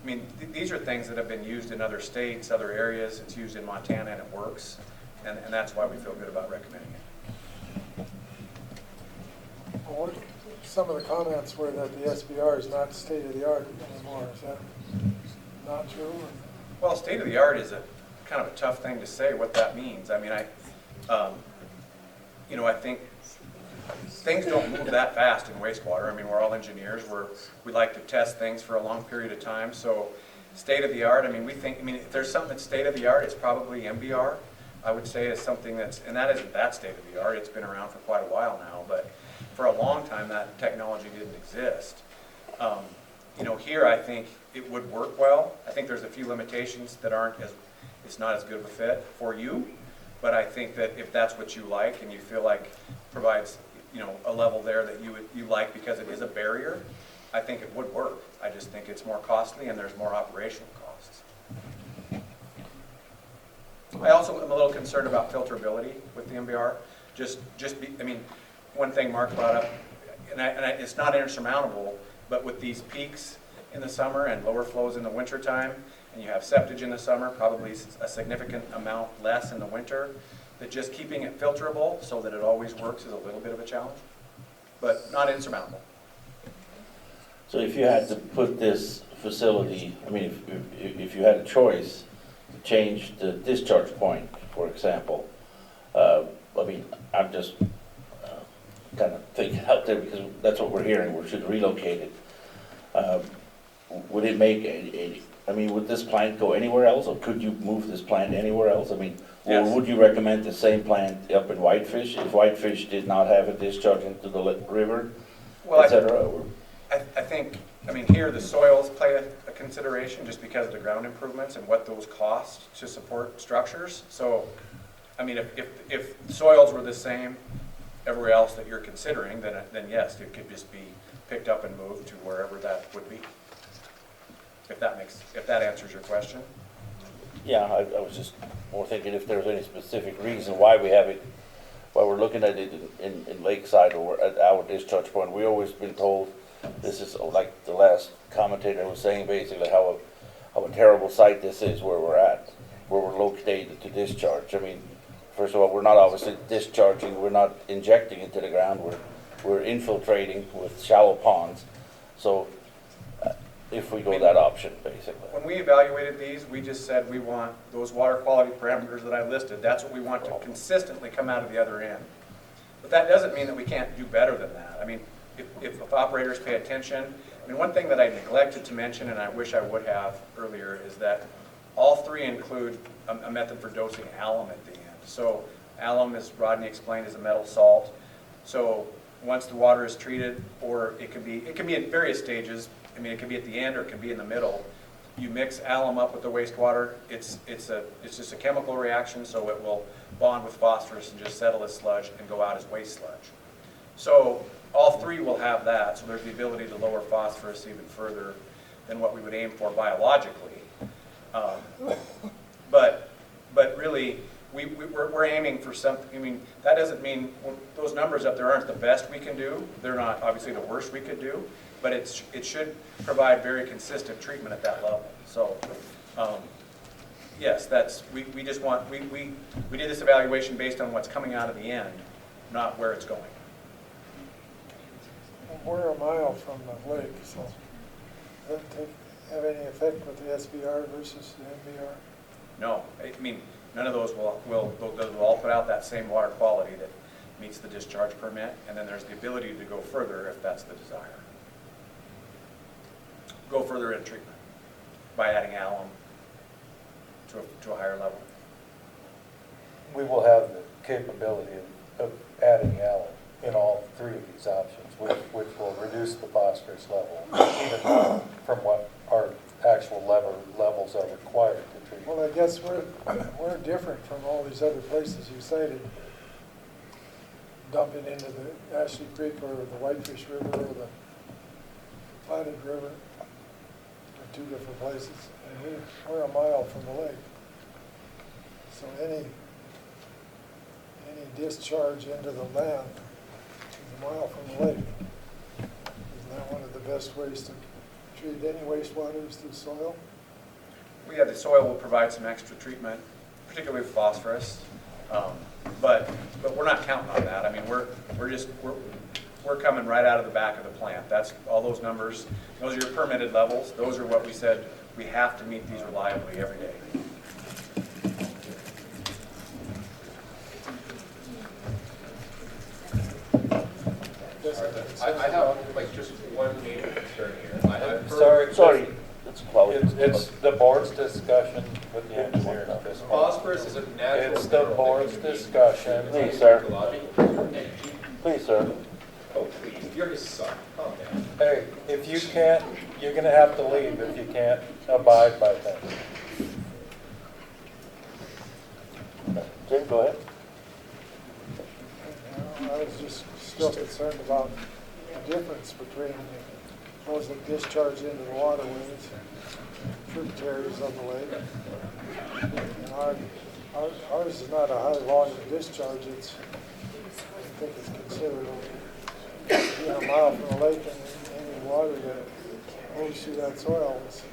I mean, these are things that have been used in other states, other areas. It's used in Montana and it works. And that's why we feel good about recommending it. Well, some of the comments were that the SBR is not state-of-the-art anymore. Is that not true? Well, state-of-the-art is a kind of a tough thing to say what that means. I mean, I think things don't move that fast in wastewater. I mean, we're all engineers. We like to test things for a long period of time. So State of the art, I mean, we think, I mean, if there's something that's state of the art, it's probably MBR. I would say is something that's, and that isn't that state of the art, it's been around for quite a while now, but for a long time that technology didn't exist. You know, here I think it would work well. I think there's a few limitations that aren't as, it's not as good of a fit for you, but I think that if that's what you like and you feel like provides, you know, a level there that you like because it is a barrier, I think it would work. I just think it's more costly and there's more operational costs. I also am a little concerned about filterability with the MBR. I mean, one thing Mark brought up, and it's not insurmountable, but with these peaks in the summer and lower flows in the winter time, and you have septage in the summer, probably a significant amount less in the winter, that just keeping it filterable so that it always works is a little bit of a challenge, but not insurmountable. So if you had to put this facility, I mean, if you had a choice to change the discharge point, for example, I mean, I'm just kind of thinking out there because that's what we're hearing, we should relocate it. Would it make I mean, would this plant go anywhere else, or could you move this plant anywhere else? I mean, yes. Or would you recommend the same plant up in Whitefish if Whitefish did not have a discharge into the river, well, et cetera? I think, I mean, here the soils play a consideration just because of the ground improvements and what those cost to support structures. So, I mean, if soils were the same everywhere else that you're considering, then yes, it could just be picked up and moved to wherever that would be. If that answers your question. Yeah, I was just more thinking if there's any specific reason why we have it, why we're looking at it in Lakeside or at our discharge point. We've always been told this is, like the last commentator was saying, basically how a terrible site this is where we're at, where we're located to discharge. I mean, first of all, we're not obviously discharging, we're not injecting into the ground, we're infiltrating with shallow ponds. So if we go that option, basically. When we evaluated these, we just said we want those water quality parameters that I listed. That's what we want to consistently come out of the other end. But that doesn't mean that we can't do better than that. I mean, if operators pay attention, I mean, one thing that I neglected to mention, and I wish I would have earlier, is that all three include a method for dosing alum at the end. So alum, as Rodney explained, is a metal salt. So once the water is treated, or it can be at various stages. I mean, it can be at the end or it can be in the middle. You mix alum up with the wastewater. It's just a chemical reaction, so it will bond with phosphorus and just settle as sludge and go out as waste sludge. So all three will have that. So there's the ability to lower phosphorus even further than what we would aim for biologically. But really, we're aiming for something. I mean, that doesn't mean those numbers up there aren't the best we can do. They're not obviously the worst we could do. But it should provide very consistent treatment at that level. So, yes, we just want, we did this evaluation based on what's coming out of the end, not where it's going. We're a mile from the lake, so does that have any effect with the SBR versus the MBR? No, I mean, none of those will all put out that same water quality that meets the discharge permit, and then there's the ability to go further if that's the desire. Go further in treatment by adding alum to a higher level. We will have the capability of adding alum in all three of these options, which will reduce the phosphorus level even from what our actual levels are required to treat. Well, I guess we're different from all these other places you cited, dumping into the Ashley Creek or the Whitefish River or the Platted River. Two different places, and we're a mile from the lake. So any discharge into the land is a mile from the lake. Isn't that one of the best ways to treat any wastewater is through soil? Well, yeah, the soil will provide some extra treatment, particularly with phosphorus, but we're not counting on that. I mean, we're coming right out of the back of the plant. That's all those numbers. Those are your permitted levels. Those are what we said we have to meet these reliably every day. I have like just one major concern here. Sorry, let's qualify. It's the board's discussion with the engineer at this point. Phosphorus is a natural. It's the board's discussion. Please, sir. Please, sir. Oh, please, you're his son. Calm down. Hey, if you can't, you're gonna have to leave if you can't abide by things. Jim, go ahead. I was just still concerned about the difference between those that discharge into the waterways and tributaries of the lake. And ours is not a high volume discharge. I think it's considered a mile from the lake, and any water that goes through that soil is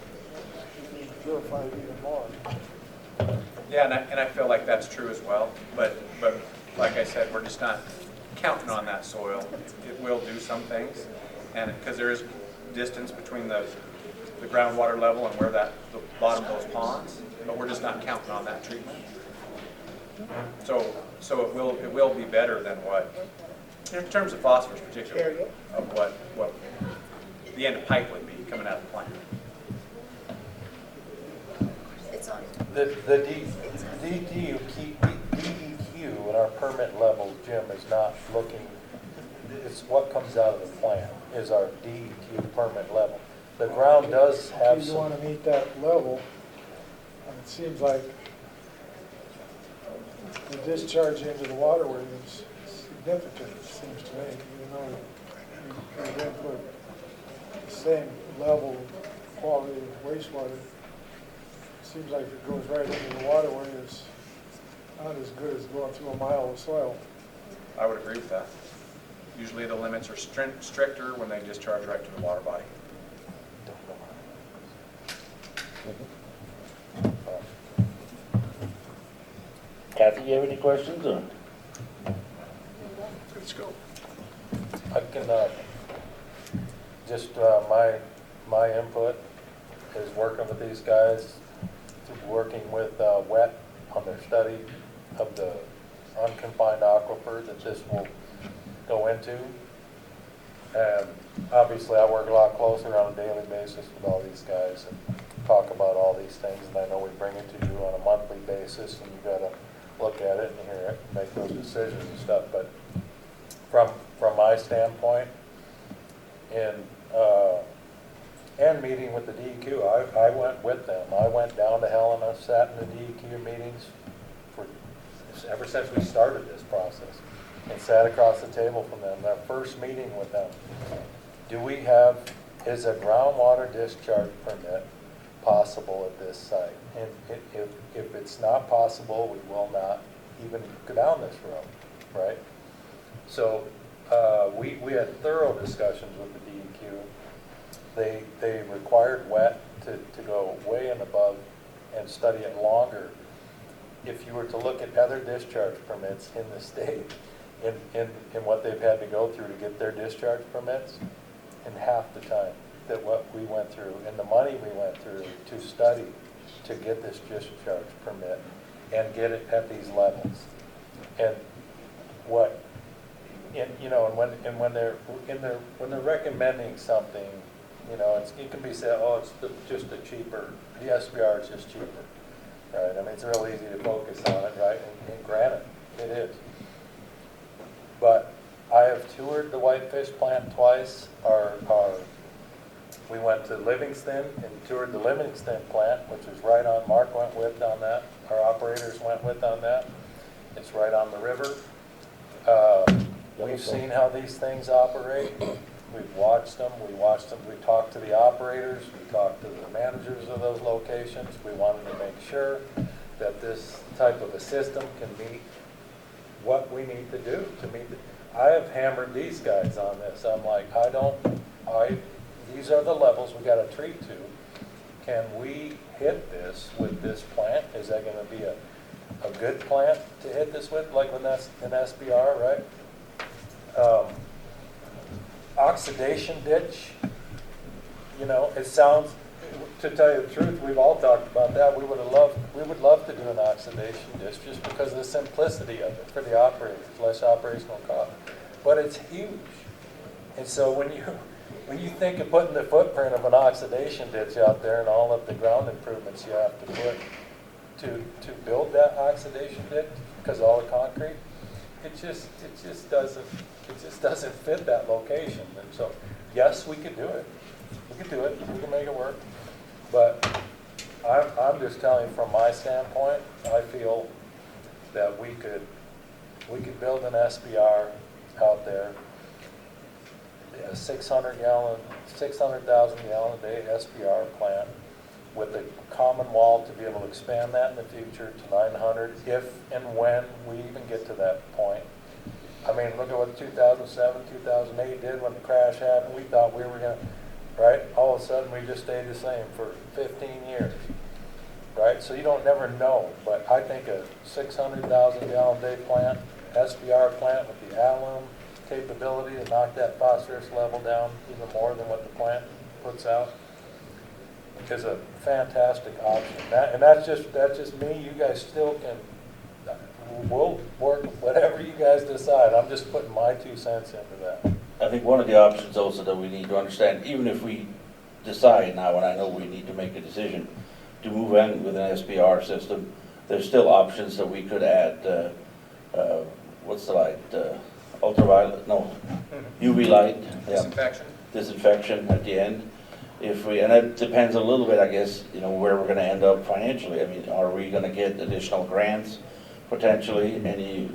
purified even more. Yeah, and I feel like that's true as well, but like I said, we're just not counting on that soil. It will do some things, and because there is distance between the groundwater level and where the bottom of those ponds, but we're just not counting on that treatment. So it will be better than what, in terms of phosphorus particularly, of what the end of pipe would be coming out of the plant. It's on. The DEQ and our permit level, Jim, is not looking, it's what comes out of the plant is our DEQ permit level. The ground does have If you some. want to meet that level, and it seems like the discharge into the waterway is significant, it seems to me, even though we didn't put the same level of quality of wastewater. Seems like it goes right into the waterway. It's not as good as going through a mile of soil. I would agree with that. Usually the limits are stricter when they discharge right to the water body. Kathy, you have any questions? Or? Let's go. I can, just my input is working with these guys, working with WET on their study of the unconfined aquifer that this will go into. And obviously I work a lot closer on a daily basis with all these guys and talk about all these things, and I know we bring it to you on a monthly basis and you gotta look at it and hear it and make those decisions and stuff. But from my standpoint, and meeting with the DEQ, I went with them. I went down to Helena, sat in the DEQ meetings ever since we started this process, and sat across the table from them. Their first meeting with them, is a groundwater discharge permit possible at this site? And if it's not possible, we will not even go down this road, right? So we had thorough discussions with the DEQ. They required WET to go way and above and study it longer. If you were to look at other discharge permits in the state, in what they've had to go through to get their discharge permits, in half the time that what we went through and the money we went through to study to get this discharge permit and get it at these levels. And when they're recommending something, it can be said, oh, it's just a cheaper, the SBR is just cheaper, right? I mean, it's real easy to focus on it, right? And granted, it is. But I have toured the Whitefish plant twice. We went to Livingston and toured the Livingston plant, which is right on, Mark went with on that, our operators went with on that. It's right on the river. We've seen how these things operate. We've watched them. We talked to the operators. We talked to the managers of those locations. We wanted to make sure that this type of a system can meet what we need to do to meet it. I have hammered these guys on this. I'm like, these are the levels we got to treat to. Can we hit this with this plant? Is that going to be a good plant to hit this with, like when that's an SBR, right? Oxidation ditch, it sounds, to tell you the truth, we've all talked about that. We would love to do an oxidation ditch just because of the simplicity of it for the operators, less operational cost. But it's huge. And so when when you think of putting the footprint of an oxidation ditch out there and all of the ground improvements you have to put to build that oxidation ditch, because all the concrete, it just doesn't fit that location. And so, yes, we could do it. We could do it. We can make it work. But I'm just telling you from my standpoint, I feel that we could build an SBR out there, a 600,000 gallon a day SBR plant with a common wall to be able to expand that in the future to 900 if and when we even get to that point. I mean, look at what 2007, 2008 did when the crash happened. We thought we were going to, right? All of a sudden, we just stayed the same for 15 years, right? So you don't never know. But I think a 600,000 gallon day plant, SBR plant with the alum capability to knock that phosphorus level down even more than what the plant puts out is a fantastic option. And that's just me. You guys still can. We'll work whatever you guys decide. I'm just putting my 2 cents into that. I think one of the options also that we need to understand, even if we decide now, and I know we need to make a decision to move in with an SBR system, there's still options that we could add. What's the light? Ultraviolet? No, UV light. Yeah. Disinfection. Disinfection at the end. If we, and it depends a little bit, I guess, where we're going to end up financially. I mean, are we going to get additional grants, potentially, any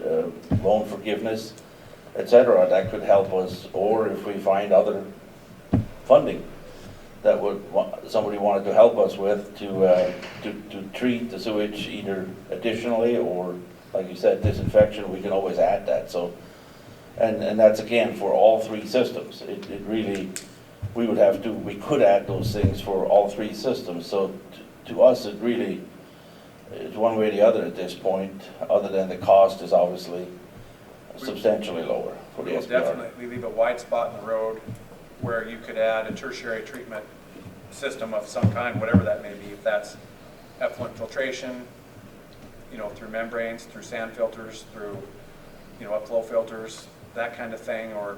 loan forgiveness, etc. that could help us, or if we find other funding that would somebody wanted to help us with to treat the sewage either additionally or, like you said, disinfection, we can always add that. So, and that's again for all 3 systems. It really, we could add those things for all 3 systems. So to us, it really is one way or the other at this point, other than the cost is obviously substantially lower for the We'll SBR. definitely leave a wide spot in the road where you could add a tertiary treatment system of some kind, whatever that may be, if that's effluent filtration, through membranes, through sand filters, through, upflow filters, that kind of thing, or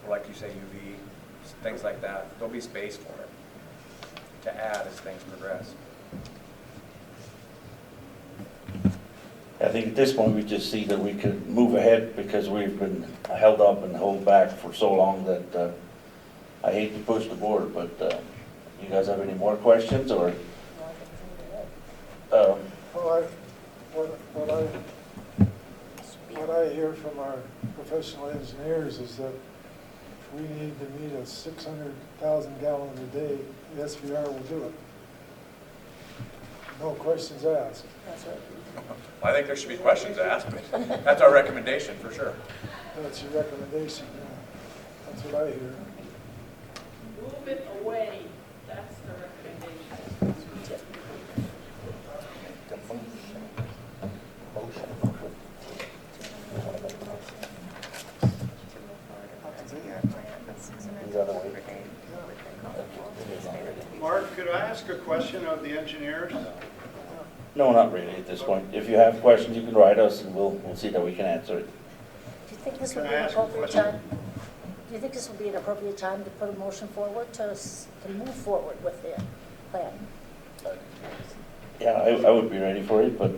like you say, UV, things like that. There'll be space for it to add as things progress. I think at this point we just see that we could move ahead because we've been held up and held back for so long that I hate to push the board, but you guys have any more questions or? What I hear from our professional engineers is that we need to meet a 600,000 gallons a day. The SBR will do it. No questions asked. That's right. I think there should be questions asked, but that's our recommendation for sure. That's your recommendation, yeah. That's what I hear. Move it away. That's the recommendation. Mark, could I ask a question of the engineers? No, not really at this point. If you have questions, you can write us and we'll see that we can answer it. Do you think this would Can be I an ask a appropriate question? time? Do you think this would be an appropriate time to put a motion forward to move forward with the plan? Yeah, I would be ready for it, but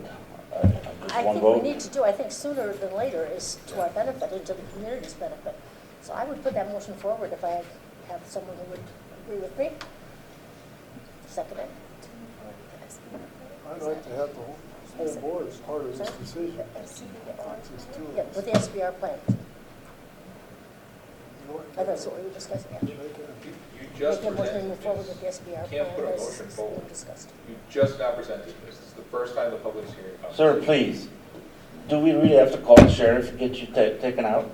just I one think vote. we need to do, I think sooner than later is to our benefit and to the community's benefit. So I would put that motion forward if I have someone who would agree with me. Second it. I'd like to have the whole board as part of this decision. Yeah, with the SBR plan. And that's what we were discussing, yeah. You just Make a motion to presented move forward with the this. SBR You can't put a plan motion as forward. discussed. You just now presented this. This is the first time the public's hearing. Sir, please, do we really have to call the sheriff and get you taken out?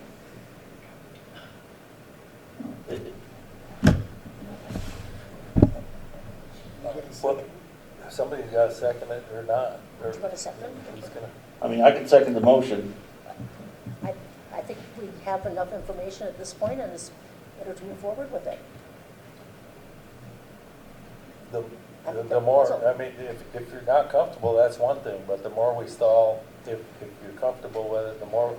Well, somebody's got to second it or not. Or Do you want to second it? who's gonna- I mean, I can second the motion. I think we have enough information at this point and it's better to move forward with it. The more, I mean, if you're not comfortable, that's one thing, but the more we stall, if you're comfortable with it, the more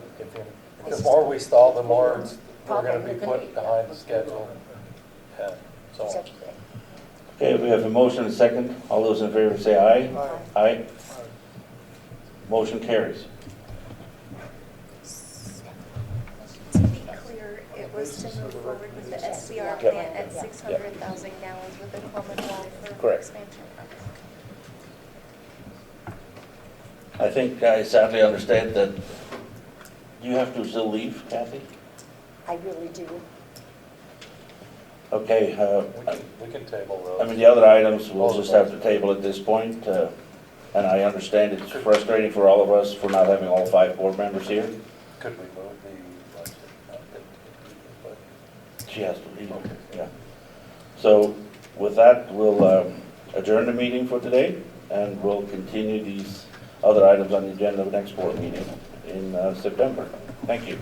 we stall, the more we're gonna be put behind the schedule. 10. So Okay, we have a motion and a second. All those in favor say aye. Aye. Motion carries. To be clear, it was to move forward with the SCR plant at 600,000 gallons with a common wall for Correct. expansion. I think I sadly understand that you have to still leave, Kathy? I really do. Okay, we can table those. I mean, the other items, we'll just have to table at this point. And I understand it's frustrating for all of us for not having all 5 board members here. Could we move the budget? She has to leave, yeah. So with that, we'll adjourn the meeting for today, and we'll continue these other items on the agenda of the next board meeting in September. Thank you.